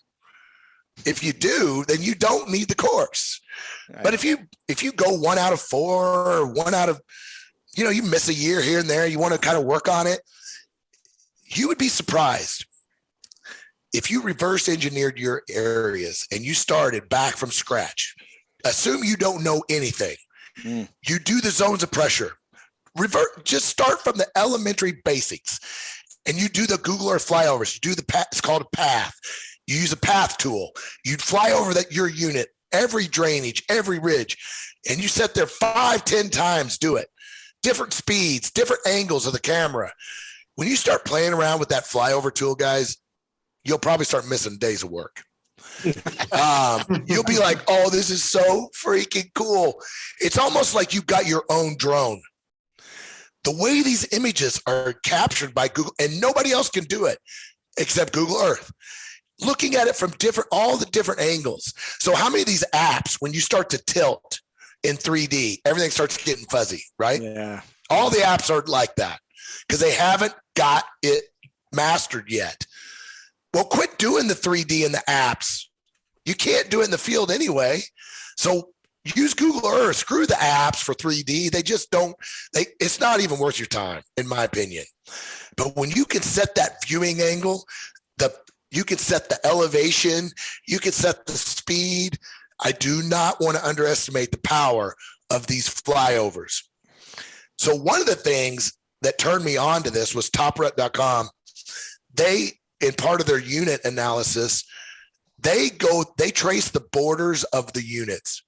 If you do, then you don't need the course. Right. But if you go 1 out of 4 or 1 out of, you miss a year here and there, you want to kind of work on it, you would be surprised. If you reverse engineered your areas and you started back from scratch, assume you don't know anything. You do the zones of pressure. Just start from the elementary basics, and you do the Google Earth flyovers. You do the path. It's called a path. You use a path tool. You'd fly over your unit, every drainage, every ridge, and you sit there 5-10 times. Do it. Different speeds, different angles of the camera. When you start playing around with that flyover tool, guys, you'll probably start missing days of work. You'll be like, oh, this is so freaking cool. It's almost like you've got your own drone. The way these images are captured by Google, and nobody else can do it except Google Earth, looking at it from all the different angles. So how many of these apps, when you start to tilt in 3D, everything starts getting fuzzy, right? Yeah. All the apps are like that because they haven't got it mastered yet. Well, quit doing the 3D in the apps. You can't do it in the field anyway. So use Google Earth. Screw the apps for 3D. They just don't. It's not even worth your time, in my opinion. But when you can set that viewing angle, you can set the elevation, you can set the speed. I do not want to underestimate the power of these flyovers. So one of the things that turned me on to this was toprut.com. They, in part of their unit analysis, they trace the borders of the units.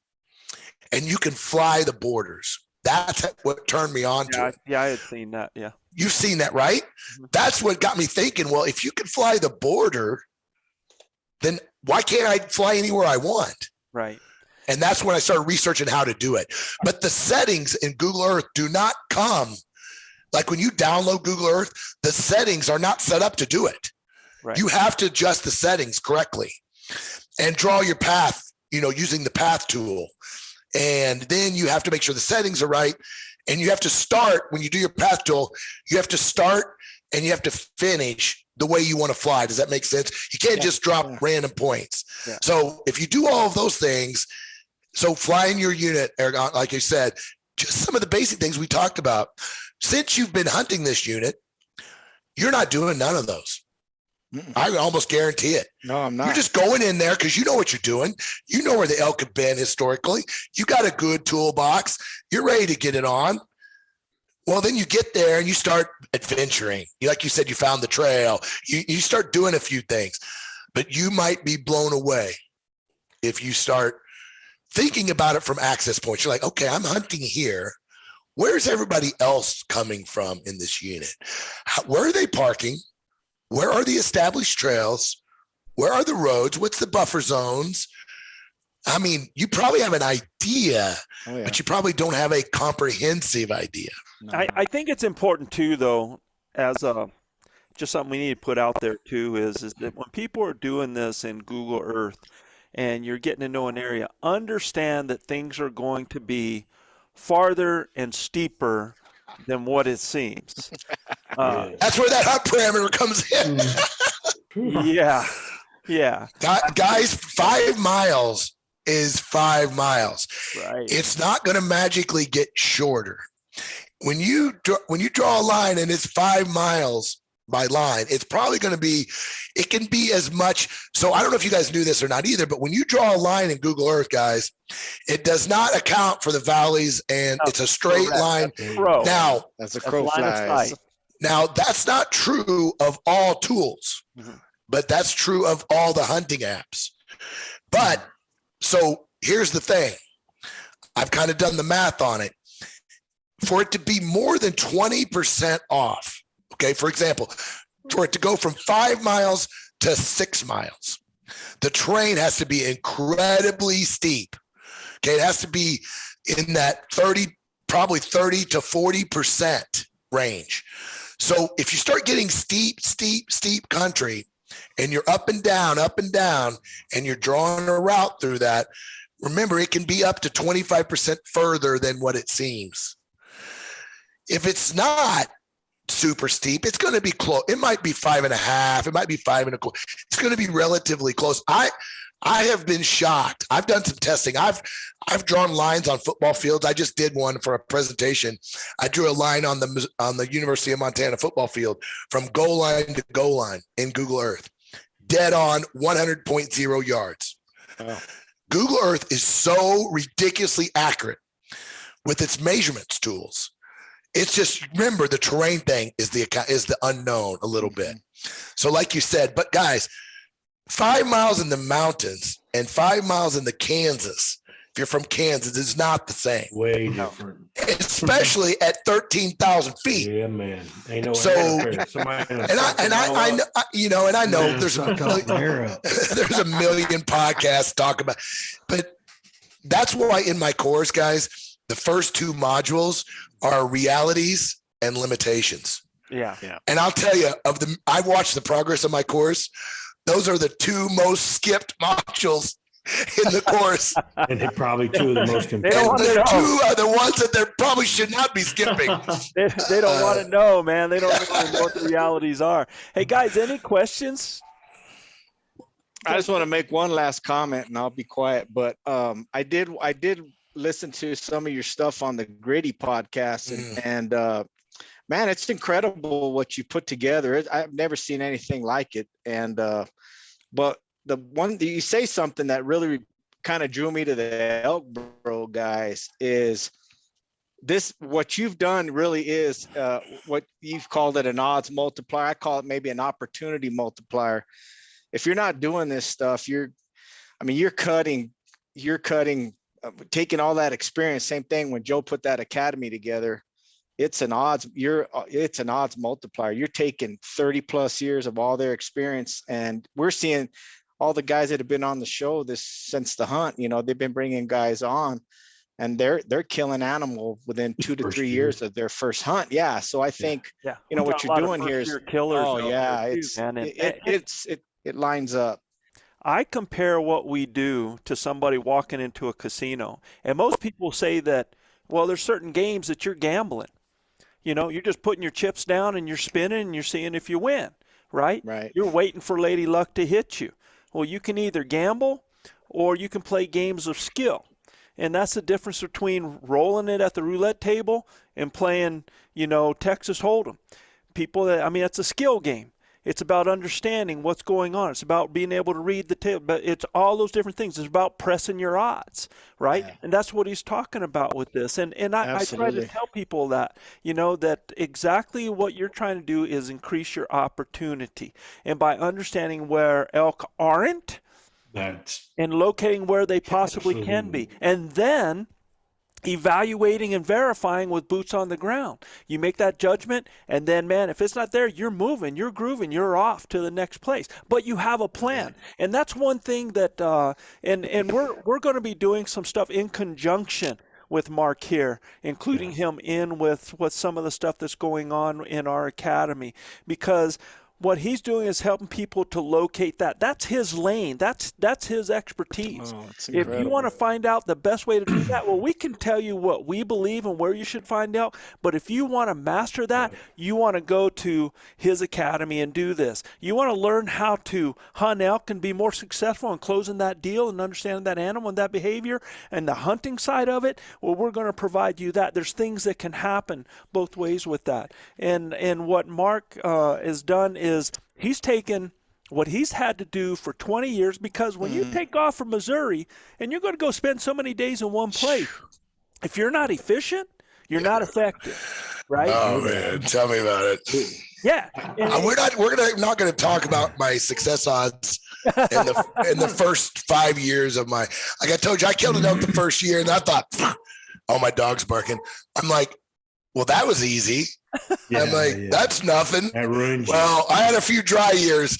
And you can fly the borders. That's what turned me on to it. Yeah, I had seen that. Yeah. You've seen that, right? Mm-hmm. That's what got me thinking, well, if you can fly the border, then why can't I fly anywhere I want? Right. And that's when I started researching how to do it. But the settings in Google Earth do not come. Like when you download Google Earth, the settings are not set up to do it. Right. You have to adjust the settings correctly and draw your path, using the path tool. And then you have to make sure the settings are right. And you have to start, when you do your path tool, you have to start and you have to finish the way you want to fly. Does that make sense? You can't just drop random points. Yeah. So if you do all of those things, so flying your unit, like you said, just some of the basic things we talked about. Since you've been hunting this unit, you're not doing none of those. I almost guarantee it. No, I'm not. You're just going in there because you know what you're doing. You know where the elk have been historically. You got a good toolbox. You're ready to get it on. Well, then you get there and you start adventuring. Like you said, you found the trail. You start doing a few things, but you might be blown away if you start thinking about it from access points. You're like, okay, I'm hunting here. Where's everybody else coming from in this unit? Where are they parking? Where are the established trails? Where are the roads? What's the buffer zones? I mean, you probably have an idea, but you probably don't have a comprehensive idea. I think it's important too, though, as a just something we need to put out there too is that when people are doing this in Google Earth and you're getting to know an area, understand that things are going to be farther and steeper than what it seems. That's where that hunt parameter comes in. Yeah. Guys, 5 miles is 5 miles. Right. It's not going to magically get shorter. When you draw a line and it's 5 miles by line, it's probably going to be, it can be as much. So I don't know if you guys knew this or not either, but when you draw a line in Google Earth, guys, it does not account for the valleys, and it's a straight line. Now, as a crow flies. Now, that's not true of all tools, but that's true of all the hunting apps. But so here's the thing. I've kind of done the math on it. For it to be more than 20% off, okay, for example, for it to go from 5 miles to 6 miles, the terrain has to be incredibly steep. Okay, it has to be in that probably 30 to 40% range. So if you start getting steep country and you're up and down, and you're drawing a route through that, remember, it can be up to 25% further than what it seems. If it's not super steep, it's going to be close. It might be 5.5. It might be 5.25. It's going to be relatively close. I have been shocked. I've done some testing. I've drawn lines on football fields. I just did one for a presentation. I drew a line on the University of Montana football field from goal line to goal line in Google Earth, dead on 100.0 yards. Oh. Google Earth is so ridiculously accurate with its measurements tools. It's just, remember, the terrain thing is the unknown a little bit. So like you said, but guys, 5 miles in the mountains and 5 miles in the Kansas, if you're from Kansas, is not the same. Way different. Especially at 13,000 feet. Yeah, man. Ain't no so, I know there's a million podcasts talk about, but that's why in my course, guys, the first 2 modules are realities and limitations. Yeah. And I'll tell you, I watched the progress of my course. Those are the 2 most skipped modules in the course. And they're probably 2 of the most important. The 2 are the ones that they probably should not be skipping. They don't want to know, man. They don't know what the realities are. Hey, guys, any questions? I just want to make one last comment, and I'll be quiet. But I did listen to some of your stuff on the Gritty podcast, and man, it's incredible what you put together. I've never seen anything like it. And but the one you say something that really kind of drew me to the elk bro guys is this: what you've done really is what you've called it an odds multiplier. I call it maybe an opportunity multiplier. If you're not doing this stuff, you're cutting, taking all that experience. Same thing when Joe put that academy together. It's an odds multiplier. You're taking 30 plus years of all their experience, and we're seeing all the guys that have been on the show since the hunt. They've been bringing guys on, and they're killing animal within 2 to 3 years of their first hunt. Yeah. So I think what you're doing here is killers. Oh yeah, it lines up. I compare what we do to somebody walking into a casino, and most people say that, well, there's certain games that you're gambling. You're just putting your chips down and you're spinning and you're seeing if you win, right? Right. You're waiting for Lady Luck to hit you. Well, you can either gamble or you can play games of skill. And that's the difference between rolling it at the roulette table and playing, Texas Hold'em. It's a skill game. It's about understanding what's going on. It's about being able to read the table, but it's all those different things. It's about pressing your odds, right? Yeah. And that's what he's talking about with this. And I try to tell people that, that exactly what you're trying to do is increase your opportunity. And by understanding where elk aren't and locating where they possibly can be. And then evaluating and verifying with boots on the ground. You make that judgment, and then, man, if it's not there, you're moving, you're grooving, you're off to the next place. But you have a plan, and that's one thing that. And we're going to be doing some stuff in conjunction with Mark here, including him in with some of the stuff that's going on in our academy, because what he's doing is helping people to locate that. That's his lane. That's his expertise. Oh, it's If you incredible. want to find out the best way to do that, well, we can tell you what we believe and where you should find out. But if you want to master that, you want to go to his academy and do this. You want to learn how to hunt elk and be more successful in closing that deal and understanding that animal and that behavior and the hunting side of it. Well, we're going to provide you that. There's things that can happen both ways with that. And what Mark has done is he's taken what he's had to do for 20 years, because when you take off from Missouri and you're going to go spend so many days in one place, if you're not efficient, you're not effective, right? Oh man, tell me about it. Yeah. And We're not going to talk about my success odds in the first 5 years of my, like I told you, I killed an elk the first year and I thought, oh, my dog's barking. I'm like, well, that was easy. I'm like, that's nothing. That ruins you. Well, I had a few dry years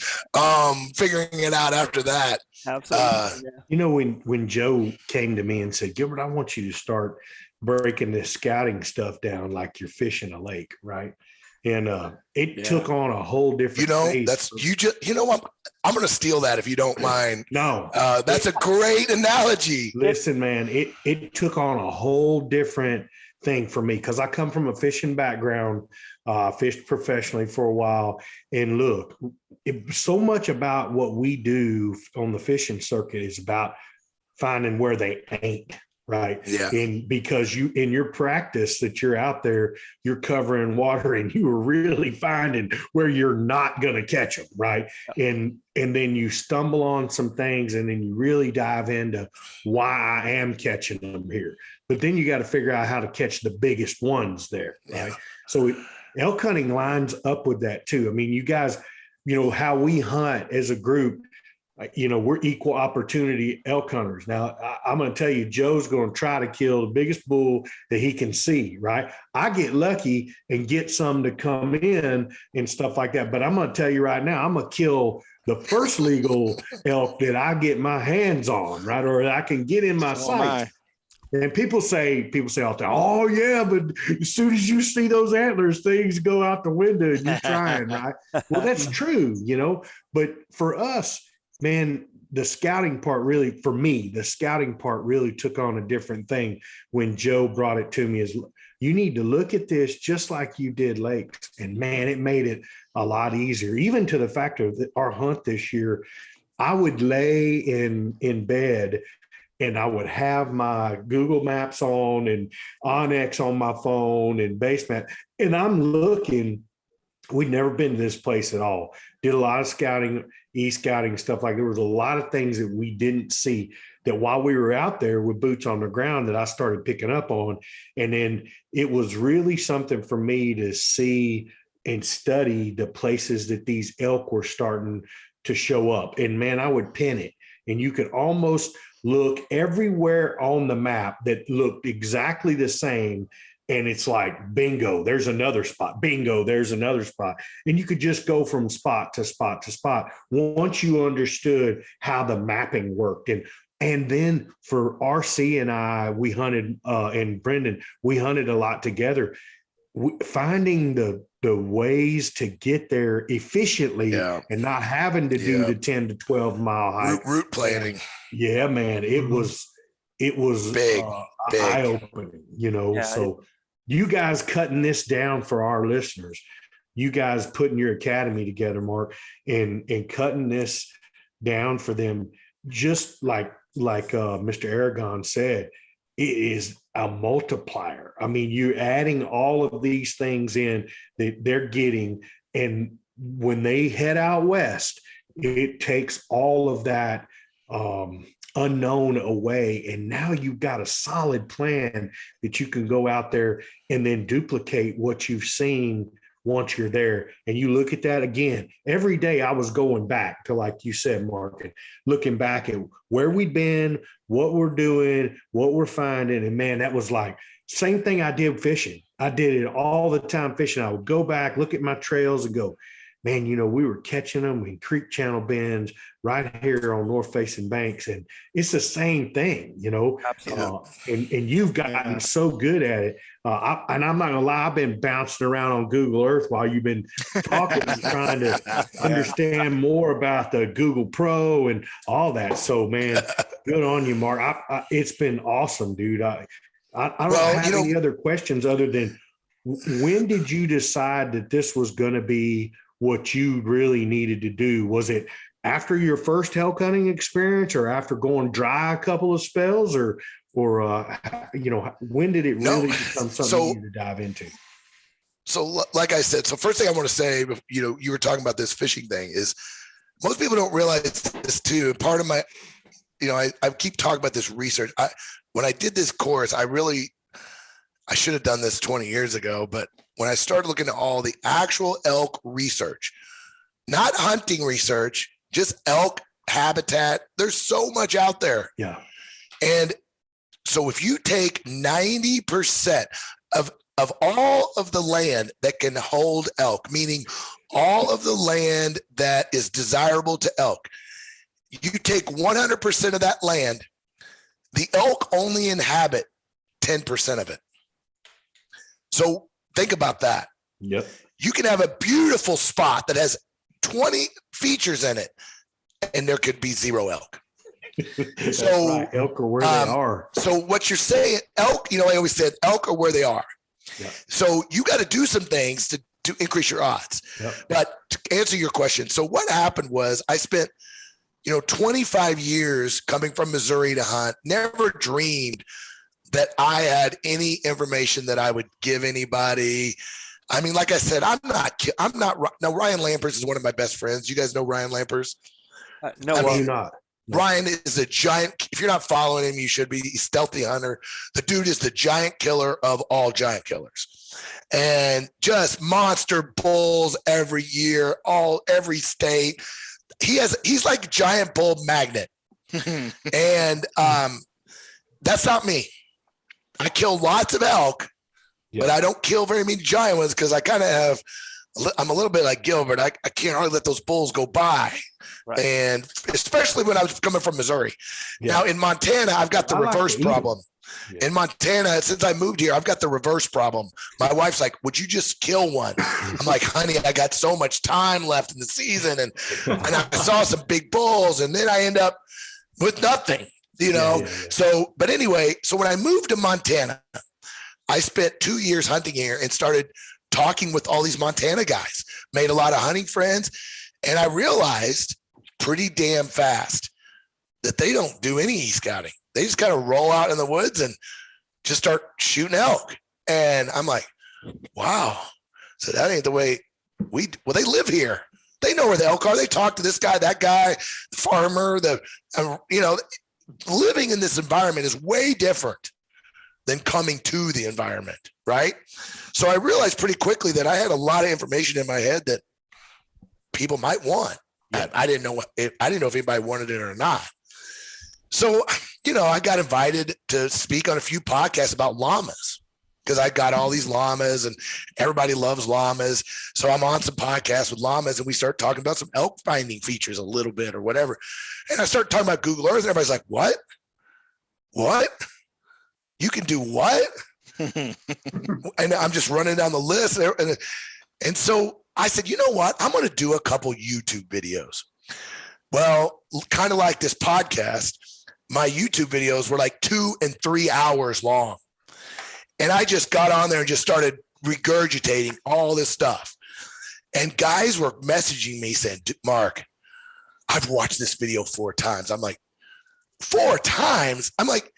figuring it out after that. Absolutely. You know, when Joe came to me and said, Gilbert, I want you to start breaking this scouting stuff down like you're fishing a lake, right? And it took on a whole different phase. That's what? I'm going to steal that if you don't mind. No. That's a great analogy. Listen, man, it took on a whole different thing for me, because I come from a fishing background, fished professionally for a while. And look, so much about what we do on the fishing circuit is about finding where they ain't, right? Yeah. And because you, in your practice that you're out there, you're covering water and you are really finding where you're not going to catch them, right? And then you stumble on some things, and then you really dive into why I am catching them here. But then you got to figure out how to catch the biggest ones there, right? Yeah. So elk hunting lines up with that too. I mean, you guys, how we hunt as a group, we're equal opportunity elk hunters. Now, I'm going to tell you, Joe's going to try to kill the biggest bull that he can see, right? I get lucky and get some to come in and stuff like that. But I'm going to tell you right now, I'm going to kill the first legal elk that I get my hands on, right? Or that I can get in my sights. And people say out there, oh yeah, but as soon as you see those antlers, things go out the window and you're trying, right? Well, that's true, but for us, man, the scouting part really took on a different thing when Joe brought it to me. Is you need to look at this just like you did lakes. And man, it made it a lot easier, even to the fact of our hunt this year. I would lay in bed and I would have my Google Maps on and Onyx on my phone and Basemap. And I'm looking, we'd never been to this place at all. Did a lot of scouting, e-scouting, stuff like that. There was a lot of things that we didn't see that while we were out there with boots on the ground that I started picking up on. And then it was really something for me to see and study the places that these elk were starting to show up. And man, I would pin it. And you could almost look everywhere on the map that looked exactly the same. And it's like, bingo, there's another spot. Bingo, there's another spot. And you could just go from spot to spot to spot once you understood how the mapping worked. And then for RC and I, we hunted, and Brendan, we hunted a lot together. Finding the ways to get there efficiently and not having to do the 10 to 12 mile hike. Route planning. Yeah, man, it was big. eye-opening, So you guys cutting this down for our listeners, you guys putting your academy together, Mark, and cutting this down for them, just like Mr. Aragon said, it is a multiplier. I mean, you're adding all of these things in that they're getting, and when they head out west, it takes all of that unknown away, and now you've got a solid plan that you can go out there and then duplicate what you've seen once you're there. And you look at that again. Every day I was going back to, like you said, Mark, and looking back at where we'd been, what we're doing, what we're finding. And man, that was like same thing I did fishing. I did it all the time fishing. I would go back, look at my trails and go, man, we were catching them in creek channel bends right here on north facing banks. And it's the same thing, Absolutely. and you've gotten so good at it. And I'm not gonna lie, I've been bouncing around on Google Earth while you've been talking and trying to understand more about the Google Pro and all that. So, man, good on you, Mark. It's been awesome, dude. I don't have any other questions other than, when did you decide that this was going to be what you really needed to do? Was it after your first elk hunting experience, or after going dry a couple of spells, or when did it really become something you needed to dive into? So like I said, first thing I want to say, you were talking about this fishing thing, is most people don't realize this too. And part of my, I keep talking about this research. When I did this course, I should have done this 20 years ago, but when I started looking at all the actual elk research, not hunting research, just elk habitat, there's so much out there. Yeah. And so if you take 90% of all of the land that can hold elk, meaning all of the land that is desirable to elk, you take 100% of that land, the elk only inhabit 10% of it. So think about that. Yep. You can have a beautiful spot that has 20 features in it, and there could be 0 elk. So right. Elk are where they are. So what you're saying, elk, I always said elk are where they are. Yep. So you got to do some things to increase your odds. Yep. But to answer your question, so what happened was I spent 25 years coming from Missouri to hunt, never dreamed that I had any information that I would give anybody. I mean, like I said, I'm not, now Ryan Lampers is one of my best friends. You guys know Ryan Lampers? No, not. No. Ryan is a giant. If you're not following him, you should be. He's Stealthy Hunter. The dude is the giant killer of all giant killers, and just monster bulls every year, every state. He's like a giant bull magnet. And that's not me. I kill lots of elk, but I don't kill very many giant ones, because I kind of I'm a little bit like Gilbert. I can't hardly let those bulls go by. Right. And especially when I was coming from Missouri. Yeah. Now in Montana, I've got the reverse problem. Yeah. In Montana, since I moved here, I've got the reverse problem. My wife's like, would you just kill one? I'm like, honey, I got so much time left in the season. And I saw some big bulls, and then I end up with nothing. Yeah. So, but anyway, so when I moved to Montana, I spent 2 years hunting here and started talking with all these Montana guys, made a lot of hunting friends. And I realized pretty damn fast that they don't do any e-scouting. They just kind of roll out in the woods and just start shooting elk. And I'm like, wow. So that ain't the way they live here. They know where the elk are. They talk to this guy, that guy, the farmer, living in this environment is way different than coming to the environment, right? So I realized pretty quickly that I had a lot of information in my head that people might want. I didn't know if anybody wanted it or not. So, I got invited to speak on a few podcasts about llamas, because I got all these llamas and everybody loves llamas. So I'm on some podcasts with llamas, and we start talking about some elk finding features a little bit or whatever. And I start talking about Google Earth, and everybody's like, what? You can do what? And I'm just running down the list. And so I said, you know what? I'm going to do a couple YouTube videos. Well, kind of like this podcast, my YouTube videos were like 2 and 3 hours long. And I just got on there and just started regurgitating all this stuff. And guys were messaging me saying, Mark, I've watched this video 4 times. I'm like, 4 times? I'm like,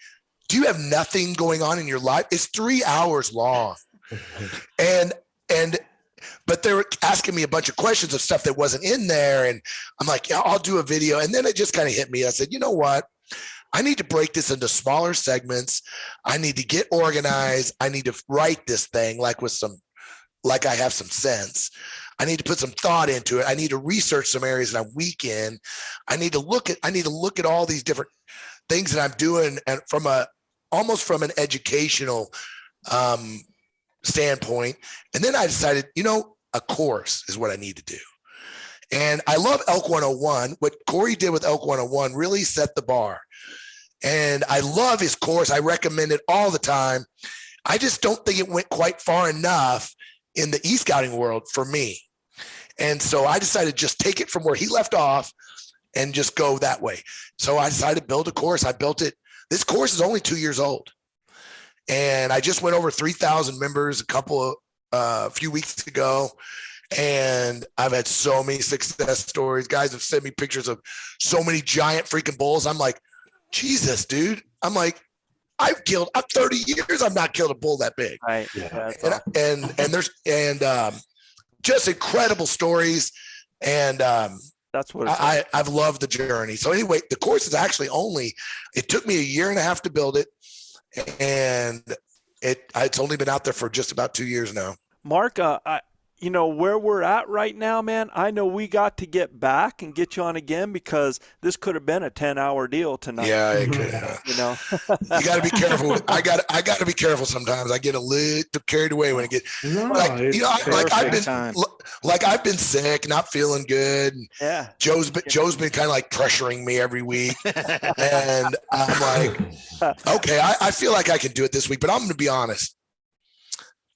do you have nothing going on in your life? It's 3 hours long. But they were asking me a bunch of questions of stuff that wasn't in there. And I'm like, yeah, I'll do a video. And then it just kind of hit me. I said, you know what? I need to break this into smaller segments. I need to get organized. I need to write this thing like I have some sense. I need to put some thought into it. I need to research some areas that I'm weak in. I need to look at all these different things that I'm doing, and almost from an educational standpoint. And then I decided, a course is what I need to do. And I love Elk 101. What Corey did with Elk 101 really set the bar. And I love his course. I recommend it all the time. I just don't think it went quite far enough in the e-scouting world for me. And so I decided to just take it from where he left off and just go that way. So I decided to build a course. I built it. This course is only 2 years old. And I just went over 3,000 members a few weeks ago. And I've had so many success stories. Guys have sent me pictures of so many giant freaking bulls. I'm like, Jesus, dude. I'm like, I'm 30 years. I've not killed a bull that big. Right. Yeah. And there's just incredible stories. And that's what I've loved the journey. So anyway, the course is actually it took me a year and a half to build it. And it's only been out there for just about 2 years now. Mark, where we're at right now, man, I know we got to get back and get you on again because this could have been a 10-hour deal tonight. Yeah, it could. You know, you got to be careful. I got to be careful sometimes. I get a little carried away when I get I've been sick, not feeling good. Yeah. Joe's been kind of like pressuring me every week, and I'm like, okay, I feel like I can do it this week, but I'm going to be honest.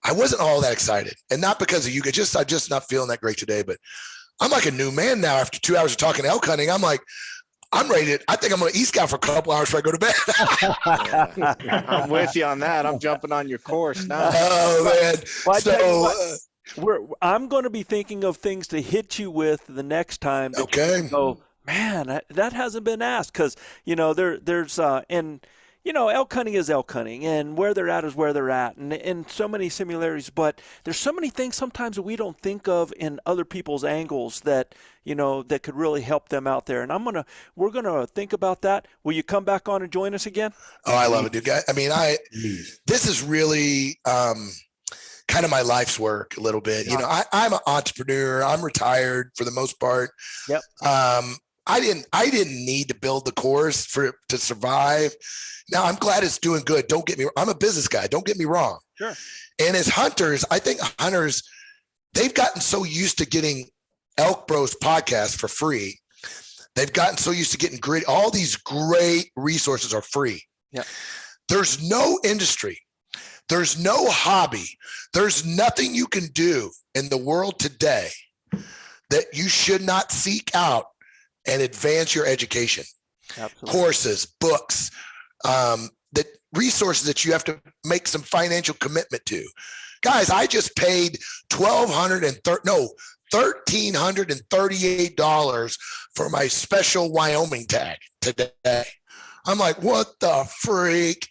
I wasn't all that excited, and not because of you. I'm just not feeling that great today, but I'm like a new man now after 2 hours of talking elk hunting. I'm like, I'm ready I think I'm going to e-scout for a couple hours before I go to bed. I'm with you on that. I'm jumping on your course now. Oh man. Well, I'm going to be thinking of things to hit you with the next time. Okay. So, man, that hasn't been asked because, elk hunting is elk hunting, and where they're at is where they're at, and so many similarities. But there's so many things sometimes that we don't think of in other people's angles that that could really help them out there. And we're gonna think about that. Will you come back on and join us again? Oh, I love it, dude. I mean, this is really kind of my life's work a little bit. Yeah. I'm an entrepreneur. I'm retired for the most part. Yep. I didn't need to build the course to survive. Now I'm glad it's doing good. Don't get me wrong. I'm a business guy. Don't get me wrong. Sure. And as hunters, I think hunters, they've gotten so used to getting Elk Bros podcast for free. They've gotten so used to getting great. All these great resources are free. Yeah. There's no industry. There's no hobby. There's nothing you can do in the world today that you should not seek out and advance your education. Absolutely. Courses, books, the resources that you have to make some financial commitment to. Guys, I just paid $1,338 for my special Wyoming tag today. I'm like, what the freak?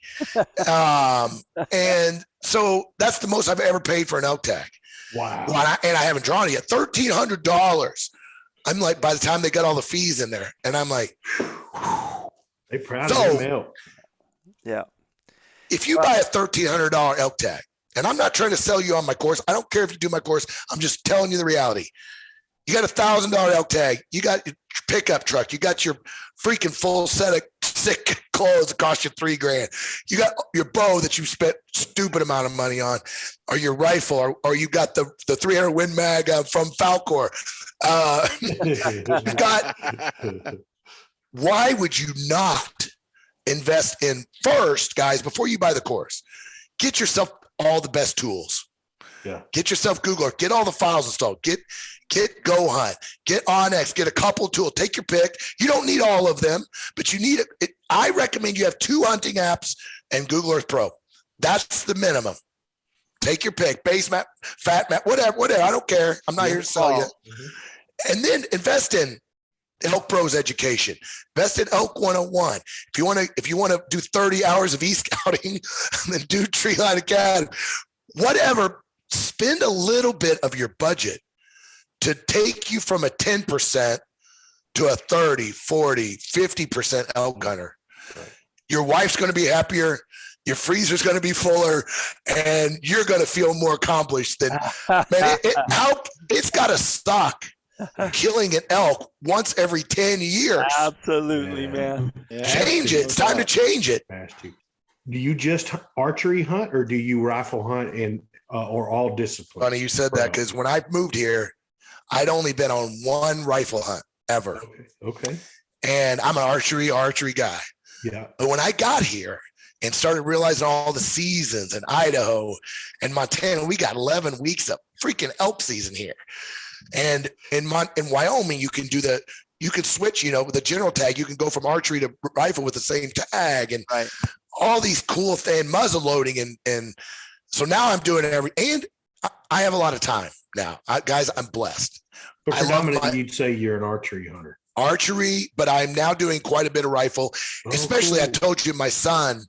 And so that's the most I've ever paid for an elk tag. Wow. And I haven't drawn it yet. $1,300. I'm like, by the time they got all the fees in there, and I'm like, they proud of them elk. Yeah. If you buy a $1,300 elk tag, and I'm not trying to sell you on my course. I don't care if you do my course. I'm just telling you the reality. You got $1,000 elk tag. You got your pickup truck. You got your freaking full set of sick clothes that cost you $3,000. You got your bow that you spent stupid amount of money on, or your rifle, or you got the 300 Win Mag from Falcor. Why would you not invest in first, guys, before you buy the course? Get yourself all the best tools. Yeah. Get yourself Googler. Get all the files installed. Get Go Hunt. Get Onyx. Get a couple of tools. Take your pick. You don't need all of them, but you need it. I recommend you have 2 hunting apps and Google Earth Pro. That's the minimum. Take your pick. Base map, fat map, whatever. I don't care. I'm not here to sell you. Mm-hmm. And then invest in Elk Pros education. Invest in Elk 101. If you want to do 30 hours of e-scouting, then do Treeline Academy. Whatever. Spend a little bit of your budget to take you from a 10% to a 30, 40, 50% elk hunter. Right. Your wife's going to be happier. Your freezer's going to be fuller, and you're going to feel more accomplished than, man, it's got to suck killing an elk once every 10 years. Absolutely, man. Yeah. Change it. It's time to change it. Do you just archery hunt, or do you rifle hunt or all disciplines? Funny you said that, because when I moved here, I'd only been on one rifle hunt ever. Okay. And I'm an archery guy. Yeah. But when I got here and started realizing all the seasons in Idaho and Montana, we got 11 weeks of freaking elk season here. And in Wyoming, you can switch, with the general tag, you can go from archery to rifle with the same tag and all these cool things, muzzle loading. And so now I'm doing and I have a lot of time now. Guys, I'm blessed. But predominantly, you'd say you're an archery hunter. Archery, but I'm now doing quite a bit of rifle, especially cool. I told you my son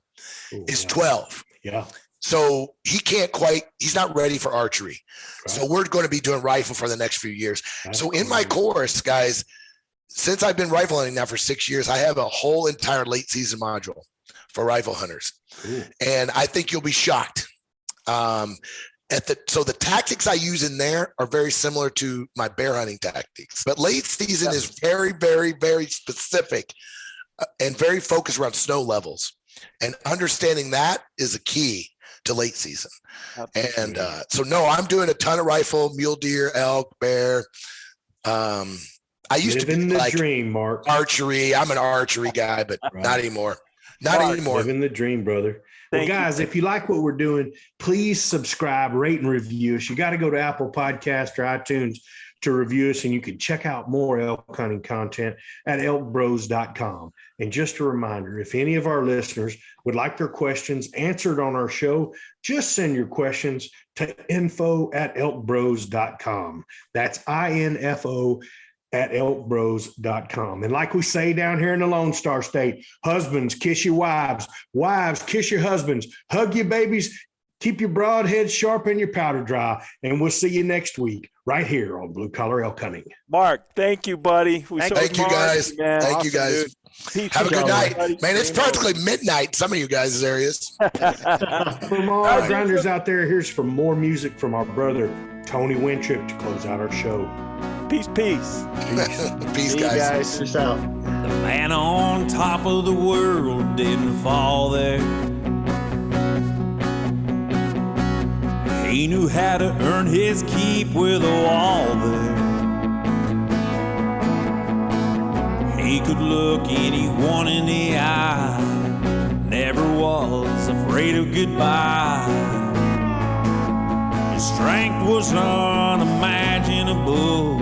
is 12. Yeah. So he's not ready for archery. Right. So we're going to be doing rifle for the next few years. That's so in my course, guys, since I've been rifle hunting now for 6 years, I have a whole entire late season module for rifle hunters. Ooh. And I think you'll be shocked. So the tactics I use in there are very similar to my bear hunting tactics, but late season is very, very, very specific and very focused around snow levels, and understanding that is a key to late season. And so no, I'm doing a ton of rifle, mule deer, elk, bear. I used to be the dream, Mark. Archery. I'm an archery guy, but not anymore. Not anymore. Living the dream, brother. Well, guys, if you like what we're doing, please subscribe, rate, and review us. You got to go to Apple Podcast or iTunes to review us, and you can check out more elk hunting content at elkbros.com. And just a reminder, if any of our listeners would like their questions answered on our show, just send your questions to info@elkbros.com. That's INFO at elkbros.com. And like we say down here in the Lone Star State, husbands, kiss your wives. Wives, kiss your husbands. Hug your babies. Keep your broad head sharp and your powder dry. And we'll see you next week right here on Blue Collar Elk Hunting. Mark, thank you, buddy. Thank you, guys. Man. Thank you, guys. Have a good night. Man, it's practically midnight, some of you guys' areas. From all our grinders out there, here's some more music from our brother, Tony Wintrip, to close out our show. Peace. Peace, guys. Peace out. The man on top of the world didn't fall there. He knew how to earn his keep with a wall there. He could look anyone in the eye, never was afraid of goodbye. His strength was unimaginable.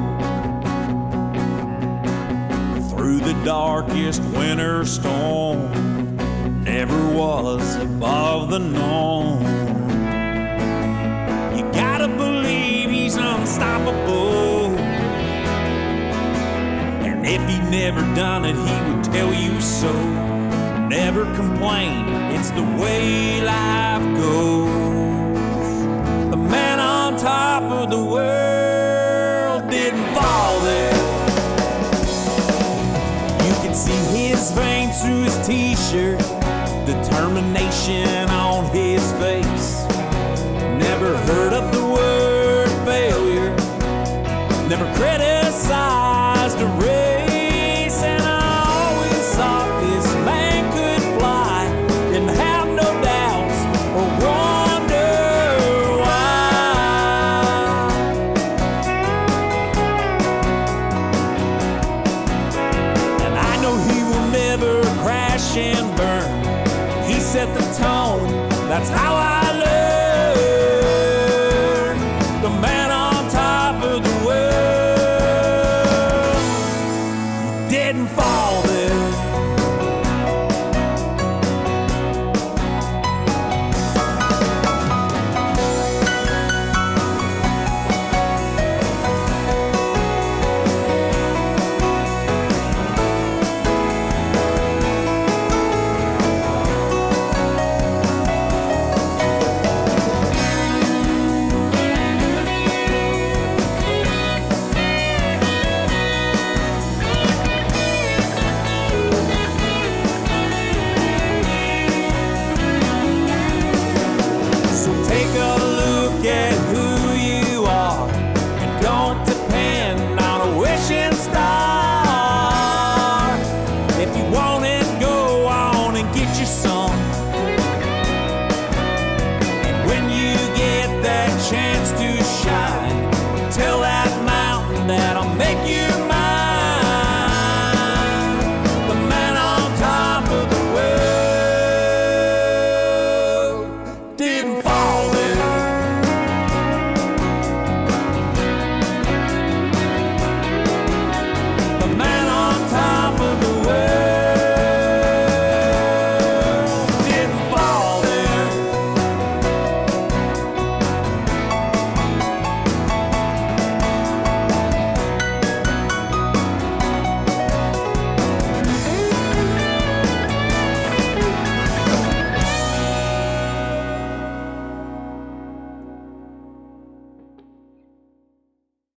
Through the darkest winter storm, never was above the norm. You gotta believe he's unstoppable. And if he'd never done it, he would tell you so. Never complain, it's the way life goes. The man on top of the world didn't fall there. See his veins through his t-shirt, determination on his face. Never heard of the word failure, never criticized a race. And I always thought this man could fly, didn't have no doubts or wonder crash and burn. He set the tone, that's how I learned. The man on top of the world didn't fall there. make you